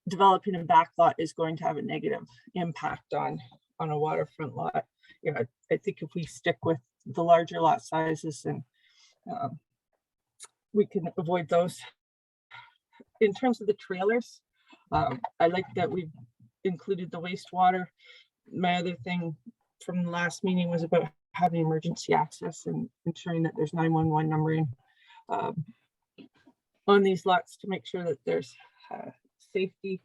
developing a backlot is going to have a negative impact on a waterfront lot. You know, I think if we stick with the larger lot sizes, and we can avoid those. In terms of the trailers, I like that we've included the wastewater. My other thing from the last meeting was about having emergency access and ensuring that there's 911 numbering on these lots to make sure that there's safety.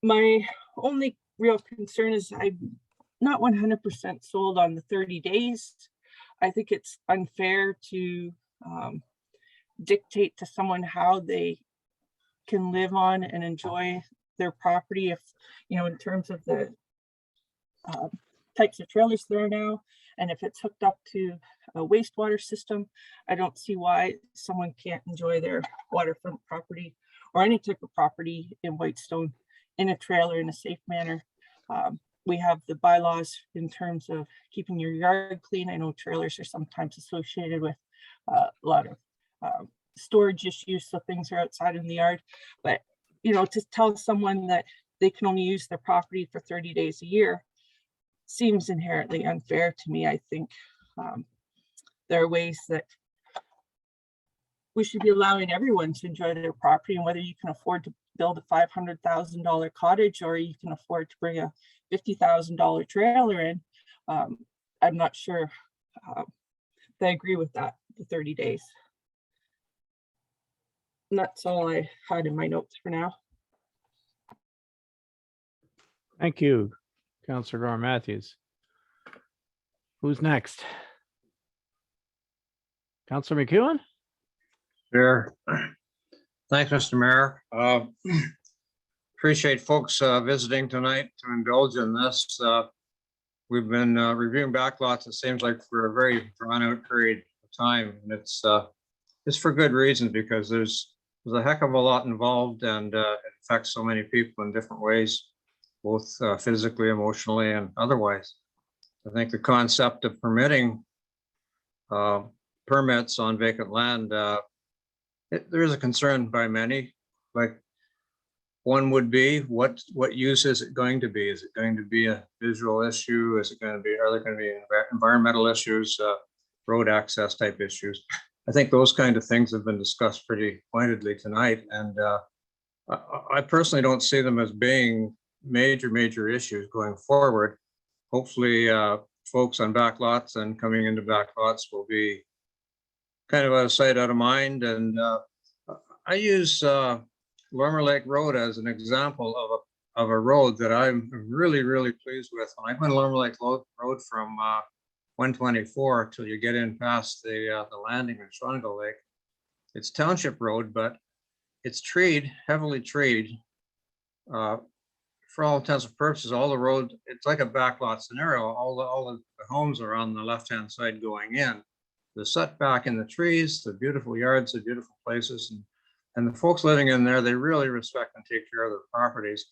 My only real concern is I'm not 100% sold on the 30 days. I think it's unfair to dictate to someone how they can live on and enjoy their property if, you know, in terms of the types of trailers there are now, and if it's hooked up to a wastewater system, I don't see why someone can't enjoy their waterfront property or any type of property in Whitestone in a trailer in a safe manner. We have the bylaws in terms of keeping your yard clean. I know trailers are sometimes associated with a lot of storage issues, so things are outside in the yard. But, you know, to tell someone that they can only use their property for 30 days a year seems inherently unfair to me. I think there are ways that we should be allowing everyone to enjoy their property, and whether you can afford to build a $500,000 cottage, or you can afford to bring a $50,000 trailer in. I'm not sure if I agree with that, the 30 days. And that's all I had in my notes for now. Thank you, Councillor Gar Matthews. Who's next? Councillor McEwen? Sure. Thanks, Mr. Mayor. Appreciate folks visiting tonight to indulge in this. We've been reviewing backlots. It seems like for a very drawn out period of time, and it's for good reason, because there's a heck of a lot involved, and it affects so many people in different ways, both physically, emotionally, and otherwise. I think the concept of permitting permits on vacant land, there is a concern by many. Like, one would be, what use is it going to be? Is it going to be a visual issue? Is it going to be, are there going to be environmental issues, road access type issues? I think those kind of things have been discussed pretty pointedly tonight, and I personally don't see them as being major issues going forward. Hopefully, folks on backlots and coming into backlots will be kind of out of sight, out of mind. And I use Lorimer Lake Road as an example of a road that I'm really pleased with. When I went Lorimer Lake Road from 124 till you get in past the landing in Schwanigal Lake, it's township road, but it's treed, heavily treed. For all intents and purposes, all the road, it's like a backlot scenario. All the homes are on the left-hand side going in. The setback in the trees, the beautiful yards, the beautiful places, and the folks living in there, they really respect and take care of their properties.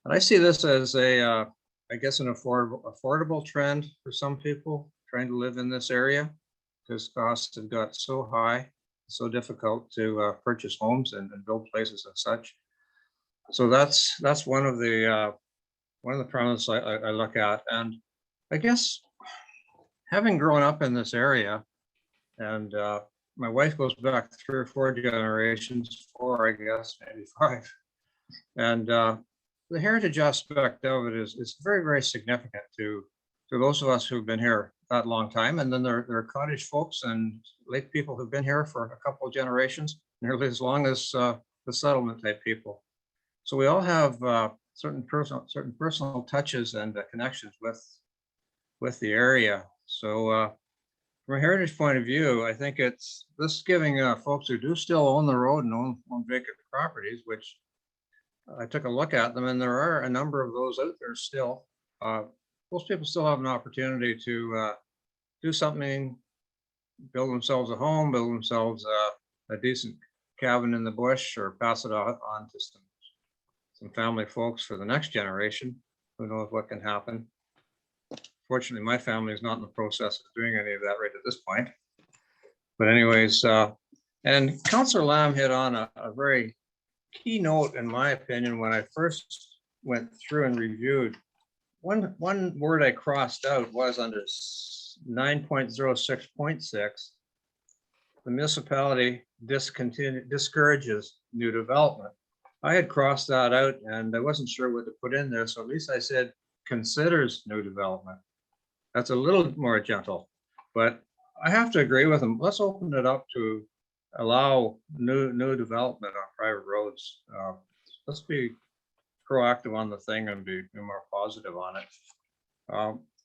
And I see this as a, I guess, an affordable trend for some people trying to live in this area, because costs have got so high, so difficult to purchase homes and build places and such. So that's one of the premises I look at. And I guess, having grown up in this area, and my wife goes back 3 or 4 generations, 4, I guess, maybe 5. And the heritage aspect of it is very significant to those of us who've been here that long time. And then there are cottage folks and lake people who've been here for a couple of generations, nearly as long as the settlement type people. So we all have certain personal touches and connections with the area. So from a heritage point of view, I think it's this giving folks who do still own the road and own vacant properties, which I took a look at them, and there are a number of those out there still. Most people still have an opportunity to do something, build themselves a home, build themselves a decent cabin in the bush, or pass it on to some family folks for the next generation. Who knows what can happen. Fortunately, my family is not in the process of doing any of that right at this point. But anyways, and Councillor Lamb hit on a very key note, in my opinion, when I first went through and reviewed. One word I crossed out was under 9.06.6. The municipality discourages new development. I had crossed that out, and I wasn't sure what to put in there, so at least I said considers new development. That's a little more gentle, but I have to agree with them. Let's open it up to allow new development on private roads. Let's be proactive on the thing and be more positive on it.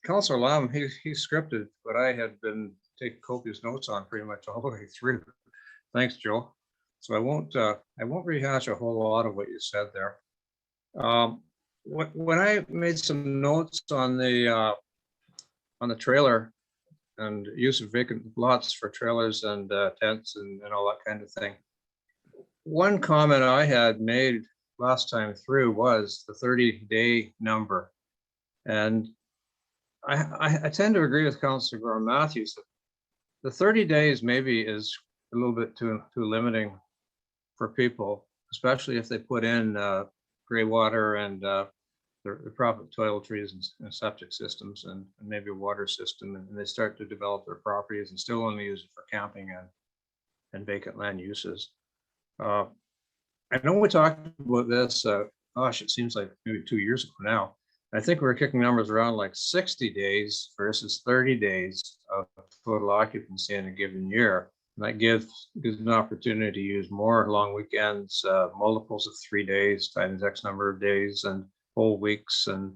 Councillor Lamb, he scripted what I had been taking copious notes on pretty much all the way through. Thanks, Joe. So I won't rehash a whole lot of what you said there. When I made some notes on the trailer and use of vacant lots for trailers and tents and all that kind of thing, one comment I had made last time through was the 30-day number. And I tend to agree with Councillor Gar Matthews that the 30 days maybe is a little bit too limiting for people, especially if they put in gray water and the proper toiletries and septic systems and maybe a water system, and they start to develop their properties and still only use it for camping and vacant land uses. I know we talked about this, gosh, it seems like maybe 2 years ago now. I think we were kicking numbers around like 60 days versus 30 days of total occupancy in a given year. And that gives an opportunity to use more long weekends, multiples of 3 days times X number of days and whole weeks and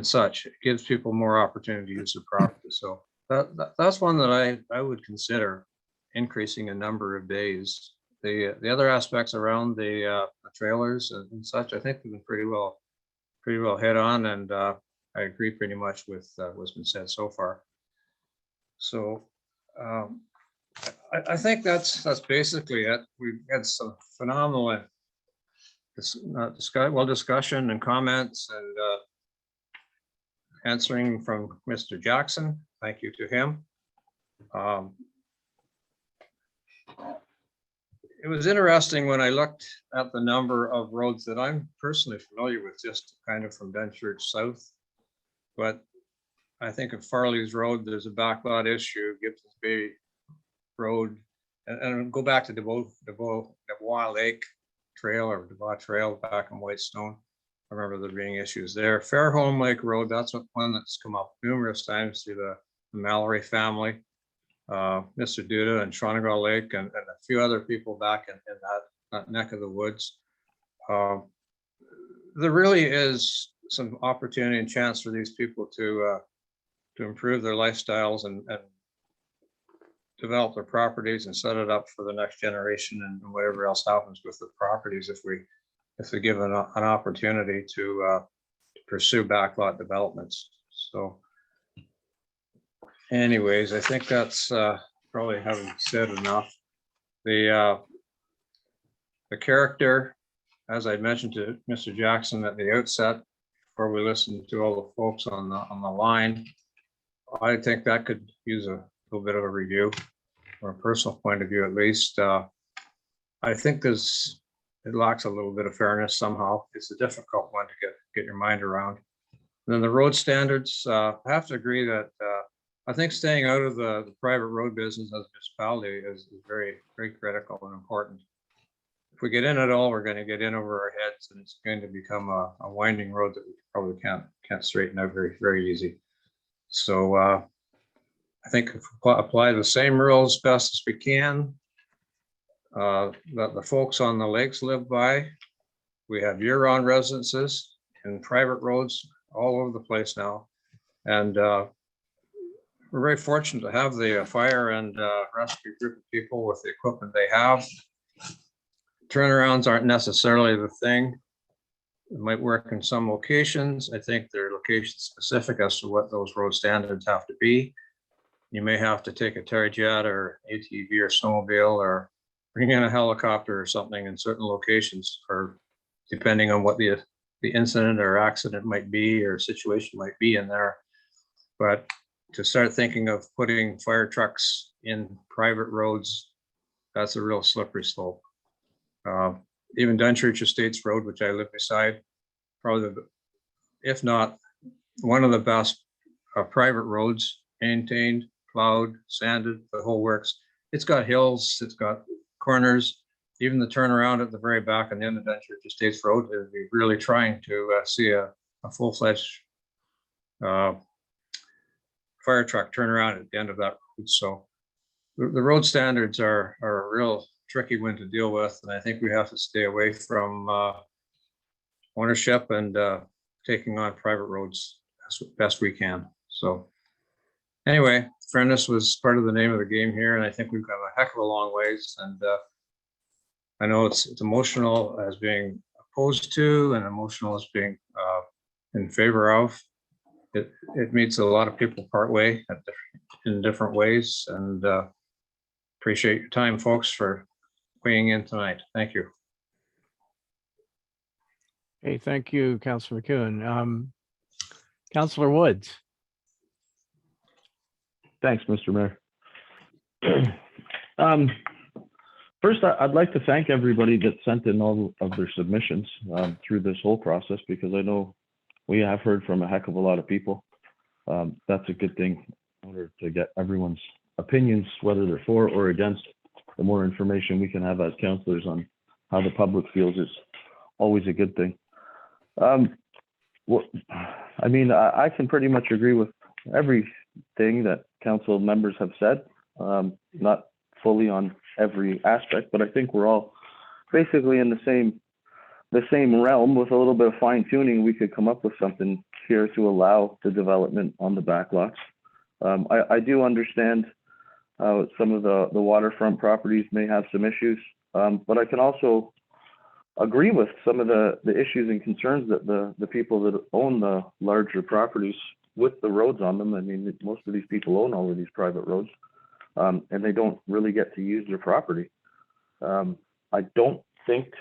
such. It gives people more opportunity to use the property. So that's one that I would consider increasing a number of days. The other aspects around the trailers and such, I think we've been pretty well hit on, and I agree pretty much with what's been said so far. So I think that's basically it. We've had some phenomenal discussion and comments and answering from Mr. Jackson. Thank you to him. It was interesting when I looked at the number of roads that I'm personally familiar with, just kind of from Dunchurch South. But I think of Farley's Road, there's a backlot issue, Gibson's Bay Road, and go back to Devois Lake Trail or Devois Trail back in Whitestone. I remember there being issues there. Fairholme Lake Road, that's one that's come up numerous times through the Mallory family. Mr. Duda and Shawnigal Lake and a few other people back in that neck of the woods. There really is some opportunity and chance for these people to improve their lifestyles and develop their properties and set it up for the next generation and whatever else happens with the properties if they're given an opportunity to pursue backlot developments. So anyways, I think that's probably having said enough. The character, as I mentioned to Mr. Jackson at the outset, before we listened to all the folks on the line, I think that could use a little bit of a review, from a personal point of view at least. I think it lacks a little bit of fairness somehow. It's a difficult one to get your mind around. And then the road standards, I have to agree that I think staying out of the private road business as a municipality is very, very critical and important. If we get in at all, we're going to get in over our heads, and it's going to become a winding road that we probably can't straighten out very, very easy. So I think if we apply the same rules best as we can that the folks on the lakes live by. We have year-round residences and private roads all over the place now, and we're very fortunate to have the fire and rescue group of people with the equipment they have. Turnarounds aren't necessarily the thing. It might work in some locations. I think they're location specific as to what those road standards have to be. You may have to take a Terrijet or ATV or snowmobile or bring in a helicopter or something in certain locations, or depending on what the incident or accident might be or situation might be in there. But to start thinking of putting fire trucks in private roads, that's a real slippery slope. Even Dunchurch Estates Road, which I live beside, probably, if not one of the best private roads, maintained, plowed, sanded, the whole works. It's got hills, it's got corners, even the turnaround at the very back and the end of Dunchurch Estates Road. We're really trying to see a full-fledged fire truck turnaround at the end of that road. So the road standards are a real tricky one to deal with, and I think we have to stay away from ownership and taking on private roads as best we can. So anyway, fairness was part of the name of the game here, and I think we've got a heck of a long ways. And I know it's emotional as being opposed to, and emotional as being in favor of. It meets a lot of people part way in different ways, and appreciate your time, folks, for weighing in tonight. Thank you. Hey, thank you, Councillor McEwen. Councillor Woods. Thanks, Mr. Mayor. First, I'd like to thank everybody that sent in all of their submissions through this whole process, because I know we have heard from a heck of a lot of people. That's a good thing in order to get everyone's opinions, whether they're for or against. The more information we can have as councillors on how the public feels is always a good thing. Well, I mean, I can pretty much agree with everything that council members have said. Not fully on every aspect, but I think we're all basically in the same realm. With a little bit of fine tuning, we could come up with something here to allow the development on the backlots. I do understand some of the waterfront properties may have some issues, but I can also agree with some of the issues and concerns that the people that own the larger properties with the roads on them. I mean, most of these people own all of these private roads, and they don't really get to use their property. I don't think,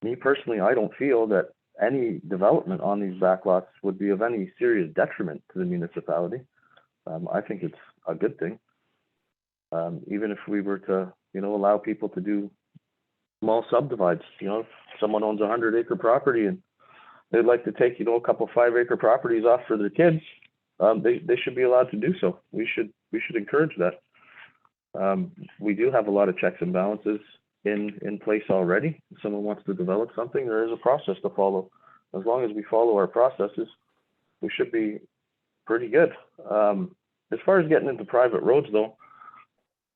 me personally, I don't feel that any development on these backlots would be of any serious detriment to the municipality. I think it's a good thing. Even if we were to, allow people to do small subdivides, if someone owns a 100-acre property and they'd like to take, a couple 5-acre properties off for their kids, they should be allowed to do so. We should encourage that. We do have a lot of checks and balances in place already. If someone wants to develop something, there is a process to follow. As long as we follow our processes, we should be pretty good. As far as getting into private roads, though,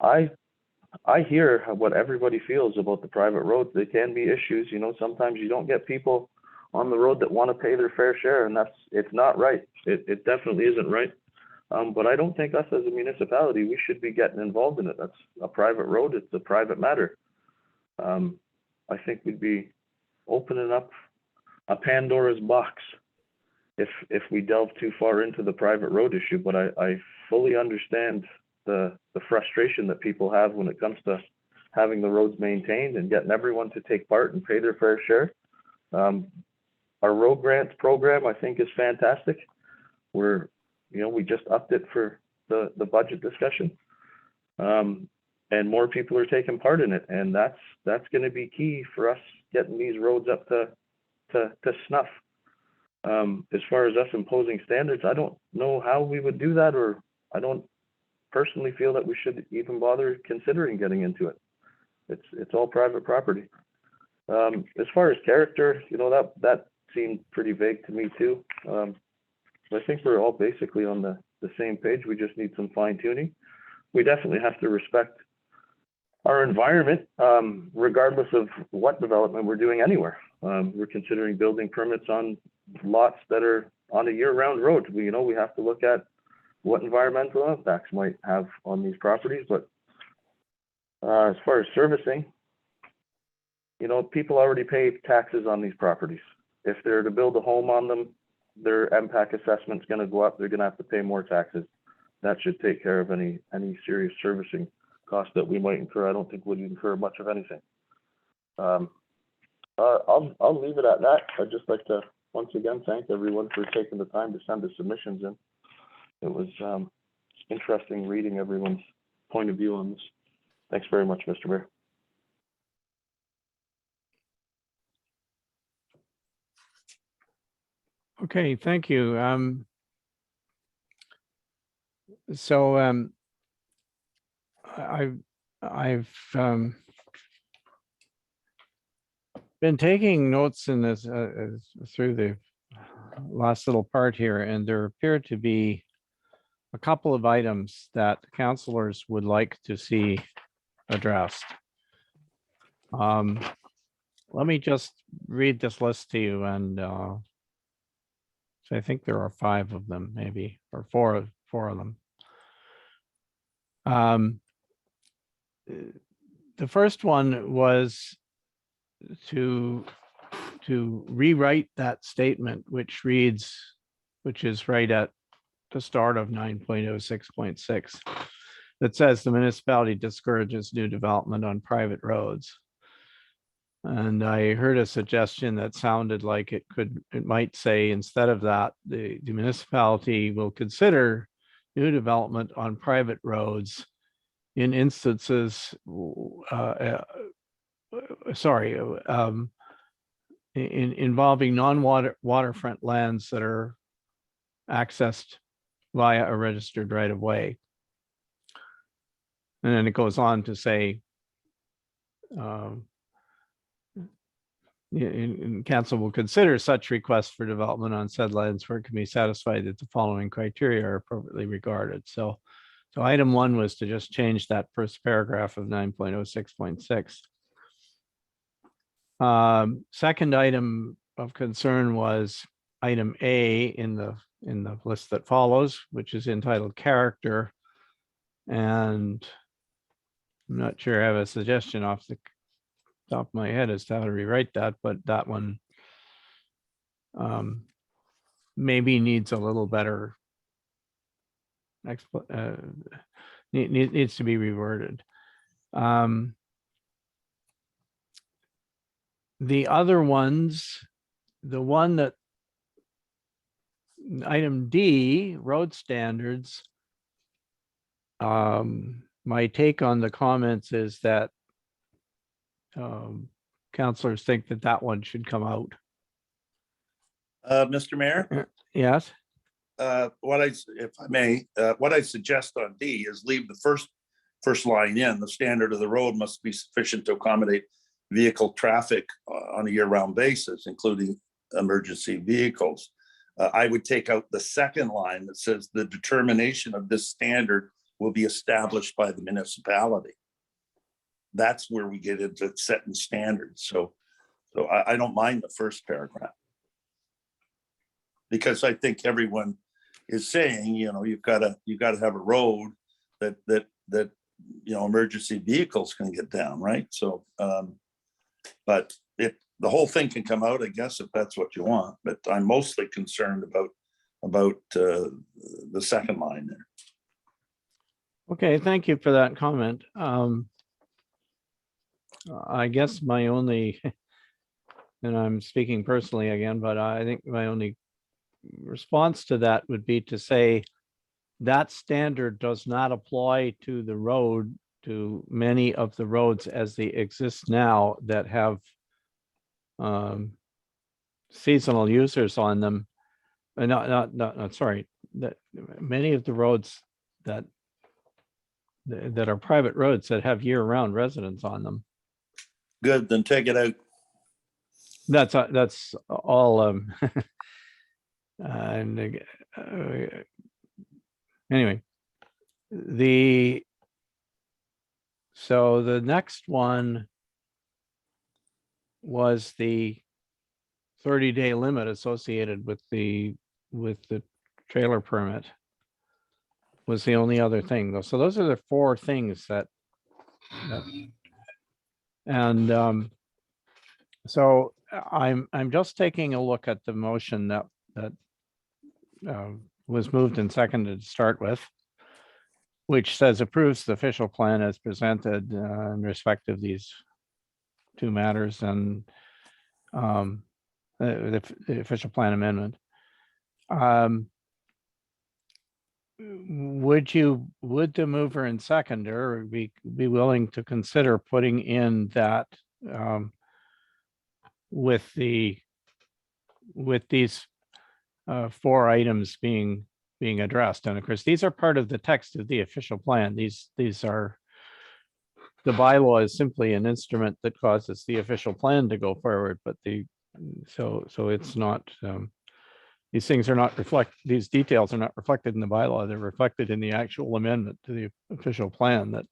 I hear what everybody feels about the private roads. There can be issues. Sometimes you don't get people on the road that want to pay their fair share, and it's not right. It definitely isn't right. But I don't think us as a municipality, we should be getting involved in it. That's a private road. It's a private matter. I think we'd be opening up a Pandora's box if we delve too far into the private road issue. But I fully understand the frustration that people have when it comes to having the roads maintained and getting everyone to take part and pay their fair share. Our road grants program, I think, is fantastic. We just upped it for the budget discussion, and more people are taking part in it, and that's going to be key for us getting these roads up to snuff. As far as us imposing standards, I don't know how we would do that, or I don't personally feel that we should even bother considering getting into it. It's all private property. As far as character, that seemed pretty vague to me too. I think we're all basically on the same page. We just need some fine tuning. We definitely have to respect our environment, regardless of what development we're doing anywhere. We're considering building permits on lots that are on a year-round road. We have to look at what environmental impacts might have on these properties. But as far as servicing, people already pay taxes on these properties. If they're to build a home on them, their impact assessment's going to go up. They're going to have to pay more taxes. That should take care of any serious servicing costs that we might incur. I don't think we'd incur much of anything. I'll leave it at that. I'd just like to once again thank everyone for taking the time to send the submissions in. It was interesting reading everyone's point of view on this. Thanks very much, Mr. Mayor. Okay, thank you. I've been taking notes in this through the last little part here, and there appear to be a couple of items that councillors would like to see addressed. Let me just read this list to you, and so I think there are 5 of them, maybe, or four of them. The first one was to rewrite that statement, which is right at the start of 9.06.6, that says the municipality discourages new development on private roads. And I heard a suggestion that sounded like it might say, instead of that, the municipality will consider new development on private roads in instances, involving non-waterfront lands that are accessed via a registered right of way. And then it goes on to say, council will consider such requests for development on said lands where it can be satisfied that the following criteria are appropriately regarded. So item 1 was to just change that first paragraph of 9.06.6. Second item of concern was item A in the list that follows, which is entitled character. And I'm not sure I have a suggestion off the top of my head as to how to rewrite that, but that one maybe needs a little better needs to be reworded. The other ones, the one that item D, road standards, my take on the comments is that councillors think that that one should come out. Mr. Mayor, Yes. if I may, what I suggest on D is leave the first line in. The standard of the road must be sufficient to accommodate vehicle traffic on a year-round basis, including emergency vehicles. I would take out the second line that says the determination of this standard will be established by the municipality. That's where we get into setting standards. So I don't mind the first paragraph, because I think everyone is saying, you've got to have a road that emergency vehicles can get down, right? So, but the whole thing can come out, I guess, if that's what you want. But I'm mostly concerned about the second line there. Okay, thank you for that comment. I guess my only, and I'm speaking personally again, but I think my only response to that would be to say that standard does not apply to the road, to many of the roads as they exist now that have seasonal users on them. Sorry, that many of the roads that are private roads that have year-round residents on them. Good, then take it out. That's all. And anyway, so the next one was the 30-day limit associated with the trailer permit was the only other thing, though. So those are the 4 things that and so I'm just taking a look at the motion that was moved and seconded to start with, which says approves the official plan as presented in respect of these 2 matters and the official plan amendment. Would the mover and seconder be willing to consider putting in that with these 4 items being addressed? And of course, these are part of the text of the official plan. These are, the bylaw is simply an instrument that causes the official plan to go forward, but so it's not, these things are not these details are not reflected in the bylaw. They're reflected in the actual amendment to the official plan that,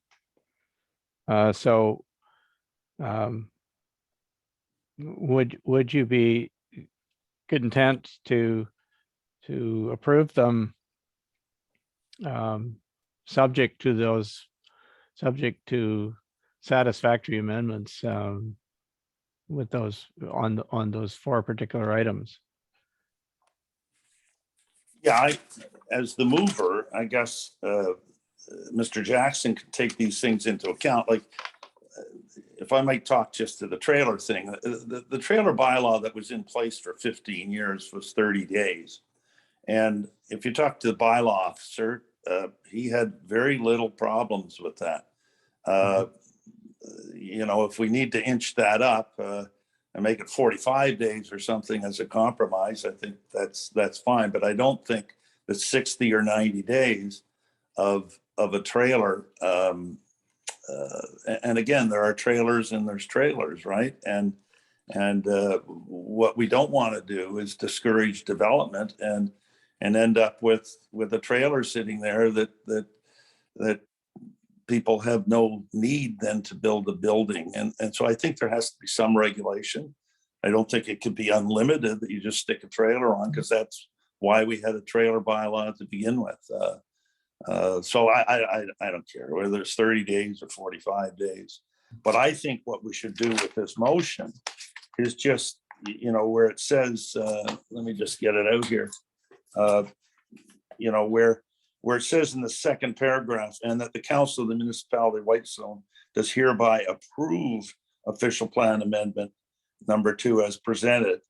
would you be content to approve them subject to satisfactory amendments with those on those 4 particular items? Yeah, as the mover, I guess Mr. Jackson could take these things into account. Like, if I might talk just to the trailer thing, the trailer bylaw that was in place for 15 years was 30 days. And if you talk to the bylaw officer, he had very little problems with that. If we need to inch that up and make it 45 days or something as a compromise, I think that's fine. But I don't think that 60 or 90 days of a trailer, and again, there are trailers and there's trailers, right? And And what we don't want to do is discourage development and end up with a trailer sitting there that people have no need then to build a building. And so I think there has to be some regulation. I don't think it could be unlimited that you just stick a trailer on, because that's why we had a trailer bylaw to begin with. So I don't care whether it's 30 days or 45 days. But I think what we should do with this motion is just, you know, where it says, let me just get it out here. You know, where it says in the second paragraph, and that the council of the municipality of Whitestone does hereby approve official plan amendment number 2 as presented,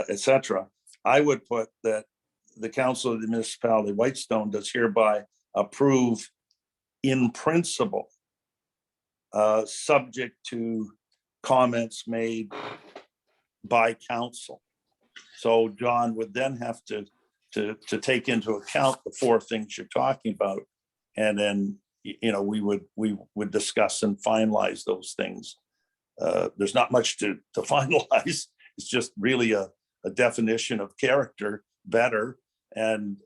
etc. I would put that the council of the municipality of Whitestone does hereby approve in principle, subject to comments made by council. So John would then have to take into account the 4 things you're talking about, and then, you know, we would discuss and finalize those things. There's not much to finalize. It's just really a definition of character better, and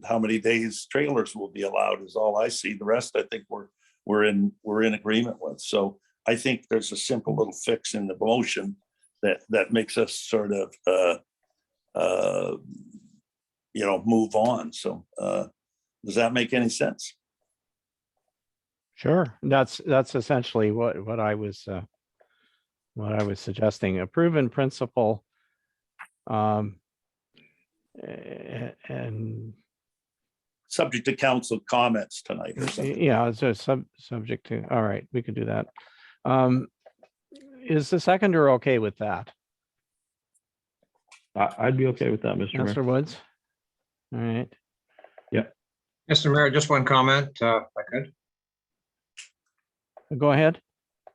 how many days trailers will be allowed is all I see. The rest I think we're in agreement with. So I think there's a simple little fix in the motion that makes us sort of you know, move on. So does that make any sense? Sure. That's essentially what I was suggesting. Approve in principle, and subject to council comments tonight or something. Yeah, so subject to, all right, we could do that. Is the seconder okay with that? I'd be okay with that, Mr. Mayor. Councillor Woods? All right. Yeah. Mr. Mayor, just one comment, if I could. Go ahead.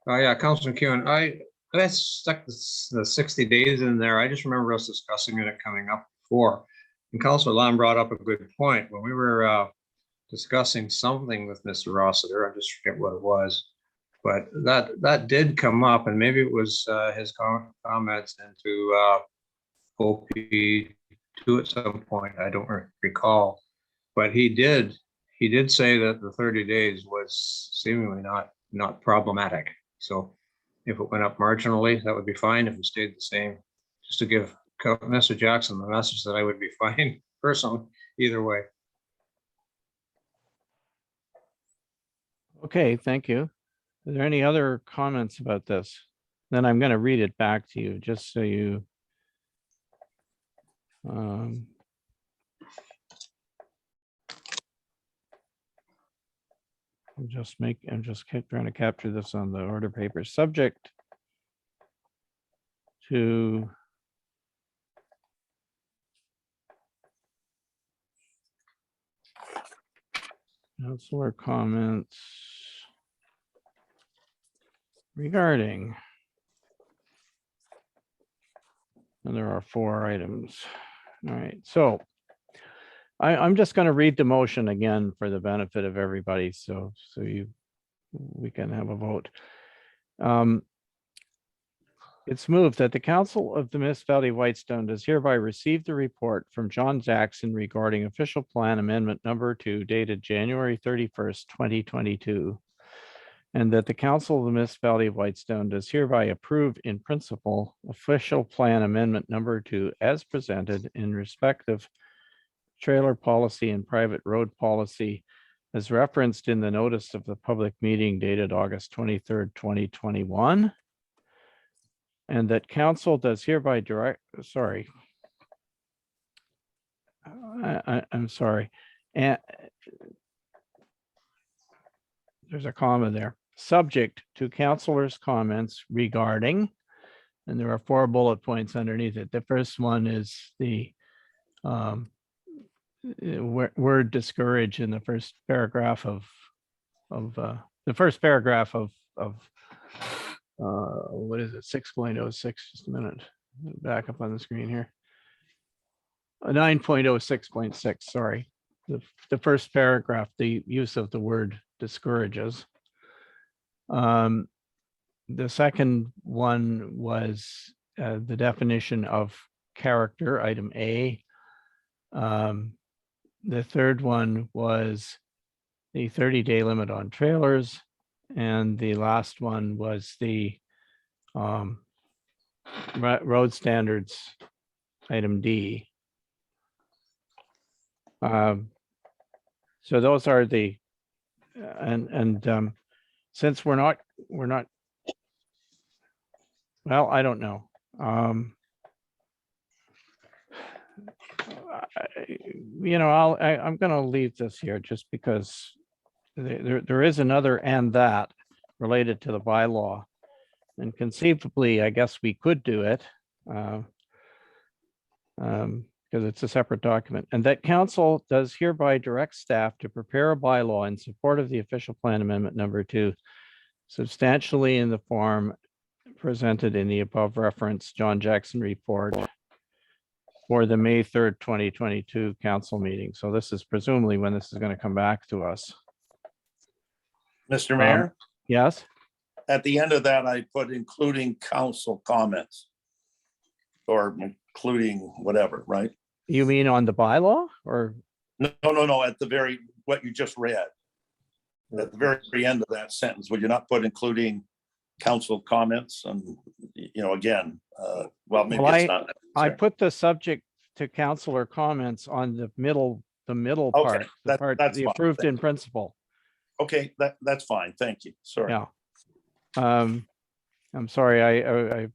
Yeah, Councilor McEwen, I stuck the 60 days in there. I just remember us discussing it coming up before. And Councilor Lamb brought up a good point. When we were discussing something with Mr. Rossiter, I just forget what it was, but that did come up, and maybe it was his comments into OP2 at some point. I don't recall, but he did say that the 30 days was seemingly not problematic. So if it went up marginally, that would be fine. If it stayed the same, just to give Mr. Jackson the message that I would be fine personally either way. Okay, thank you. Are there any other comments about this? Then I'm going to read it back to you just so you I'm just trying to capture this on the order paper. Subject to councilor comments regarding, and there are 4 items. All right, so I'm just going to read the motion again for the benefit of everybody, so we can have a vote. It's moved that the Council of the Municipality of Whitestone does hereby receive the report from John Jackson regarding official plan amendment number 2 dated January 31st, 2022. And that the Council of the Municipality of Whitestone does hereby approve in principle official plan amendment number 2 as presented in respect of trailer policy and private road policy as referenced in the notice of the public meeting dated August 23rd, 2021. And that council does hereby direct, sorry. I'm sorry. And there's a comma there. Subject to councilors' comments regarding, and there are 4 bullet points underneath it. The first one is the word discourage in the first paragraph of what is it, 6.06, just a minute, back up on the screen here. 9.06.6, sorry. The first paragraph, the use of the word discourages. The second one was the definition of character, item A. The third one was the 30-day limit on trailers. And the last one was the road standards, item D. So those are the, since we're not, well, I don't know. I'm going to leave this here just because there is another and that related to the bylaw. And conceivably, I guess we could do it because it's a separate document. And that council does hereby direct staff to prepare a bylaw in support of the official plan amendment number 2, substantially in the form presented in the above referenced John Jackson report for the May 3rd, 2022 council meeting. So this is presumably when this is going to come back to us. Mr. Mayor, Yes, at the end of that, I put including council comments or including whatever, right? you mean on the bylaw or? No, at the very, what you just read. At the very end of that sentence, would you not put including council comments? And, again, well, maybe it's not. I put the subject to councilor comments on the middle part, the part that's the fine. approved Thank in you. principle. Okay, that's fine. Thank you. Sorry. Yeah. I'm sorry, I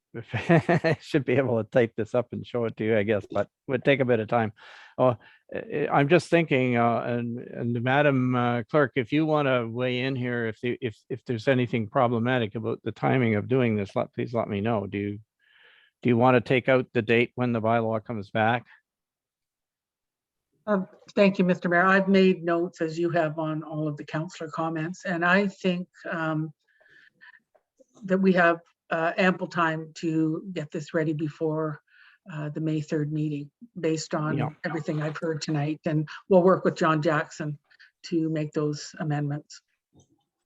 should be able to type this up and show it to you, I guess, but it would take a bit of time. I'm just thinking, and Madam Clerk, if you want to weigh in here, if there's anything problematic about the timing of doing this, please let me know. Do you want to take out the date when the bylaw comes back? Thank you, Mr. Mayor. I've made notes as you have on all of the councillor comments, and I think that we have ample time to get this ready before the May 3rd meeting based on everything I've heard tonight. And we'll work with John Jackson to make those amendments.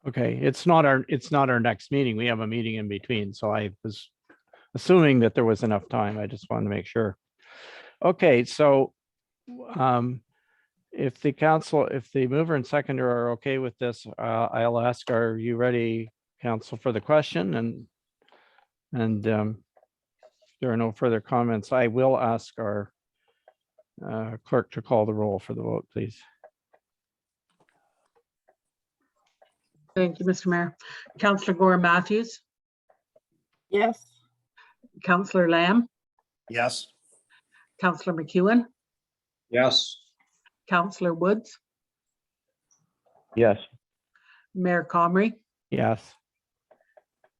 Okay, it's not our next meeting. We have a meeting in between. So I was assuming that there was enough time. I just wanted to make sure. Okay, so if the mover and seconder are okay with this, I'll ask, are you ready, council, for the question? And there are no further comments. I will ask our clerk to call the roll for the vote, please. Thank you, Mr. Mayor. Councillor Gore Matthews. Yes. Councillor Lamb. Yes. Councillor McEwen. Yes. Councillor Woods. Yes. Mayor Comrie. Yes.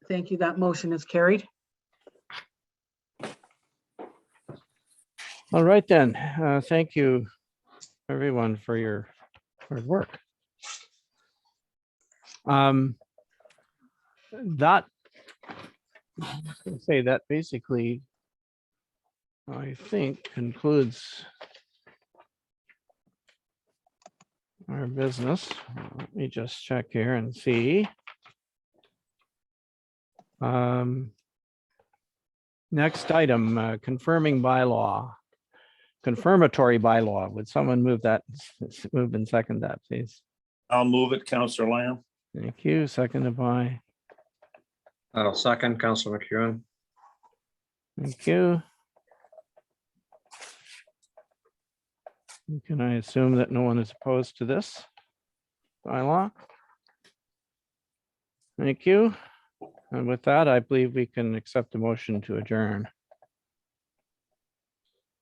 Thank you. That motion is carried. All right then. Thank you, everyone, for your hard work. That basically, I think, concludes our business. Let me just check here and see. Next item, confirming bylaw, confirmatory bylaw. Would someone move and second that, please? I'll move it, Councillor Lamb. Thank you. Seconded by. I'll second, Councillor McEwen. Thank you. Can I assume that no one is opposed to this bylaw? Thank you. And with that, I believe we can accept the motion to adjourn.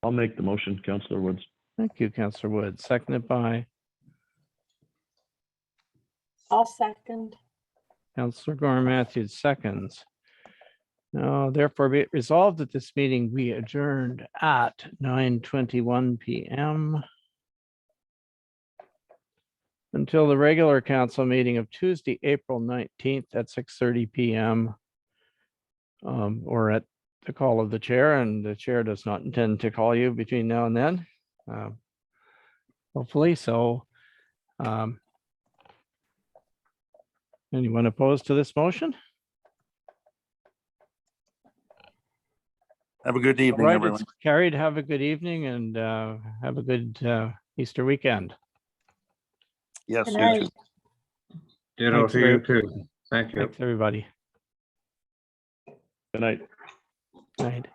I'll make the motion, Councillor Woods. Thank you, Councillor Woods. Seconded by I'll second. Councillor Gore Matthews, seconds. Now, therefore, be it resolved that this meeting be adjourned at 9:21 p.m. until the regular council meeting of Tuesday, April 19th at 6:30 p.m. Or at the call of the chair, and the chair does not intend to call you between now and then. Hopefully so. Anyone opposed to this motion? Have a good All evening, right, everyone. it's carried. Have a good evening and have a good Easter weekend. Yes, Good you night. too. Ditto Thanks, to you too. Thank you. Thanks, everybody. Good night. Night.